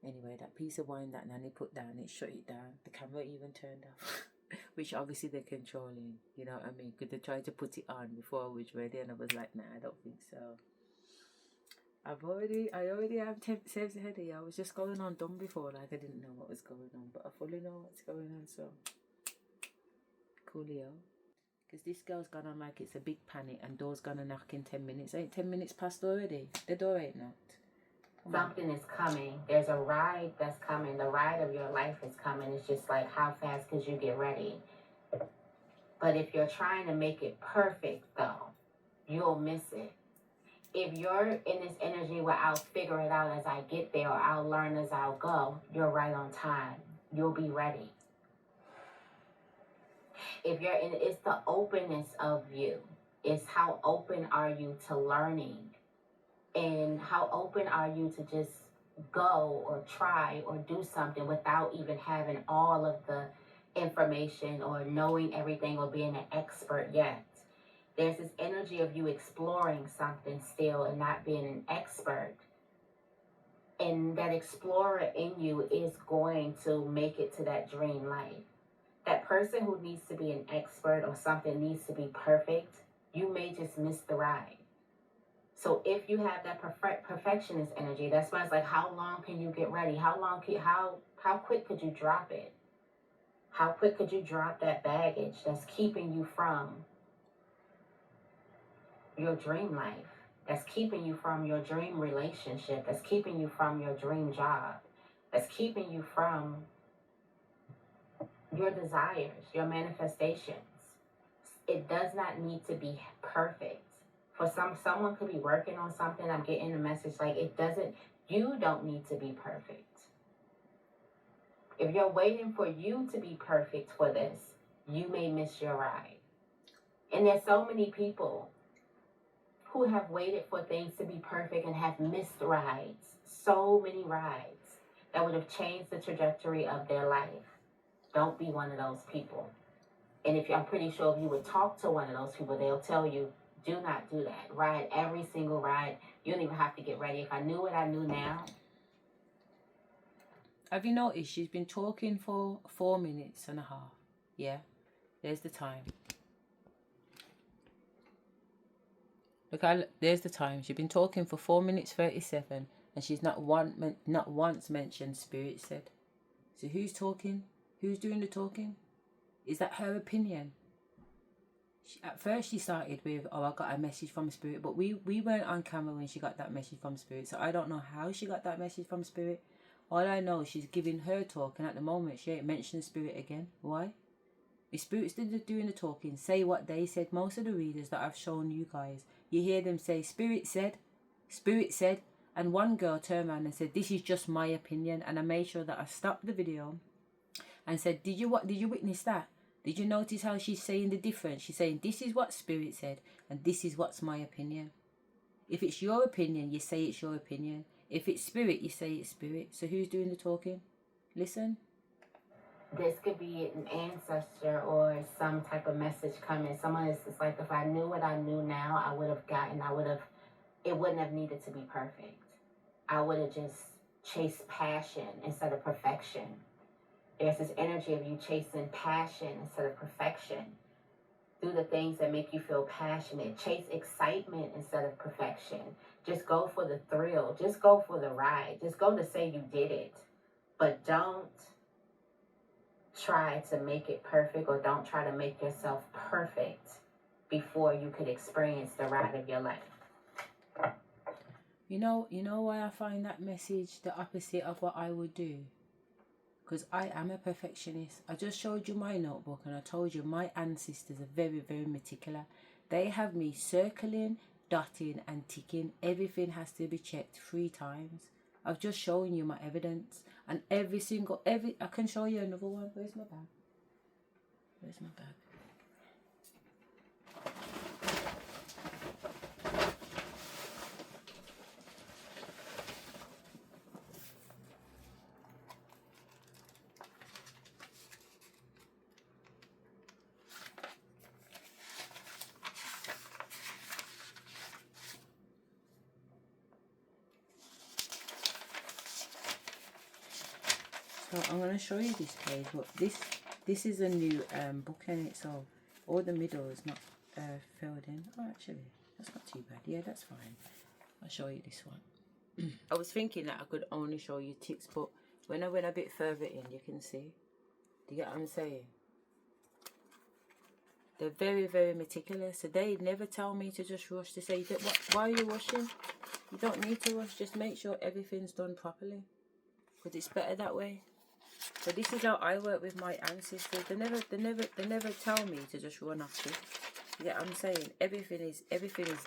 Anyway, that piece of wine that Nanny put down, it shut it down. The camera even turned off. Which obviously they're controlling, you know what I mean? Because they tried to put it on before I was ready, and I was like, nah, I don't think so. I already have saves ahead of you. I was just going on dumb before, like I didn't know what was going on, but I fully know what's going on, so coolio. Because this girl's gone on like it's a big panic, and door's gonna knock in 10 minutes. Ain't 10 minutes past already? The door ain't knocked. Something is coming. There's a ride that's coming. The ride of your life is coming. It's just like, how fast could you get ready? But if you're trying to make it perfect, though, you'll miss it. If you're in this energy where I'll figure it out as I get there, or I'll learn as I'll go, you're right on time. You'll be ready. If you're in, it's the openness of you. It's how open are you to learning? And how open are you to just go or try or do something without even having all of the information or knowing everything or being an expert yet? There's this energy of you exploring something still and not being an expert. And that explorer in you is going to make it to that dream life. That person who needs to be an expert or something needs to be perfect, you may just miss the ride. So if you have that perfectionist energy, that's why it's like, how long can you get ready? How quick could you drop it? How quick could you drop that baggage that's keeping you from your dream life? That's keeping you from your dream relationship, that's keeping you from your dream job, that's keeping you from your desires, your manifestations. It does not need to be perfect. For someone could be working on something, I'm getting a message like you don't need to be perfect. If you're waiting for you to be perfect for this, you may miss your ride. And there's so many people who have waited for things to be perfect and have missed rides, so many rides that would have changed the trajectory of their life. Don't be one of those people. And I'm pretty sure if you would talk to one of those people, they'll tell you, do not do that. Ride every single ride. You don't even have to get ready. If I knew what I knew now. Have you noticed she's been talking for 4 minutes and a half? Yeah, there's the time. Look, there's the time. She's been talking for 4 minutes 37, and she's not once mentioned spirit said. So who's talking? Who's doing the talking? Is that her opinion? At first she started with, oh, I got a message from spirit, but we weren't on camera when she got that message from spirit, so I don't know how she got that message from spirit. All I know is she's giving her talk, and at the moment she ain't mentioning spirit again. Why? If spirit's doing the talking, say what they said. Most of the readers that I've shown you guys, you hear them say, spirit said, and one girl turned around and said, this is just my opinion, and I made sure that I stopped the video and said, did you witness that? Did you notice how she's saying the difference? She's saying, this is what spirit said, and this is what's my opinion. If it's your opinion, you say it's your opinion. If it's spirit, you say it's spirit. So who's doing the talking? Listen. This could be an ancestor or some type of message coming. Someone is just like, if I knew what I knew now, it wouldn't have needed to be perfect. I would have just chased passion instead of perfection. There's this energy of you chasing passion instead of perfection. Do the things that make you feel passionate. Chase excitement instead of perfection. Just go for the thrill. Just go for the ride. Just go to say you did it. But don't try to make it perfect, or don't try to make yourself perfect before you could experience the ride of your life. You know why I find that message the opposite of what I would do? Because I am a perfectionist. I just showed you my notebook and I told you my ancestors are very, very meticulous. They have me circling, dotting and ticking. Everything has to be checked 3 times. I've just shown you my evidence. And I can show you another one. Where's my bag? Where's my bag? So I'm going to show you this page. But this is a new book in it, so all the middle is not filled in. Oh, actually, that's not too bad. Yeah, that's fine. I'll show you this one. I was thinking that I could only show you ticks, but when I went a bit further in, you can see. Do you get what I'm saying? They're very, very meticulous. So they never tell me to just rush to say, why are you rushing? You don't need to rush. Just make sure everything's done properly, because it's better that way. So this is how I work with my ancestors. They never tell me to just run off this. You get what I'm saying? Everything is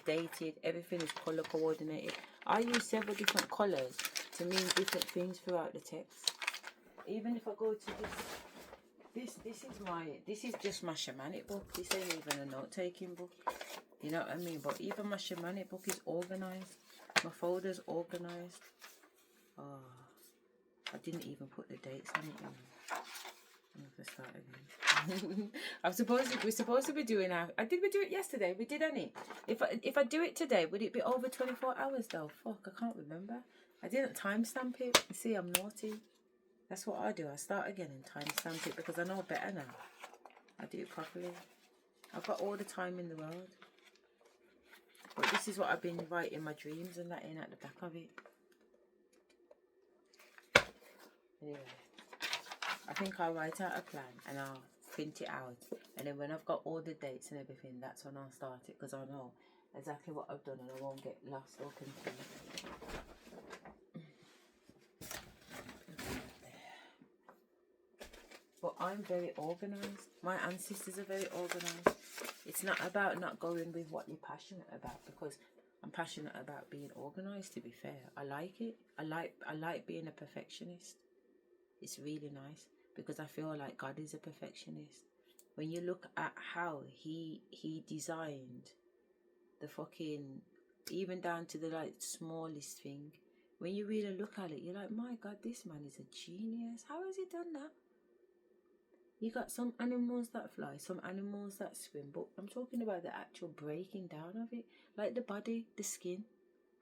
dated. Everything is color coordinated. I use several different colors to mean different things throughout the text. Even if I go to this is just my shamanic book. This ain't even a note-taking book. You know what I mean? But even my shamanic book is organized. My folder's organized. Oh, I didn't even put the dates on it. I'm going to start again. We're supposed to be doing our. Did we do it yesterday? We did, any. If I do it today, would it be over 24 hours though? Fuck, I can't remember. I didn't timestamp it. You see, I'm naughty. That's what I do. I start again and timestamp it because I know better now. I do it properly. I've got all the time in the world. But this is what I've been writing my dreams and that in at the back of it. Anyway, I think I'll write out a plan and I'll print it out. And then when I've got all the dates and everything, that's when I'll start it. Because I know exactly what I've done and I won't get lost or confused. But I'm very organised. My ancestors are very organised. It's not about not going with what you're passionate about, because I'm passionate about being organised, to be fair. I like it. I like being a perfectionist. It's really nice because I feel like God is a perfectionist. When you look at how he designed the fucking, even down to the like smallest thing, when you really look at it, you're like, my God, this man is a genius. How has he done that? You got some animals that fly, some animals that swim, but I'm talking about the actual breaking down of it. Like the body, the skin.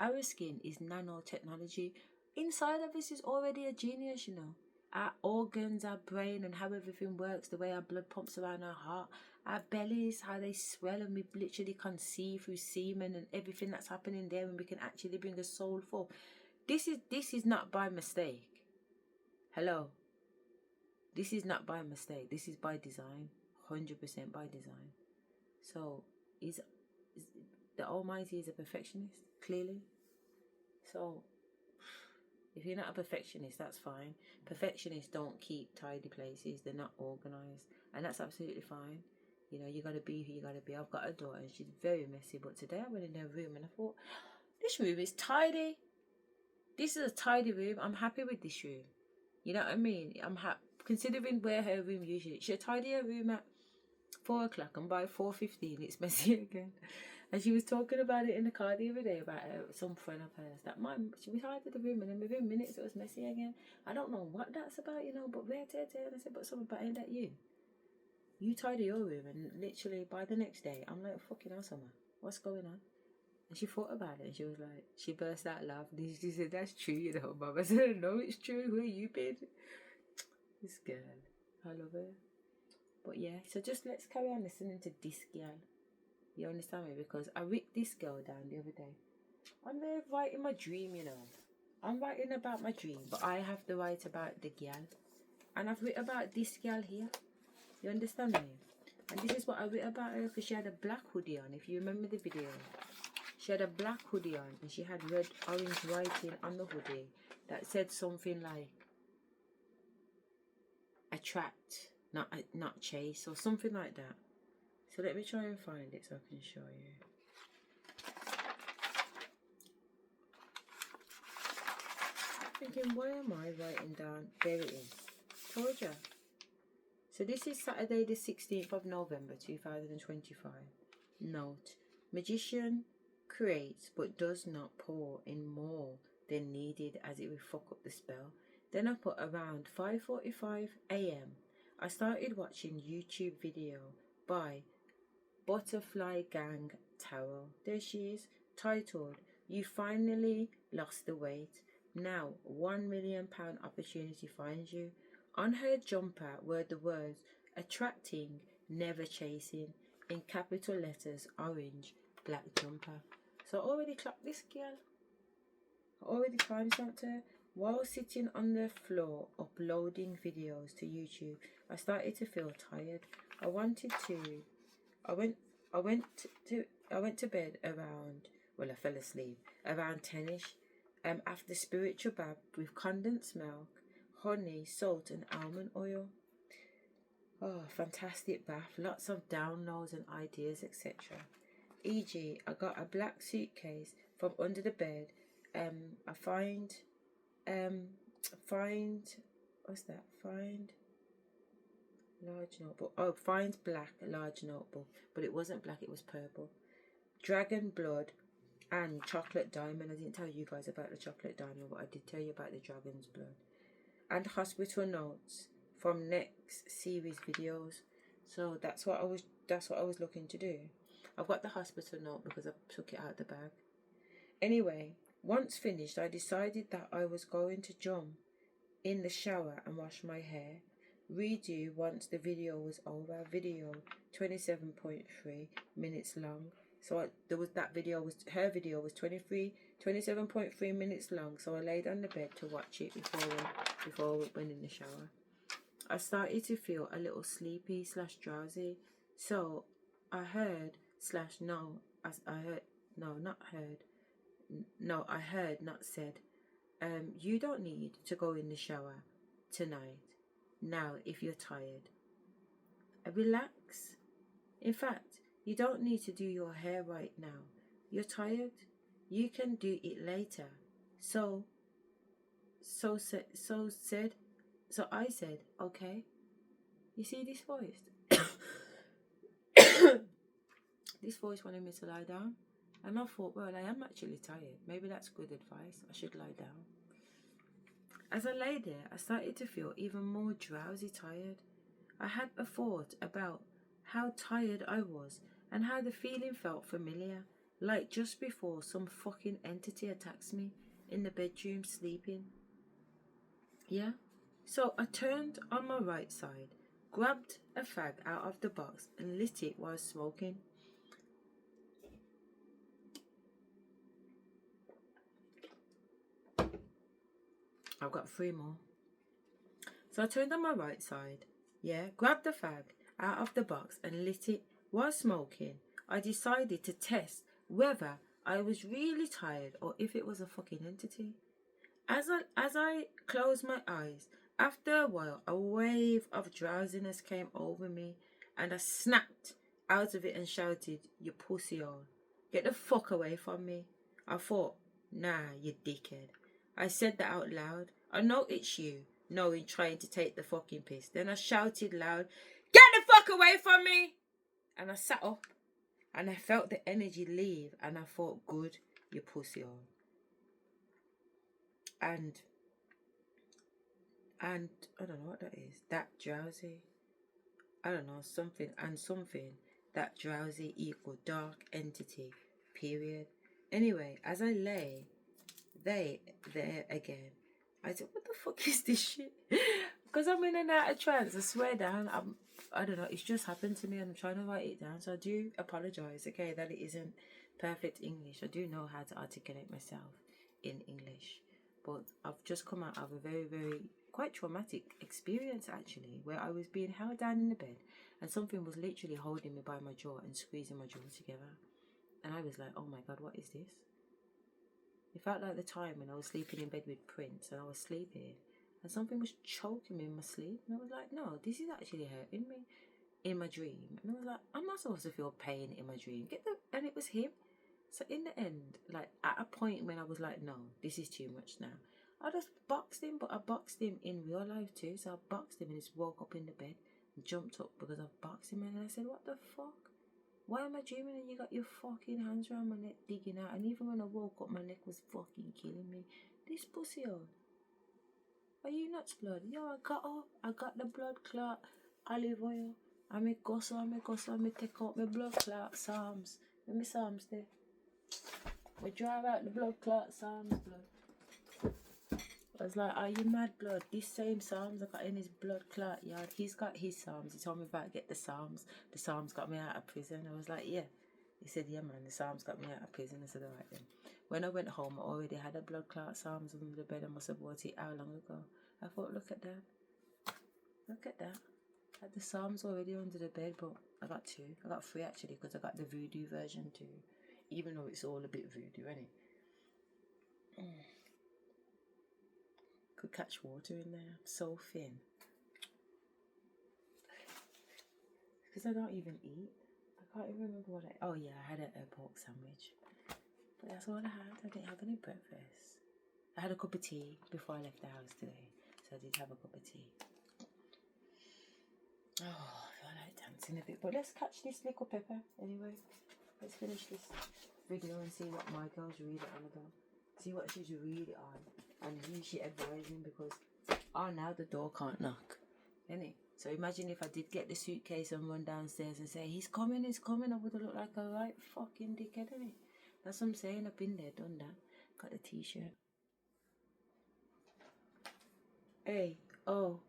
Our skin is nanotechnology. Inside of us is already a genius, you know. Our organs, our brain, and how everything works, the way our blood pumps around our heart, our bellies, how they swell, and we literally can see through semen and everything that's happening there, and we can actually bring a soul forth. This is not by mistake. Hello. This is not by mistake. This is by design. 100% by design. So, the Almighty is a perfectionist, clearly. So, if you're not a perfectionist, that's fine. Perfectionists don't keep tidy places. They're not organised. And that's absolutely fine. You know, you got to be who you got to be. I've got a daughter and she's very messy. But today I went in her room and I thought, this room is tidy. This is a tidy room. I'm happy with this room. You know what I mean? I'm happy. Considering where her room usually, she'll tidy her room at 4 o'clock and by 4:15 it's messy again. And she was talking about it in the car the other day about some friend of hers that we tidied the room and then within minutes it was messy again. I don't know what that's about, you know, but and I said, but something about, ain't that you? You tidy your room and literally by the next day I'm like, fucking hell, Summer, what's going on? And she thought about it and she was like, she burst out laughing. She said, that's true, you know, Mum. I said, no, it's true. Where you been? This girl, I love her. But yeah, so just let's carry on listening to this girl. You understand me? Because I ripped this girl down the other day. I'm there writing my dream, you know. I'm writing about my dream, but I have to write about the girl. And I've written about this girl here. You understand me? And this is what I wrote about her, because she had a black hoodie on. If you remember the video, she had a black hoodie on and she had red, orange writing on the hoodie that said something like attract, not chase, or something like that. So let me try and find it so I can show you. Thinking, why am I writing down? There it is. Told ya. So this is Saturday the 16th of November 2025. Note, magician creates but does not pour in more than needed as it will fuck up the spell. Then I put around 5:45 AM. I started watching YouTube video by Butterfly Gang Tarot. There she is, titled, You Finally Lost the Weight. Now £1 million opportunity finds you. On her jumper were the words, attracting, never chasing, in capital letters, orange, black jumper. So I already clocked this girl. I already timestamped her. While sitting on the floor uploading videos to YouTube, I started to feel tired. I went to bed around, well, I fell asleep around 10ish. After spiritual bath with condensed milk, honey, salt, and almond oil. Oh, fantastic bath! Lots of downloads and ideas, etc. E.g., I got a black suitcase from under the bed. I find what's that? Find large notebook. Oh, find black large notebook, but it wasn't black. It was purple. Dragon blood and chocolate diamond. I didn't tell you guys about the chocolate diamond, but I did tell you about the dragon's blood. And hospital notes from next series videos. So that's what I was looking to do. I've got the hospital note because I took it out of the bag. Anyway, once finished, I decided that I was going to jump in the shower and wash my hair. Redo once the video was over. Video 27.3 minutes long. So her video was 27.3 minutes long. So I laid on the bed to watch it before I went in the shower. I started to feel a little sleepy / drowsy. So I heard, not said, you don't need to go in the shower tonight. Now, if you're tired, relax. In fact, you don't need to do your hair right now. You're tired. You can do it later. So I said, okay. You see this voice? This voice wanted me to lie down. And I thought, well, I am actually tired. Maybe that's good advice. I should lie down. As I lay there, I started to feel even more drowsy tired. I had a thought about how tired I was and how the feeling felt familiar, like just before some fucking entity attacks me in the bedroom sleeping. Yeah? So I turned on my right side, grabbed a fag out of the box and lit it while smoking. I've got 3 more. So I turned on my right side, grabbed the fag out of the box and lit it while smoking. I decided to test whether I was really tired or if it was a fucking entity. As I closed my eyes, after a while, a wave of drowsiness came over me and I snapped out of it and shouted, "You pussy hole. Get the fuck away from me." I thought, nah, you dickhead. I said that out loud. I know it's you, knowing trying to take the fucking piss. Then I shouted loud, "Get the fuck away from me!" And I sat up and I felt the energy leave and I thought, good, you pussy hole. And I don't know what that is. That drowsy. I don't know, something. That drowsy equal dark entity, period. Anyway, as I lay there again, I said, what the fuck is this shit? Because I'm in and out of trance, I swear down. I don't know, it's just happened to me and I'm trying to write it down. So I do apologise, okay, that it isn't perfect English. I do know how to articulate myself in English. But I've just come out of a very, very quite traumatic experience actually, where I was being held down in the bed and something was literally holding me by my jaw and squeezing my jaw together. And I was like, oh my God, what is this? It felt like the time when I was sleeping in bed with Prince and I was sleeping and something was choking me in my sleep. And I was like, no, this is actually hurting me in my dream. And I was like, I'm not supposed to feel pain in my dream. And it was him. So in the end, like at a point when I was like, no, this is too much now. I just boxed him, but I boxed him in real life too. So I boxed him and he just woke up in the bed and jumped up because I boxed him. And I said, what the fuck? Why am I dreaming and you got your fucking hands around my neck digging out? And even when I woke up, my neck was fucking killing me. This pussy hole. Are you nuts, blood? Yo, I got up. I got the blood clot, olive oil. I make gossip, I take out my blood clot, Psalms. Let me Psalms there. We drive out the blood clot, Psalms, blood. I was like, are you mad, blood? This same Psalms I got in his blood clot yard. He's got his Psalms. He told me about get the Psalms. The Psalms got me out of prison. I was like, yeah. He said, yeah, man, the Psalms got me out of prison. I said, all right then. When I went home, I already had a blood clot Psalms under the bed. I must have bought it how long ago? I thought, look at that. Look at that. I had the Psalms already under the bed, but I got 2. I got 3 actually because I got the voodoo version too. Even though it's all a bit voodoo, isn't it? Could catch water in there. So thin. Because I don't even eat. I can't even remember what oh yeah, I had a pork sandwich. But that's all I had. I didn't have any breakfast. I had a cup of tea before I left the house today. So I did have a cup of tea. Oh, I feel like dancing a bit. But let's catch this little pepper anyway. Let's finish this video and see what my girl's really on about. See what she's really on. And who she advising, because now the door can't knock. Innit? So imagine if I did get the suitcase and run downstairs and say, he's coming, I would have looked like a right fucking dickhead, innit? That's what I'm saying. I've been there, done that. Got the t-shirt. Hey, oh,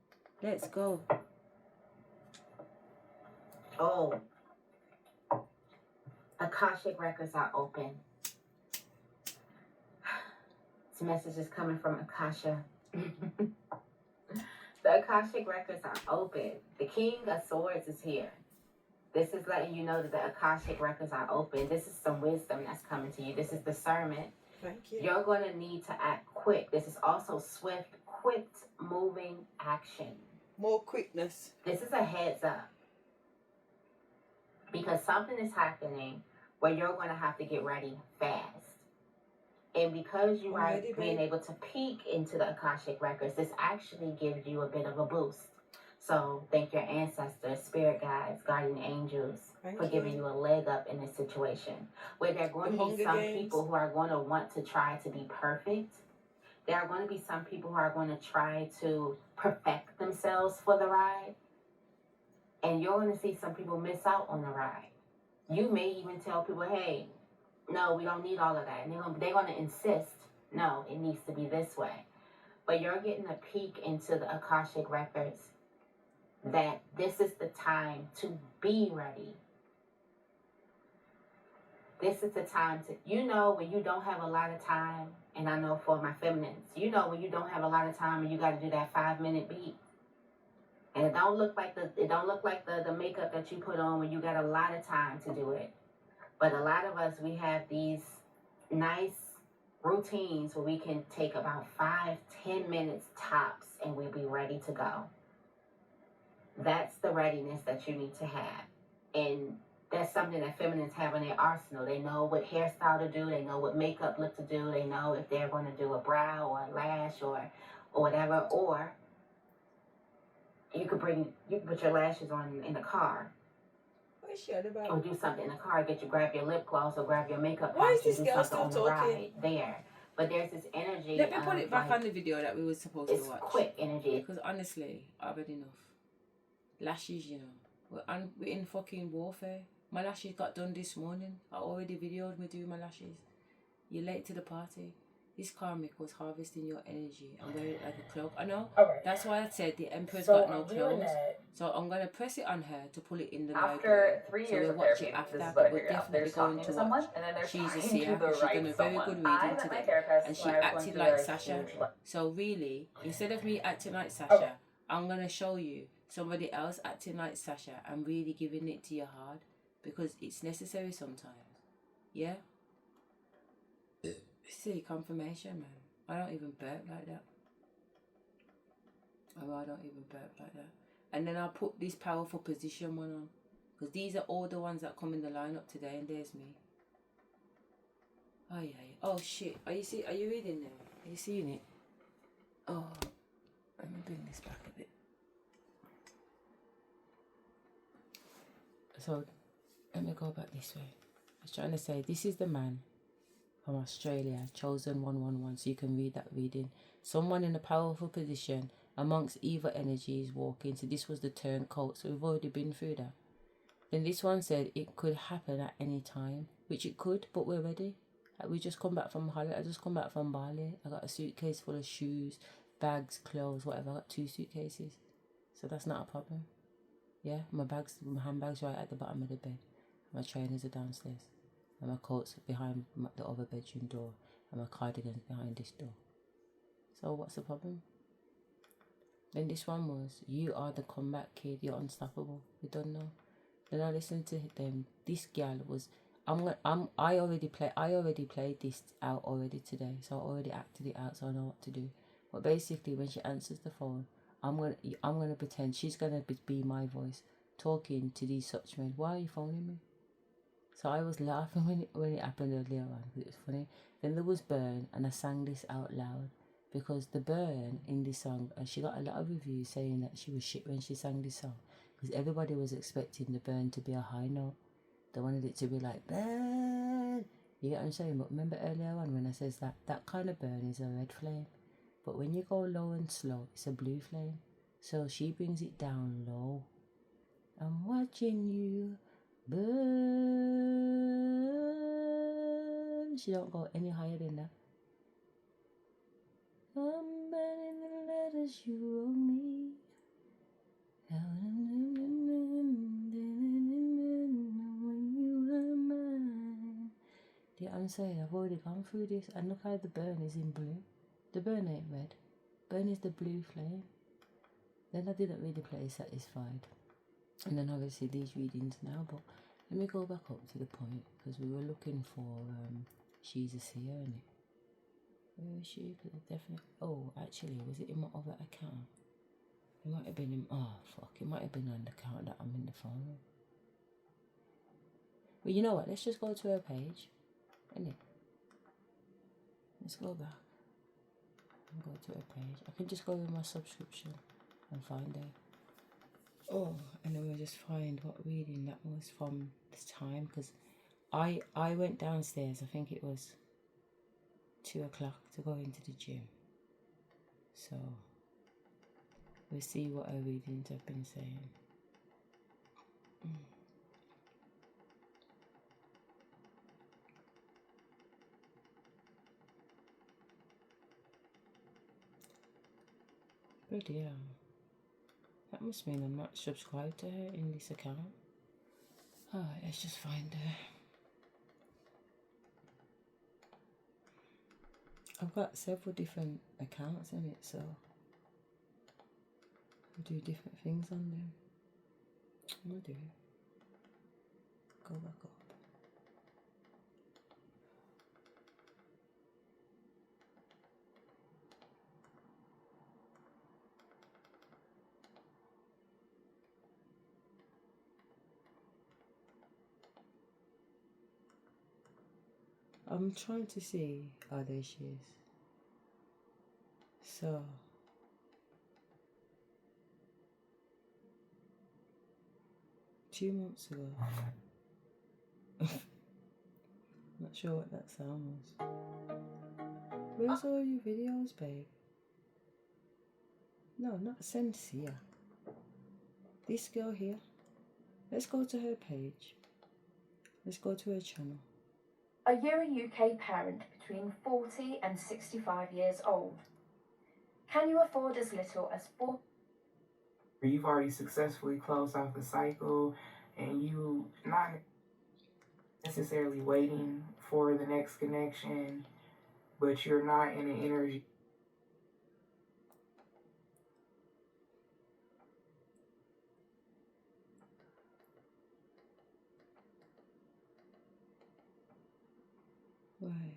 let's go. Oh, Akashic records are open. This message is coming from Akasha. The Akashic records are open. The King of Swords is here. This is letting you know that the Akashic records are open. This is some wisdom that's coming to you. This is discernment. Thank you. You're going to need to act quick. This is also swift, quick moving action. More quickness. This is a heads up. Because something is happening where you're going to have to get ready fast. And because you are being able to peek into the Akashic records, this actually gives you a bit of a boost. So thank your ancestors, spirit guides, guardian angels for giving you a leg up in this situation. Where there are going to be some people who are going to want to try to be perfect. There are going to be some people who are going to try to perfect themselves for the ride. And you're going to see some people miss out on the ride. You may even tell people, hey, no, we don't need all of that. And they're going to insist, no, it needs to be this way. But you're getting a peek into the Akashic records that this is the time to be ready. This is the time to, when you don't have a lot of time, and I know for my feminines, when you don't have a lot of time and you got to do that 5-minute beat. And it don't look like the makeup that you put on when you got a lot of time to do it. But a lot of us, we have these nice routines where we can take about 5-10 minutes tops and we'll be ready to go. That's the readiness that you need to have. And that's something that feminines have in their arsenal. They know what hairstyle to do. They know what makeup look to do. They know if they're going to do a brow or a lash or whatever. Or you can put your lashes on in the car. Or do something in the car. Grab your lip gloss or grab your makeup. Why is this do girl something still on talking? the ride there. But there's this energy. Let me put it back on the video that we were supposed to watch. It's quick energy. Because honestly, I've had enough. Lashes, we're in fucking warfare. My lashes got done this morning. I already videoed me doing my lashes. You're late to the party. This karmic was harvesting your energy and wear it like a cloak. I know. All right. That's why I said the Emperor's got no clothes. So I'm going to press it on her to pull it in the library. After 3 years we'll of watch therapy, it after, this is but what I we're figured out. definitely There's going talking to to someone, watch. and then there's She's a trying seer. to the She's right done a very someone. good I reading met my today. therapist And she when I was going acted through like a Sasha. huge- So really, instead of me acting like Sasha, I'm going to show you somebody else acting like Sasha and really giving it to your heart. Because it's necessary sometimes. Yeah? See, confirmation, man. I don't even burp like that. Oh, I don't even burp like that. And then I'll put this powerful position one on. Because these are all the ones that come in the lineup today. And there's me. Oh, yeah. Oh, shit. Are you reading there? Are you seeing it? Oh. Let me bring this back a bit. So, let me go back this way. I was trying to say, this is the man from Australia, chosen 111, so you can read that reading. Someone in a powerful position amongst evil energies walking. So this was the turncoat, so we've already been through that. Then this one said it could happen at any time, which it could, but we're ready. We just come back from holiday. I just come back from Bali. I got a suitcase full of shoes, bags, clothes, whatever. I got 2 suitcases, so that's not a problem. Yeah, my handbags right at the bottom of the bed. My trainers are downstairs. And my coat's behind the other bedroom door. And my cardigan's behind this door. So what's the problem? Then this one was, you are the combat kid. You're unstoppable. You don't know. Then I listened to them. This gal was, I already played this out already today. So I already acted it out. So I know what to do. But basically, when she answers the phone, I'm gonna pretend she's gonna be my voice talking to these such men. Why are you phoning me? So I was laughing when it happened earlier on because it was funny. Then there was Burn, and I sang this out loud because the Burn in this song, and she got a lot of reviews saying that she was shit when she sang this song because everybody was expecting the Burn to be a high note. They wanted it to be like Burn. You get what I'm saying? But remember earlier on when I says that kind of burn is a red flame. But when you go low and slow, it's a blue flame. So she brings it down low. I'm watching you burn. She don't go any higher than that. I'm burning the letters you wrote me. When you were mine. The answer, I've already gone through this, and look how the burn is in blue. The burn ain't red. Burn is the blue flame. Then I didn't really play Satisfied. And then obviously these readings now, but let me go back up to the point, because we were looking for She's a Seer, innit? Where is she? Because definitely. Oh, actually, was it in my other account? It might have been in. Oh, fuck. It might have been on the account that I'm in the phone. But you know what? Let's just go to her page. Innit? Let's go back and go to her page. I can just go with my subscription and find her. Oh, and then we'll just find what reading that was from this time, because I went downstairs, I think it was 2 o'clock, to go into the gym. So we'll see what our readings have been saying. Bloody hell. That must mean I'm not subscribed to her in this account. Alright, let's just find her. I've got several different accounts in it, so I do different things on them. I'm gonna do it. Go back up. I'm trying to see. Oh, there she is. So, two months ago. Not sure what that sound was. Where's all your videos, babe? No, not Sensia. This girl here. Let's go to her page. Let's go to her channel. Are you a UK parent between 40 and 65 years old? Can you afford as little as $4? You've already successfully closed out the cycle, and you not necessarily waiting for the next connection, but you're not in an energy. Right.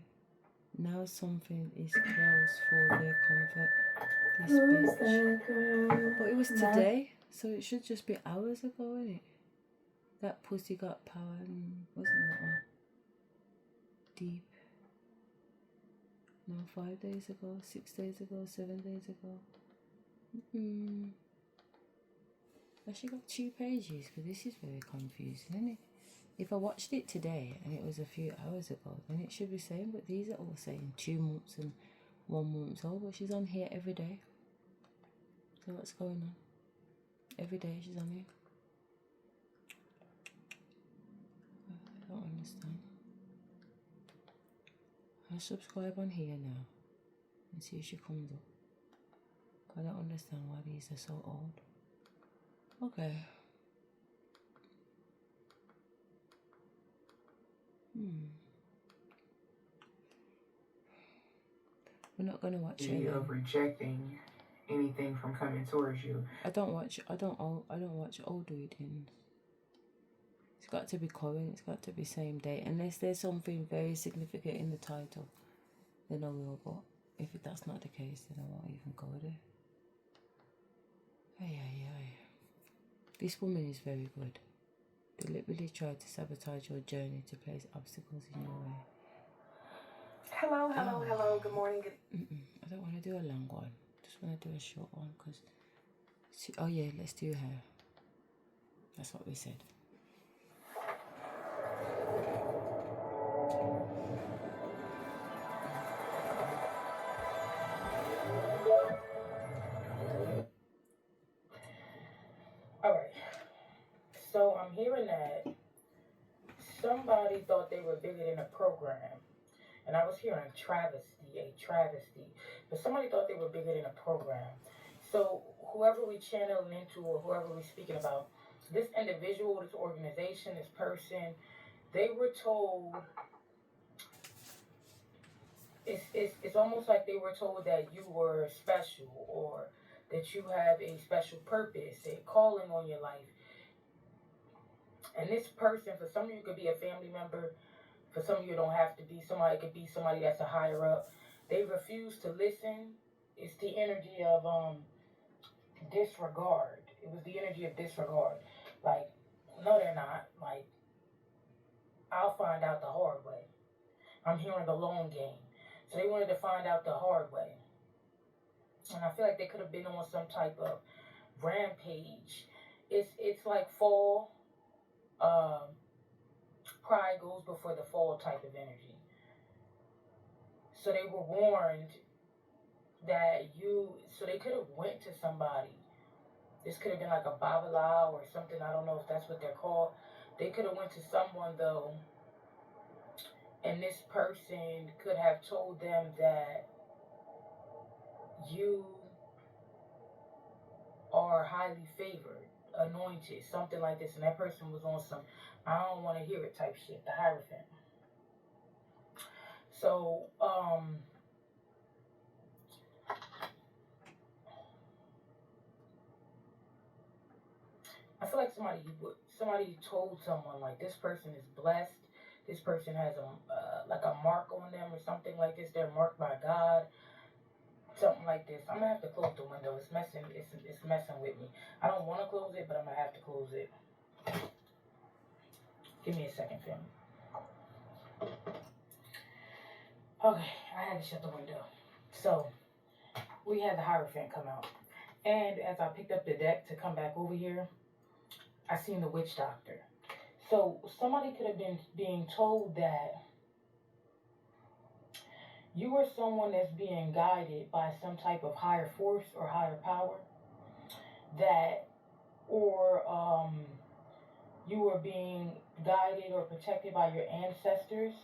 Now something is close for their comfort. This bitch. But it was today, so it should just be hours ago, innit? That pussy got power. Wasn't that one? Deep. No, 5 days ago, 6 days ago, 7 days ago. I actually got 2 pages, because this is very confusing, isn't it? If I watched it today and it was a few hours ago, then it should be saying, but these are all saying 2 months and 1 month old, but she's on here every day. So what's going on? Every day she's on here. I don't understand. I'll subscribe on here now and see if she comes up. I don't understand why these are so old. Okay. We're not gonna watch it. Of rejecting anything from coming towards you. I don't watch old readings. It's got to be current. It's got to be same day, unless there's something very significant in the title. Then I will. But if that's not the case, then I won't even go there. Ay. This woman is very good. Deliberately tried to sabotage your journey to place obstacles in your way. Hello, good morning. I don't want to do a long one. Just want to do a short one, because... Oh yeah, let's do her. That's what we said. So I'm hearing that somebody thought they were bigger than a program. And I was hearing a travesty. But somebody thought they were bigger than a program. So whoever we channeling into or whoever we're speaking about, this individual, this organization, this person, they were told, it's almost like they were told that you were special or that you have a special purpose, a calling on your life. And this person, for some of you, could be a family member. For some of you, it don't have to be. Somebody could be somebody that's a higher up. They refuse to listen. It's the energy of disregard. It was the energy of disregard. Like, no, they're not. Like, I'll find out the hard way. I'm hearing the long game. So they wanted to find out the hard way. And I feel like they could have been on some type of rampage. It's like fall. Pride goes before the fall type of energy. So they were warned that so they could have went to somebody. This could have been like a Babala or something. I don't know if that's what they're called. They could have went to someone though, and this person could have told them that you are highly favored, anointed, something like this. And that person was on some, I don't want to hear it type shit, the Hierophant. So, I feel like somebody told someone like this person is blessed. This person has like a mark on them or something like this. They're marked by God. Something like this. I'm gonna have to close the window. It's messing with me. I don't want to close it, but I'm gonna have to close it. Give me a second, family. Okay, I had to shut the window. So we had the Hierophant come out, and as I picked up the deck to come back over here, I seen the Witch Doctor. So somebody could have been being told that you are someone that's being guided by some type of higher force or higher power, or you are being guided or protected by your ancestors.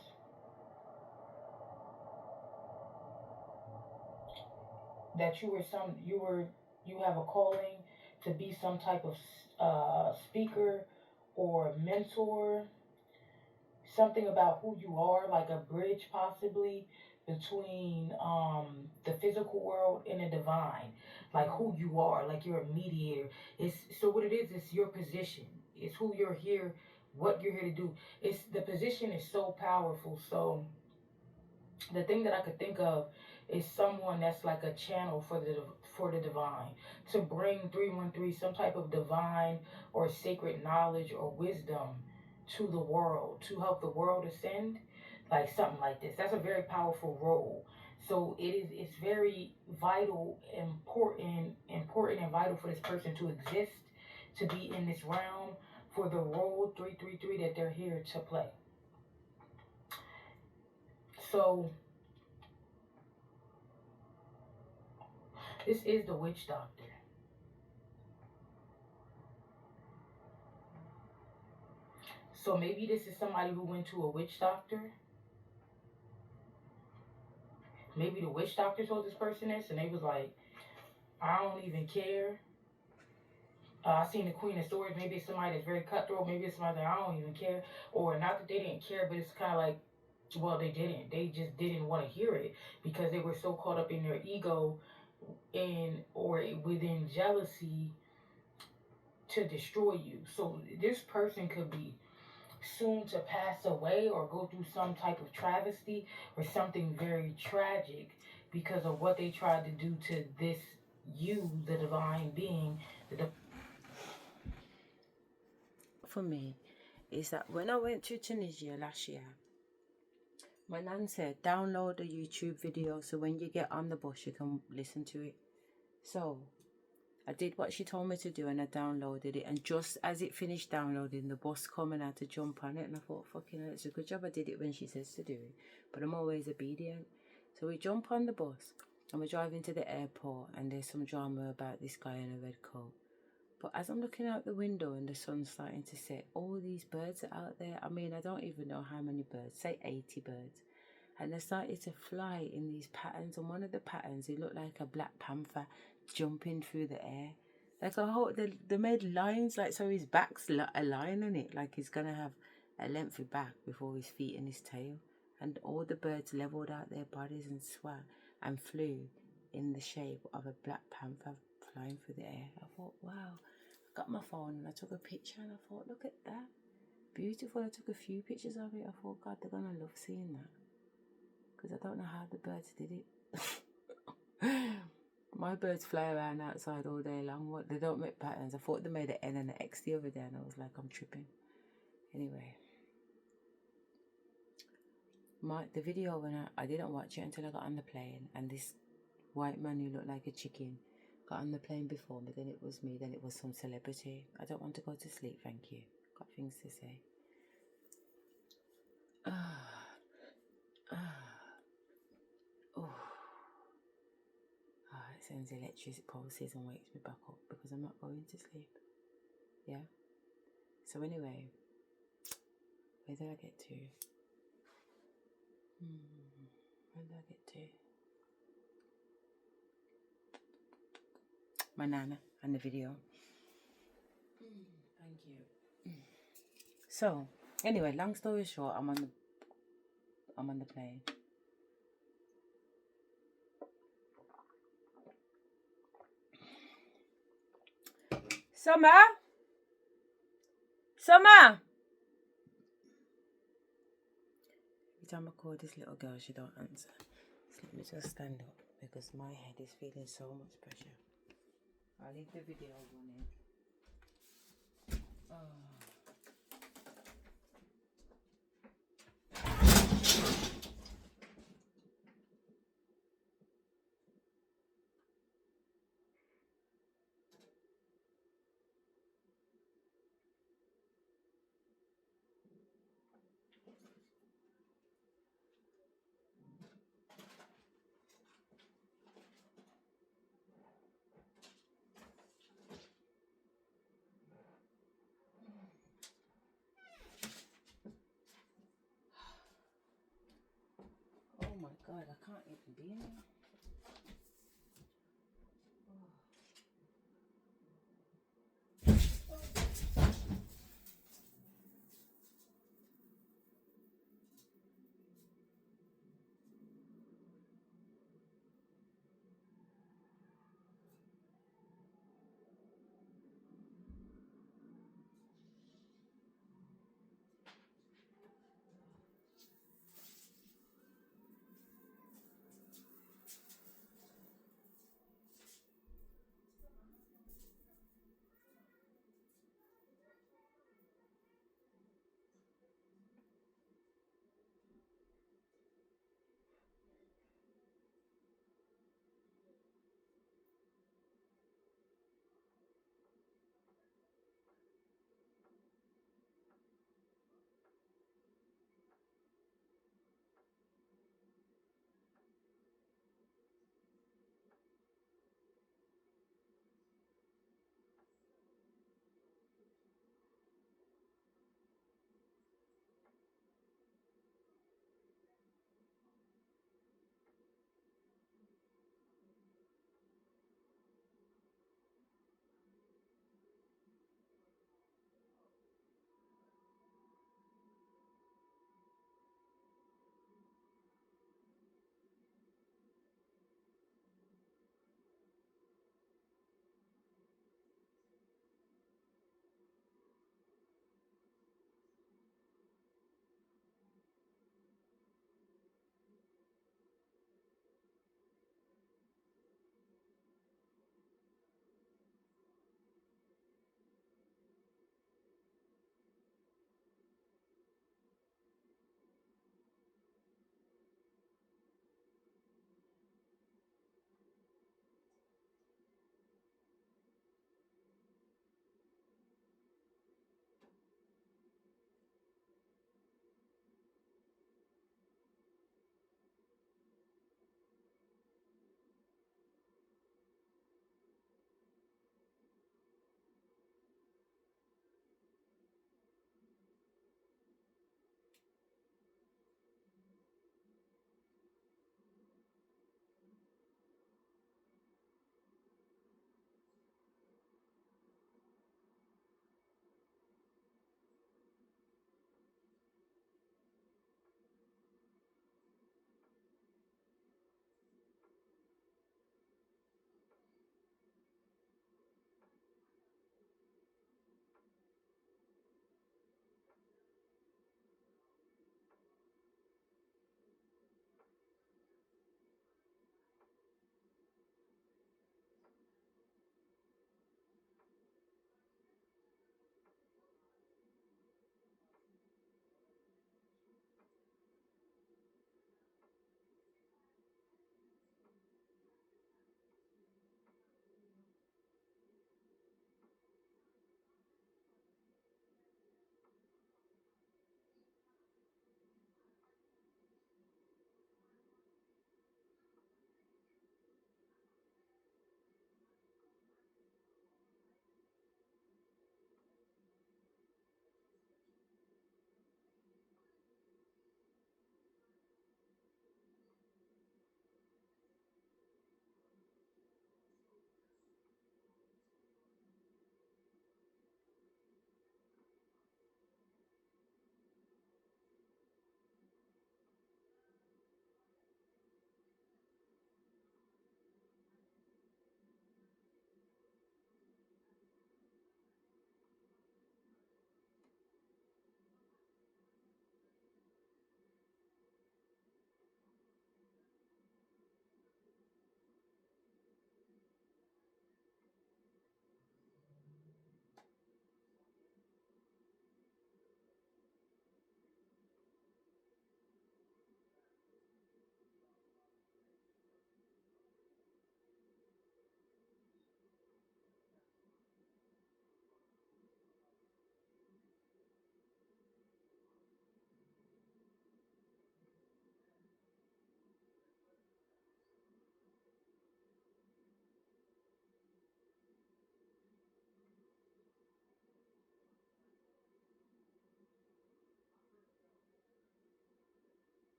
That you have a calling to be some type of speaker or mentor. Something about who you are, like a bridge possibly between the physical world and the divine, like who you are, like you're a mediator. So what it is, it's your position. It's who you're here, what you're here to do. The position is so powerful. So the thing that I could think of is someone that's like a channel for the divine, to bring 313 some type of divine or sacred knowledge or wisdom to the world, to help the world ascend, like something like this. That's a very powerful role. So it's very vital, important and vital for this person to exist, to be in this realm, for the role 333 that they're here to play. So this is the Witch Doctor. So maybe this is somebody who went to a witch doctor. Maybe the witch doctor told this person this, and they was like, I don't even care. I seen the Queen of Swords. Maybe it's somebody that's very cutthroat. Maybe it's somebody that I don't even care. Or not that they didn't care, but it's kind of like, well, they didn't. They just didn't want to hear it because they were so caught up in their ego or within jealousy to destroy you. So this person could be soon to pass away or go through some type of travesty or something very tragic because of what they tried to do to this the divine being. For me, is that when I went to Tunisia last year, my nan said download the YouTube video so when you get on the bus you can listen to it. So I did what she told me to do and I downloaded it, and just as it finished downloading, the bus come and I had to jump on it, and I thought, fucking hell, it's a good job I did it when she says to do it, but I'm always obedient. So we jump on the bus and we're driving to the airport, and there's some drama about this guy in a red coat. But as I'm looking out the window and the sun's starting to set, all these birds are out there. I mean, I don't even know how many birds, say 80 birds. And they started to fly in these patterns. And one of the patterns, it looked like a black panther jumping through the air. Like a whole, they made lines, like so his back's a line on it. Like he's going to have a lengthy back before his feet and his tail. And all the birds leveled out their bodies and swam and flew in the shape of a black panther flying through the air. I thought, wow. I got my phone and I took a picture and I thought, look at that. Beautiful. I took a few pictures of it. I thought, God, they're going to love seeing that. Because I don't know how the birds did it. My birds fly around outside all day long. What, they don't make patterns. I thought they made an N and an X the other day and I was like, I'm tripping. Anyway. The video, when I didn't watch it until I got on the plane, and this white man who looked like a chicken got on the plane before me. Then it was me, then it was some celebrity. I don't want to go to sleep, thank you. Got things to say. It sends electric pulses and wakes me back up because I'm not going to sleep. Yeah. So anyway, where did I get to? Where did I get to? My nana and the video. Thank you. So anyway, long story short, I'm on the plane. Summer. Every time I call this little girl, she don't answer. So let me just stand up because my head is feeling so much pressure. I'll leave the video running. Oh my God, I can't even be in here.